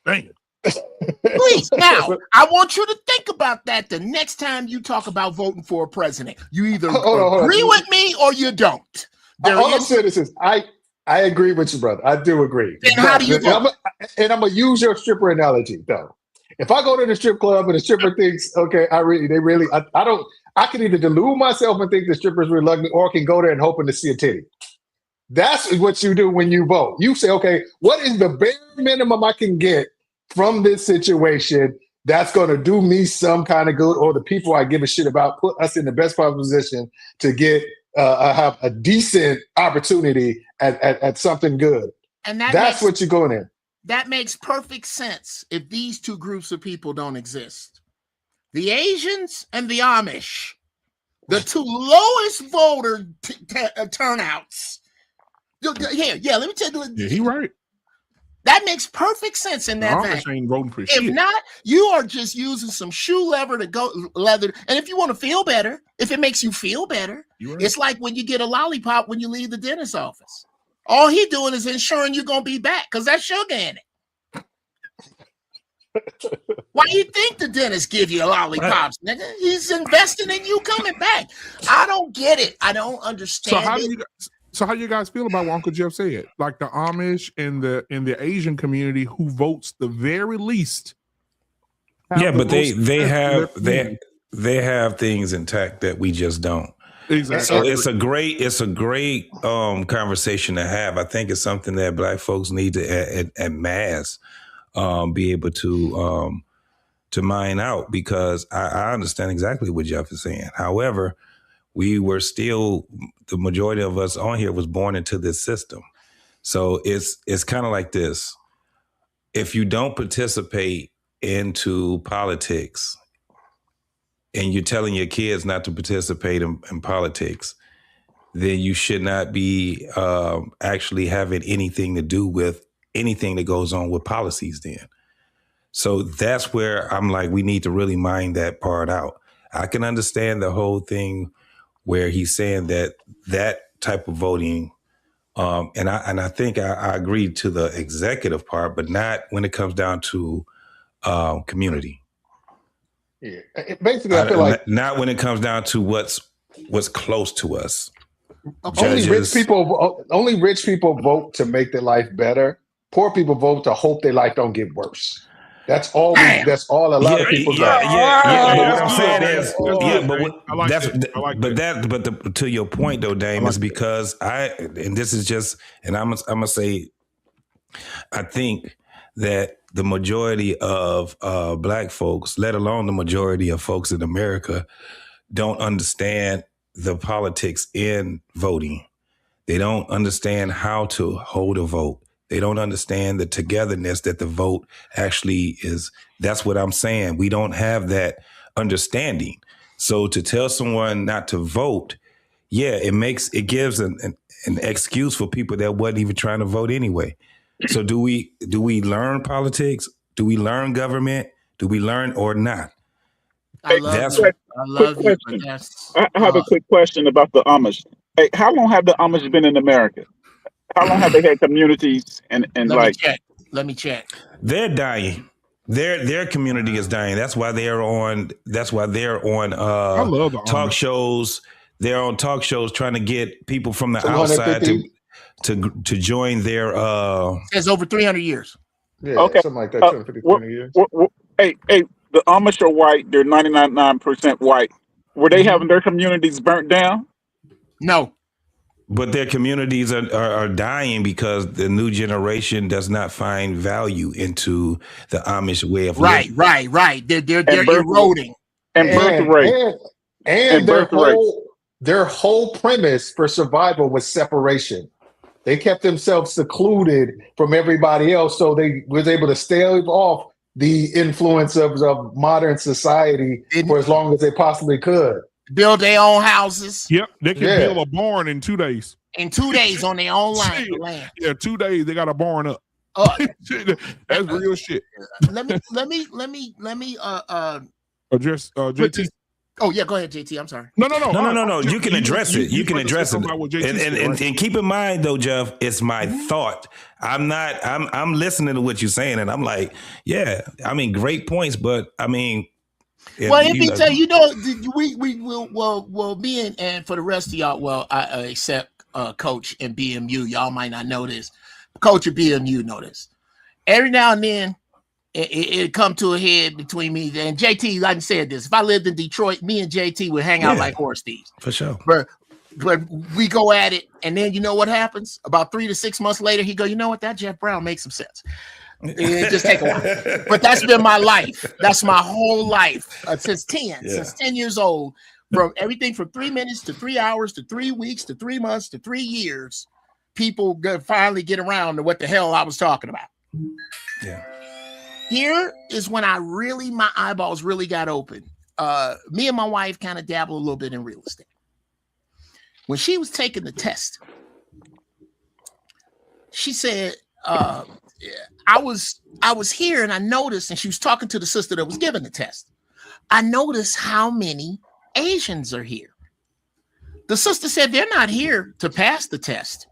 Dang. Please, now, I want you to think about that the next time you talk about voting for a president. You either agree with me or you don't. All I'm saying is I agree with you, brother. I do agree. Then how do you vote? And I'm going to use your stripper analogy, though. If I go to the strip club and the stripper thinks, okay, I can either delude myself and think the stripper's reluctant, or I can go there and hoping to see a titty. That's what you do when you vote. You say, okay, what is the bare minimum I can get from this situation that's going to do me some kind of good, or the people I give a shit about put us in the best possible position to get have a decent opportunity at something good. And that's what you're going in. That makes perfect sense if these two groups of people don't exist. The Asians and the Amish, the two lowest voter turnouts. Let me tell you. Yeah, he right. That makes perfect sense in that vein. Ain't voting for if shit. not, you are just using some shoe leather to go leather. And if you want to feel better, if it makes you feel better, right. It's like when you get a lollipop when you leave the dentist's office. All he doing is ensuring you're gonna be back because that's sugar in it. Why do you think the dentist give you lollipops, nigga? He's investing in you coming back. I don't get it. I don't understand. So how you guys feel about what Uncle Jeff said? Like the Amish and the Asian community who votes the very least. Yeah, but they have things intact that we just don't. Exactly. So it's a great conversation to have. I think it's something that Black folks need to at mass be able to mine out, because I understand exactly what Jeff is saying. However, we were still, the majority of us on here was born into this system. So it's kind of like this. If you don't participate into politics and you're telling your kids not to participate in politics, then you should not be actually having anything to do with anything that goes on with policies then. So that's where I'm like, we need to really mine that part out. I can understand the whole thing where he's saying that type of voting, and I think I agree to the executive part, but not when it comes down to community. Yeah, basically, I feel like not when it comes down to what's close to us. Only rich people vote to make their life better. Poor people vote to hope their life don't get worse. That's all. That's all. A lot of people. What I'm saying is, but to your point though, Dame, is because and this is just, and I'm gonna say, I think that the majority of Black folks, let alone the majority of folks in America, don't understand the politics in voting. They don't understand how to hold a vote. They don't understand the togetherness that the vote actually is. That's what I'm saying. We don't have that understanding. So to tell someone not to vote, it gives an excuse for people that wasn't even trying to vote anyway. So do we learn politics? Do we learn government? Do we learn or not? I have a quick question about the Amish. Hey, how long have the Amish been in America? How long have they had communities and Let me check. They're dying. Their community is dying. That's why they're on talk shows. They're on talk shows trying to get people from the outside to join their It's over 300 years. Yeah, okay. Something like that, 250, 300 years. Hey, the Amish are white. They're 99% white. Were they having their communities burnt down? No. But their communities are dying because the new generation does not find value into the Amish way of living. Right. They're eroding. And birth rate. And birth rates. their whole premise for survival was separation. They kept themselves secluded from everybody else, so they was able to stave off the influence of modern society for as long as they possibly could. Build their own houses. Yep, they can Yeah. build a barn in 2 days. In 2 days on their own Shit. land. Yeah, 2 days they got a barn up. That's real shit. Let me Address JT. Oh yeah, go ahead, JT. I'm sorry. No. No. You can address it. You can supposed to address say it. something about what JT said, And right? keep in mind though, Jeff, it's my thought. I'm listening to what you're saying, and I'm like, yeah, I mean, great points, but I mean, Well, let me tell you, we will be in, and for the rest of y'all, well, I except Coach and BMU, y'all might not know this. Coach and BMU know this. Every now and then, it come to a head between me and JT. Like I said this, if I lived in Detroit, me and JT would hang out like horse thieves. For sure. But we go at it, and then you know what happens? About 3 to 6 months later, he go, you know what? That Jeff Brown makes some sense. It just take a while. But that's been my life. That's my whole life since 10. Since 10 years old, from everything from 3 minutes to 3 hours to 3 weeks to 3 months to 3 years, people finally get around to what the hell I was talking about. Yeah. Here is when my eyeballs really got open. Me and my wife kind of dabble a little bit in real estate. When she was taking the test, she said, I was here and I noticed, and she was talking to the sister that was giving the test. I noticed how many Asians are here. The sister said they're not here to pass the test.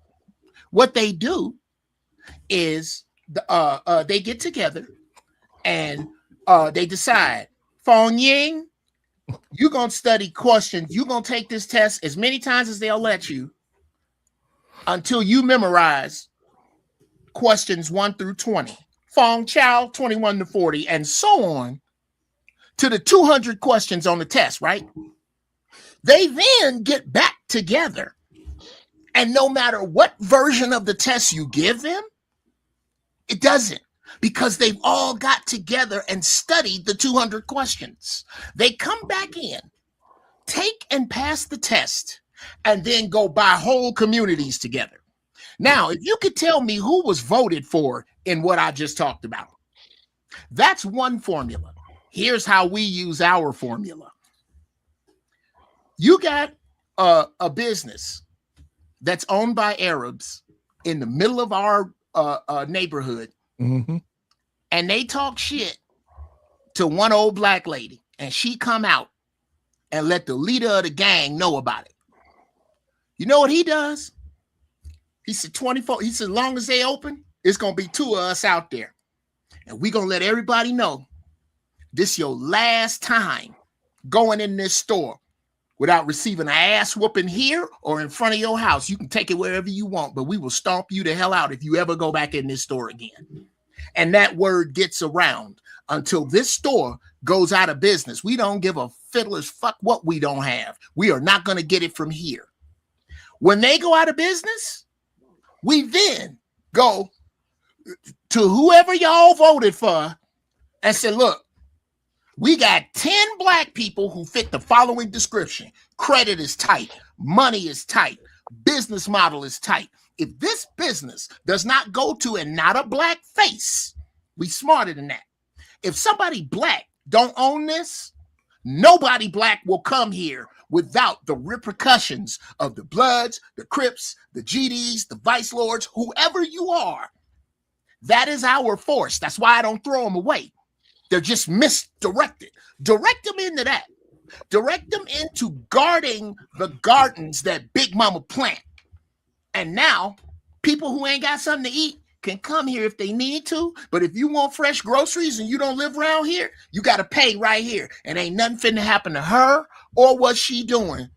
What they do is they get together and they decide, Fong Ying, you're going to study questions. You're going to take this test as many times as they'll let you until you memorize questions 1 through 20. Fong Chow, 21 to 40, and so on to the 200 questions on the test, right? They then get back together. And no matter what version of the test you give them, it doesn't. Because they've all got together and studied the 200 questions. They come back in, take and pass the test, and then go buy whole communities together. Now, if you could tell me who was voted for in what I just talked about, that's one formula. Here's how we use our formula. You got a business that's owned by Arabs in the middle of our neighborhood. Mm-hmm. And they talk shit to one old black lady, and she come out and let the leader of the gang know about it. You know what he does? He said 24, he said, as long as they open, it's going to be 2 of us out there. And we're going to let everybody know this your last time going in this store without receiving an ass whooping here or in front of your house. You can take it wherever you want, but we will stomp you the hell out if you ever go back in this store again. And that word gets around until this store goes out of business. We don't give a fiddler's fuck what we don't have. We are not going to get it from here. When they go out of business, we then go to whoever y'all voted for and say, look, we got 10 black people who fit the following description. Credit is tight. Money is tight. Business model is tight. If this business does not go to and not a black face, we smarter than that. If somebody black don't own this, nobody black will come here without the repercussions of the Bloods, the Crips, the GDs, the Vice Lords, whoever you are. That is our force. That's why I don't throw them away. They're just misdirected. Direct them into that. Direct them into guarding the gardens that Big Mama plant. And now people who ain't got something to eat can come here if they need to. But if you want fresh groceries and you don't live around here, you got to pay right here. And ain't nothing finna happen to her or what she doing.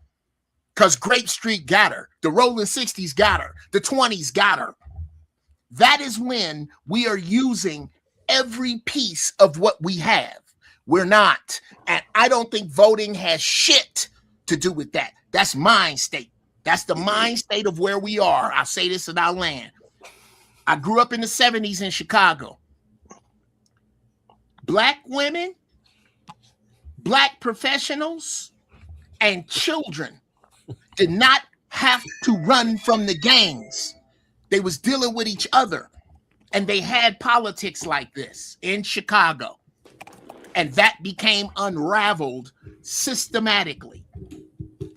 Because Grape Street got her. The Rolling 60s got her. The 20s got her. That is when we are using every piece of what we have. We're not. And I don't think voting has shit to do with that. That's mind state. That's the mind state of where we are. I say this in our land. I grew up in the 70s in Chicago. Black women, black professionals, and children did not have to run from the gangs. They was dealing with each other, and they had politics like this in Chicago, and that became unraveled systematically.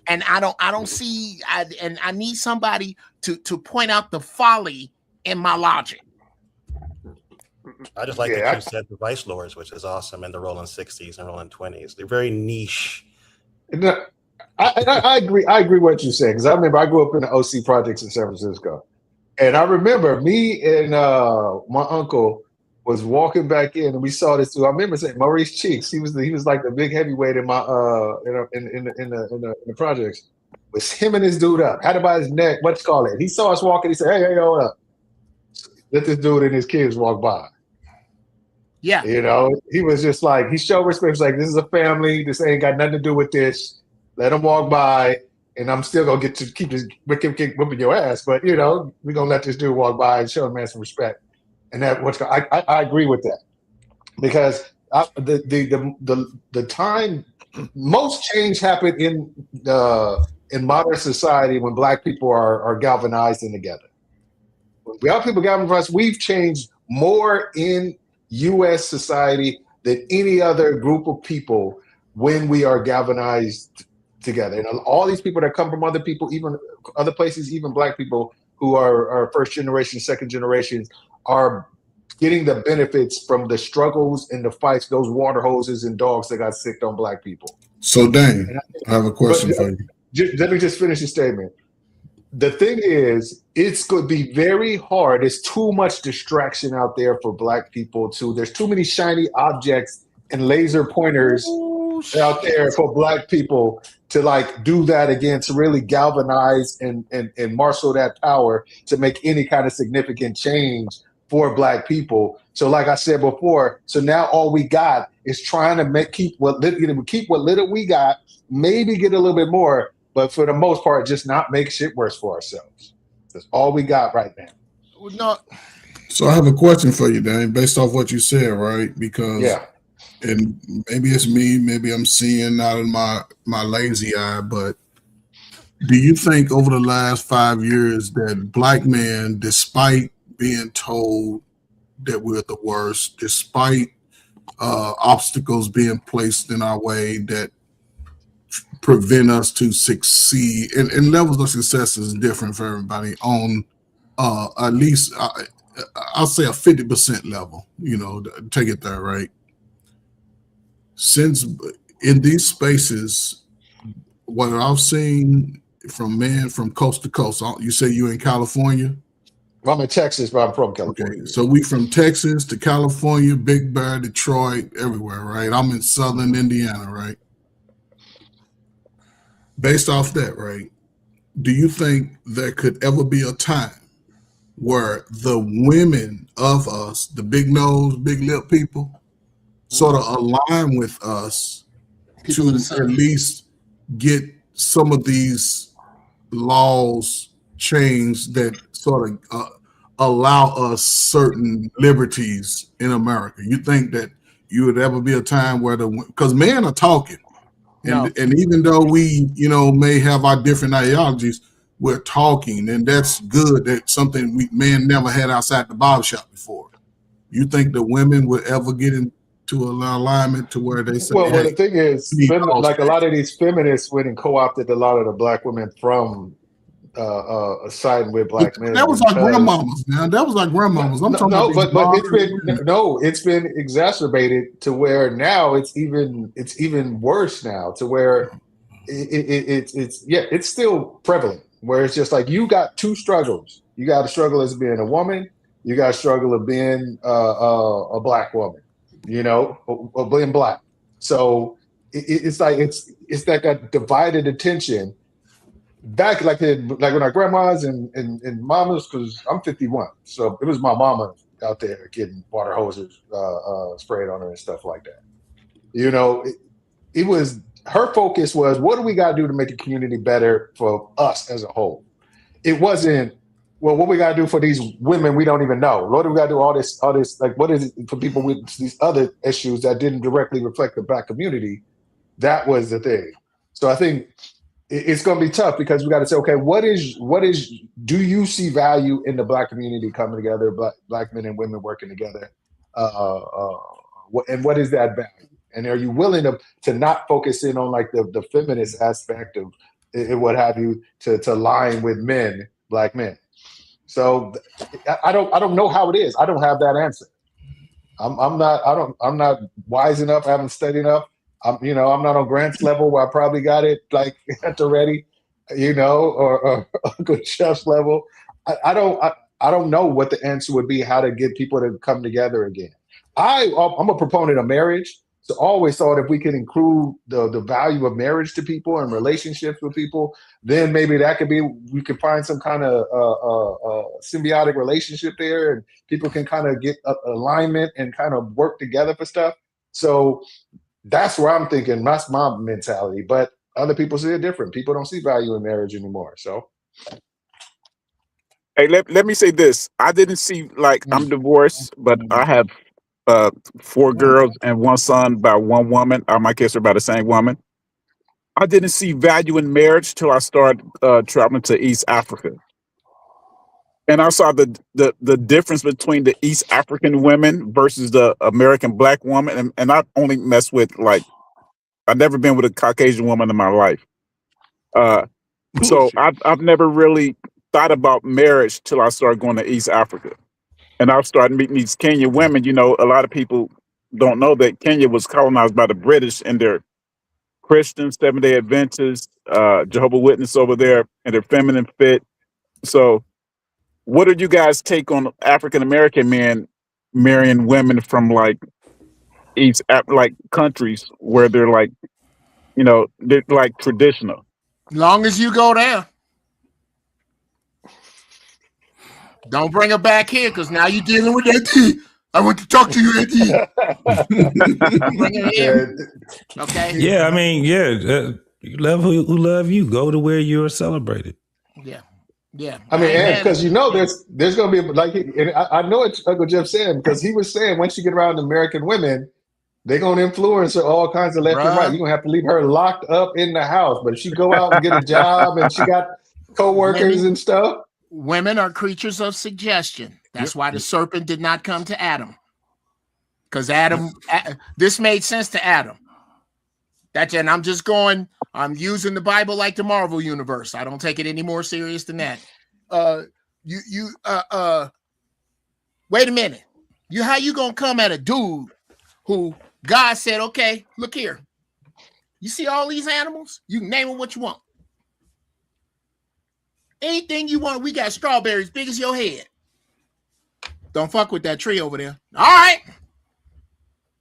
And I don't see, and I need somebody to point out the folly in my logic. I just like that you said the Vice Lords, which is awesome, and the Rolling 60s and Rolling 20s. They're very niche. I agree. I agree with what you said, because I remember I grew up in the OC projects in San Francisco, and I remember me and my uncle was walking back in, and we saw this too. I remember saying Maurice Cheeks. He was like the big heavyweight in my in the projects. Was him and his dude up, had him by his neck. What you call it? He saw us walking. He said, "Hey, hold up! Let this dude and his kids walk by." Yeah, you know, he was just like, he showed respect. He was like, "This is a family. This ain't got nothing to do with this. Let them walk by, and I'm still gonna get to keep this whipping your ass. But you know, we're gonna let this dude walk by and show him man some respect." And that I agree with that, because the time most change happened in modern society when Black people are galvanized and together. When Black people galvanized, we've changed more in U.S. society than any other group of people when we are galvanized together. And all these people that come from other people, even other places, even Black people who are first generation, second generations, are getting the benefits from the struggles and the fights, those water hoses and dogs that got sicked on Black people. So, Dane, I have a question for you. Let me just finish the statement. The thing is, it's going to be very hard. There's too much distraction out there for Black people too. There's too many shiny objects and laser pointers out there for Black people to like do that again, to really galvanize and marshal that power to make any kind of significant change for Black people. So like I said before, so now all we got is trying to keep what little we got, maybe get a little bit more, but for the most part, just not make shit worse for ourselves. That's all we got right now. No. So I have a question for you, Dane, based off what you said, right? Because and maybe it's me, maybe I'm seeing out of my lazy eye, but do you think over the last 5 years that Black men, despite being told that we're the worst, despite obstacles being placed in our way that prevent us to succeed, and levels of success is different for everybody, on at least I'll say a 50% level, you know, take it there, right? Since in these spaces, what I've seen from men from coast to coast, you say you in California? I'm in Texas, but I'm from California. Okay, so we from Texas to California, Big Bear, Detroit, everywhere, right? I'm in Southern Indiana, right? Based off that, right, do you think there could ever be a time where the women of us, the big nose, big lip people, sort of align with us to at least get some of these laws changed that sort of allow us certain liberties in America? You think that you would ever be a time where because men are talking, and even though we, you know, may have our different ideologies, we're talking, and that's good. That's something men never had outside the barbershop before. You think the women would ever get into an alignment to where they say, well, the thing is, like a lot of these feminists went and co-opted a lot of the Black women from siding with Black men. That was our grandmamas, man. That was our grandmamas. I'm talking about it's been exacerbated to where now it's even worse now, to where it's still prevalent, where it's just like you got two struggles. You got to struggle as being a woman. You got to struggle of being a Black woman, you know, or being Black. So it's like a divided attention. Back like when our grandmas and mamas, because I'm 51, so it was my mama out there getting water hoses sprayed on her and stuff like that. You know, it was her focus was, what do we got to do to make the community better for us as a whole? It wasn't, well, what we got to do for these women we don't even know. What do we got to do all this, like, what is it for people with these other issues that didn't directly reflect the Black community? That was the thing. So I think it's going to be tough because we got to say, okay, do you see value in the Black community coming together, black men and women working together? And what is that value? And are you willing to not focus in on like the feminist aspect of it, what have you, to align with men, Black men? So I don't know how it is. I don't have that answer. I'm not wise enough. I haven't studied enough. I'm not on Grant's level where I probably got it like at the ready, or Uncle Chef's level. I don't know what the answer would be, how to get people to come together again. I'm a proponent of marriage. So I always thought if we could include the value of marriage to people and relationships with people, then maybe we could find some kind of symbiotic relationship there, and people can kind of get alignment and kind of work together for stuff. So that's where I'm thinking. That's my mentality. But other people see it different. People don't see value in marriage anymore. So, hey, let me say this. I didn't see, like, I'm divorced, but I have 4 girls and 1 son by 1 woman. I guess they're by the same woman. I didn't see value in marriage till I started traveling to East Africa. And I saw the difference between the East African women versus the American Black woman. And I only mess with, like, I've never been with a Caucasian woman in my life. So I've never really thought about marriage till I started going to East Africa. And I've started meeting these Kenyan women. A lot of people don't know that Kenya was colonized by the British, and they're Christians, Seventh-day Adventists, Jehovah's Witness over there, and they're feminine fit. So what do you guys take on African-American men marrying women from like like countries where they're like, they're like traditional? Long as you go there. Don't bring her back here, because now you're dealing with Auntie. I want to talk to you, Auntie. Bring her here. Okay. Yeah, I mean, you love who love you. Go to where you're celebrated. Yeah. Yeah. I mean, because there's going to be like, and I know what Uncle Jeff said, because he was saying once you get around American women, they're going to influence her all kinds of left and right. You're going to have to leave her locked up in the house. But if she go out and get a job and she got co-workers and stuff. Women are creatures of suggestion. That's why the serpent did not come to Adam. Because this made sense to Adam. And I'm using the Bible like the Marvel universe. I don't take it any more serious than that. Wait a minute. How you gonna come at a dude who God said, okay, look here. You see all these animals? You can name them what you want. Anything you want, we got strawberries big as your head. Don't fuck with that tree over there. All right.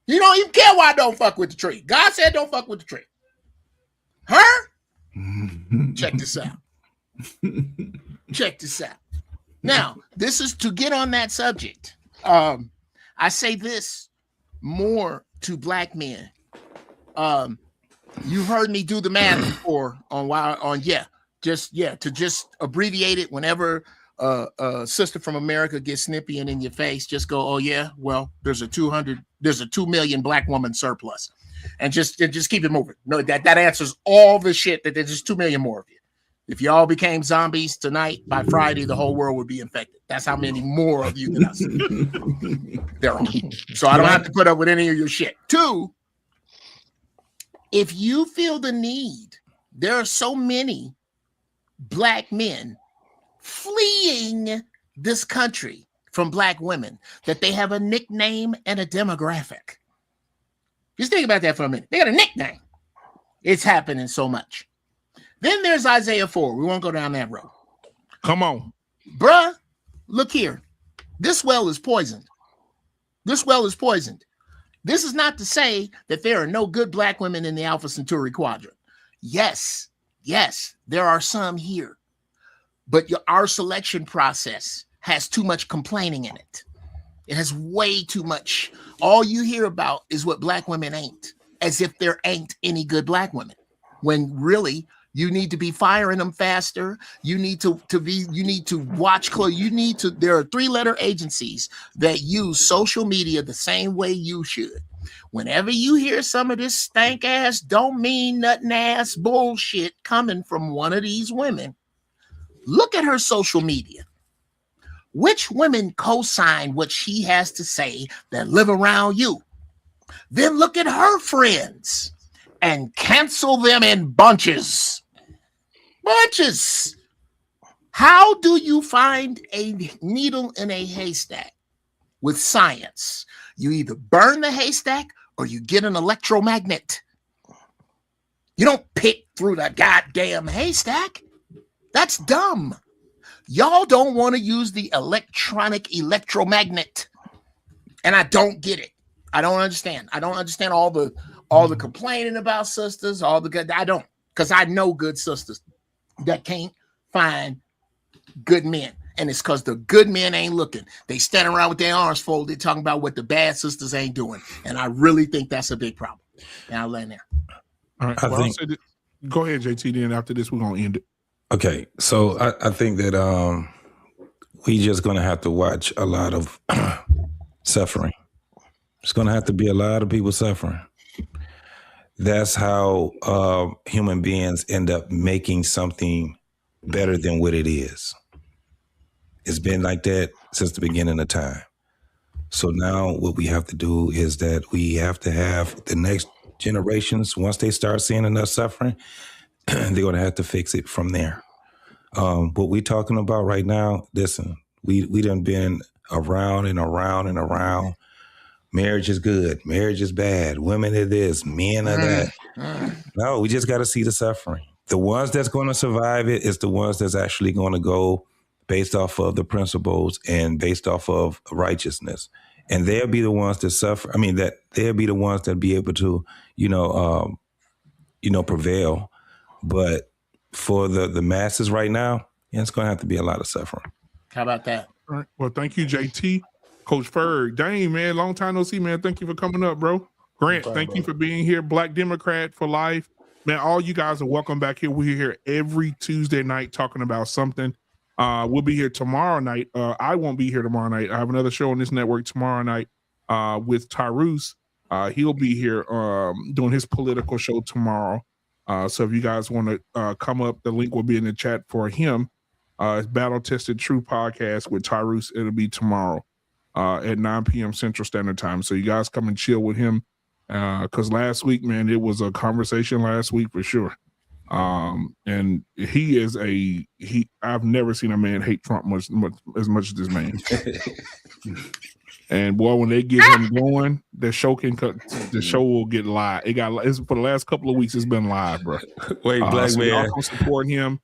You don't even care why I don't fuck with the tree. God said don't fuck with the tree. Her? Check this out. Check this out. Now, this is to get on that subject. I say this more to Black men. You've heard me do the math before to just abbreviate it. Whenever a sister from America gets snippy and in your face, just go, oh yeah, well, there's a 2 million Black woman surplus, and just keep it moving. No, that answers all the shit. That there's just 2 million more of you. If you all became zombies tonight, by Friday the whole world would be infected. That's how many more of you than us there are. So I don't have to put up with any of your shit. 2, if you feel the need, there are so many Black men fleeing this country from Black women that they have a nickname and a demographic. Just think about that for a minute. They got a nickname. It's happening so much. Then there's Isaiah 4. We won't go down that road. Come on. Bruh, look here. This well is poisoned. This well is poisoned. This is not to say that there are no good Black women in the Alpha Centauri quadrant. Yes, there are some here. But our selection process has too much complaining in it. It has way too much. All you hear about is what Black women ain't, as if there ain't any good Black women, when really you need to be firing them faster. You need to watch close. There are 3-letter agencies that use social media the same way you should. Whenever you hear some of this stank ass, don't mean nothing ass bullshit coming from one of these women, look at her social media. Which women co-sign what she has to say that live around you? Then look at her friends and cancel them in bunches. Bunches. How do you find a needle in a haystack with science? You either burn the haystack or you get an electromagnet. You don't pick through the goddamn haystack. That's dumb. Y'all don't want to use the electromagnet. And I don't get it. I don't understand. I don't understand all the complaining about sisters, all the good. I don't, because I know good sisters that can't find good men. And it's because the good men ain't looking. They stand around with their arms folded talking about what the bad sisters ain't doing. And I really think that's a big problem. And I'll land there. All right. Well, go ahead, JT. Then after this, we're going to end it. Okay. So I think that we just going to have to watch a lot of suffering. It's going to have to be a lot of people suffering. That's how human beings end up making something better than what it is. It's been like that since the beginning of time. So now what we have to do is that we have to have the next generations, once they start seeing enough suffering, they're going to have to fix it from there. What we're talking about right now, listen, we done been around and around and around. Marriage is good. Marriage is bad. Women are this. Men are that. No, we just got to see the suffering. The ones that's going to survive it is the ones that's actually going to go based off of the principles and based off of righteousness. And they'll be the ones that suffer. I mean, that they'll be the ones that be able to, prevail. But for the masses right now, it's going to have to be a lot of suffering. How about that? All right. Well, thank you, JT. Coach Ferg, dang, man, long time no see, man. Thank you for coming up, bro. Grant, thank you for being here. Black Democrat for life. Man, all you guys are welcome back here. We're here every Tuesday night talking about something. We'll be here tomorrow night. I won't be here tomorrow night. I have another show on this network tomorrow night with Tyrus. He'll be here doing his political show tomorrow. So if you guys want to come up, the link will be in the chat for him. It's Battle Tested True Podcast with Tyrus. It'll be tomorrow at 9 p.m. Central Standard Time. So you guys come and chill with him. Because last week, man, it was a conversation last week for sure. And he is I've never seen a man hate Trump as much as this man. And boy, when they get him going, the show will get live. It's for the last couple of weeks, it's been live, bro. Wait, black so man. Y'all gonna support him.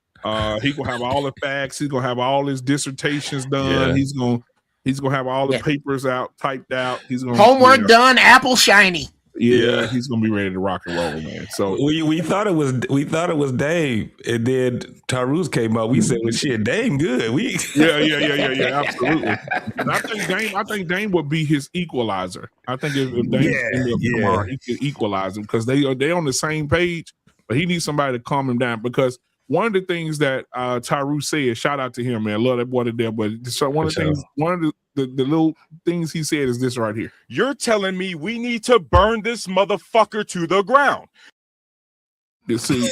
He gonna have all the facts. He's gonna have all his dissertations done. Yeah. He's gonna have all the papers typed out. He's gonna homework done, apple shiny. Yeah, he's gonna be ready to rock and roll, man. So we thought it was Dave, and then Tyrus came up. We said, "Well, shit, Dame good." Yeah, absolutely. And I think Dame would be his equalizer. I think if Dame tomorrow, he could equalize him because they on the same page. But he needs somebody to calm him down because one of the things that Tyrus said, shout out to him, man. Love that boy to death. But so one of the little things he said is this right here. You're telling me we need to burn this motherfucker to the ground. See.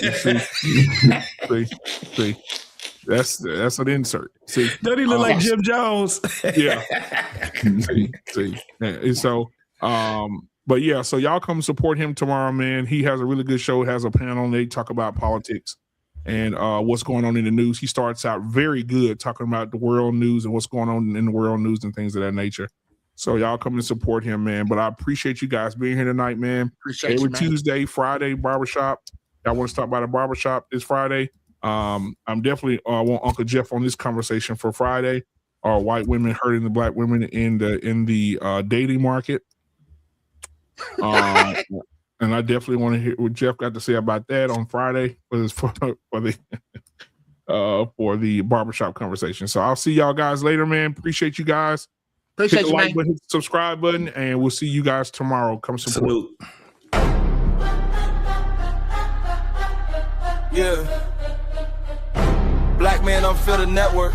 That's an insert. See, doesn't he look like Jim Jones? Yeah. see. And so, but yeah, so y'all come support him tomorrow, man. He has a really good show. It has a panel. They talk about politics and what's going on in the news. He starts out very good talking about the world news and what's going on in the world news and things of that nature. So y'all come and support him, man. But I appreciate you guys being here tonight, man. Every Tuesday, Friday, barbershop. Y'all want to stop by the barbershop this Friday? I'm definitely want Uncle Jeff on this conversation for Friday. White women hurting the black women in the dating market. And I definitely want to hear what Jeff got to say about that on Friday for the barbershop conversation. So I'll see y'all guys later, man. Appreciate you guys. Appreciate hit the you, like man. button, hit the subscribe button, and we'll see you guys tomorrow. Come support. Salute. Yeah. Black Man Unfiltered Network.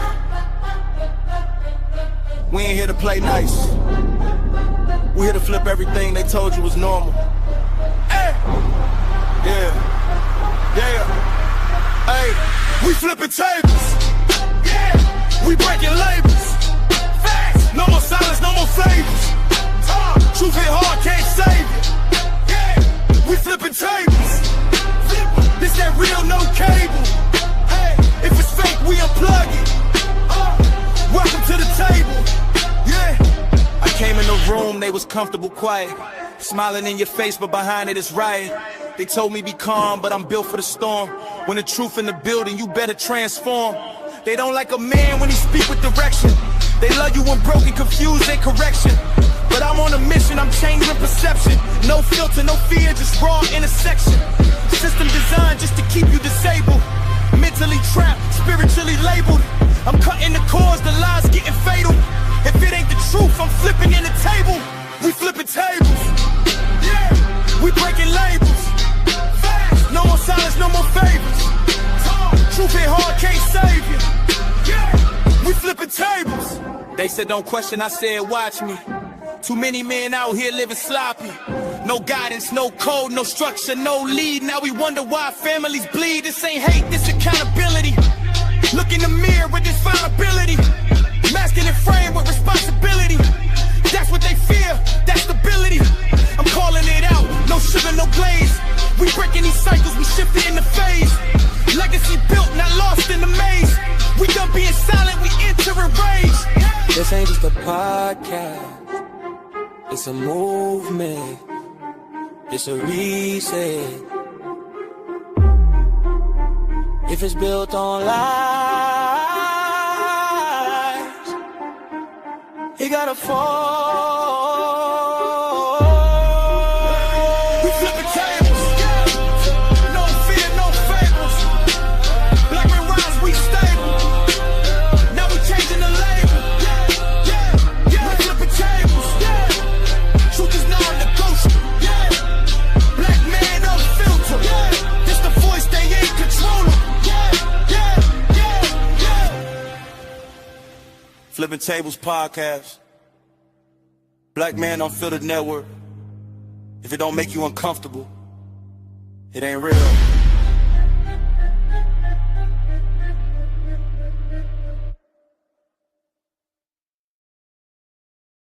We ain't here to play nice. We We here to flip everything they told you was normal. Hey! Yeah. Yeah. Hey, we flipping tables. Yeah. We breaking labels. Facts. No more silence, no more favors. Truth hit hard, can't save it. Yeah. We flipping tables. This that real, no cable. Hey, if it's fake, we unplug it. Welcome to the table. Yeah. I came in the room, they was comfortable, quiet. Smiling in your face, but behind it is riot. They told me be calm, but I'm built for the storm. When the truth in the building, you better transform. They don't like a man when he speak with direction. They love you when broken, confused, and correction. But I'm on a mission, I'm changing perception. No filter, no fear, just raw intersection. System designed just to keep you disabled. Mentally trapped, spiritually labeled. I'm cutting the cords, the lies getting fatal. If it ain't the truth, I'm flipping in the table. We flipping tables. Yeah, we breaking labels. Facts. No more silence, no more favors. Truth hit hard, can't save you. Yeah, we flipping tables. They said don't question, I said watch me. Too many men out here living sloppy. No guidance, no code, no structure, no lead. Now we wonder why families bleed. This ain't hate, this accountability. Look in the mirror with this vulnerability. Masculine frame with responsibility. That's what they fear, that's stability. I'm calling it out, no sugar, no glaze. We breaking these cycles, we shifting in the phase. Legacy built, not lost in the maze. We done being silent, we entering rage. This ain't just a podcast, it's a movement. It's a reset. If it's built on lies, it gotta fall. We flipping tables. No fear, no fables. Black men rise, we stable. Now we changing the label. We flipping tables. Truth is non-negotiable. Black man unfiltered. This the voice they ain't controlling. Flippin Tables podcast. Black Man Unfiltered Network. If it don't make you uncomfortable, it ain't real.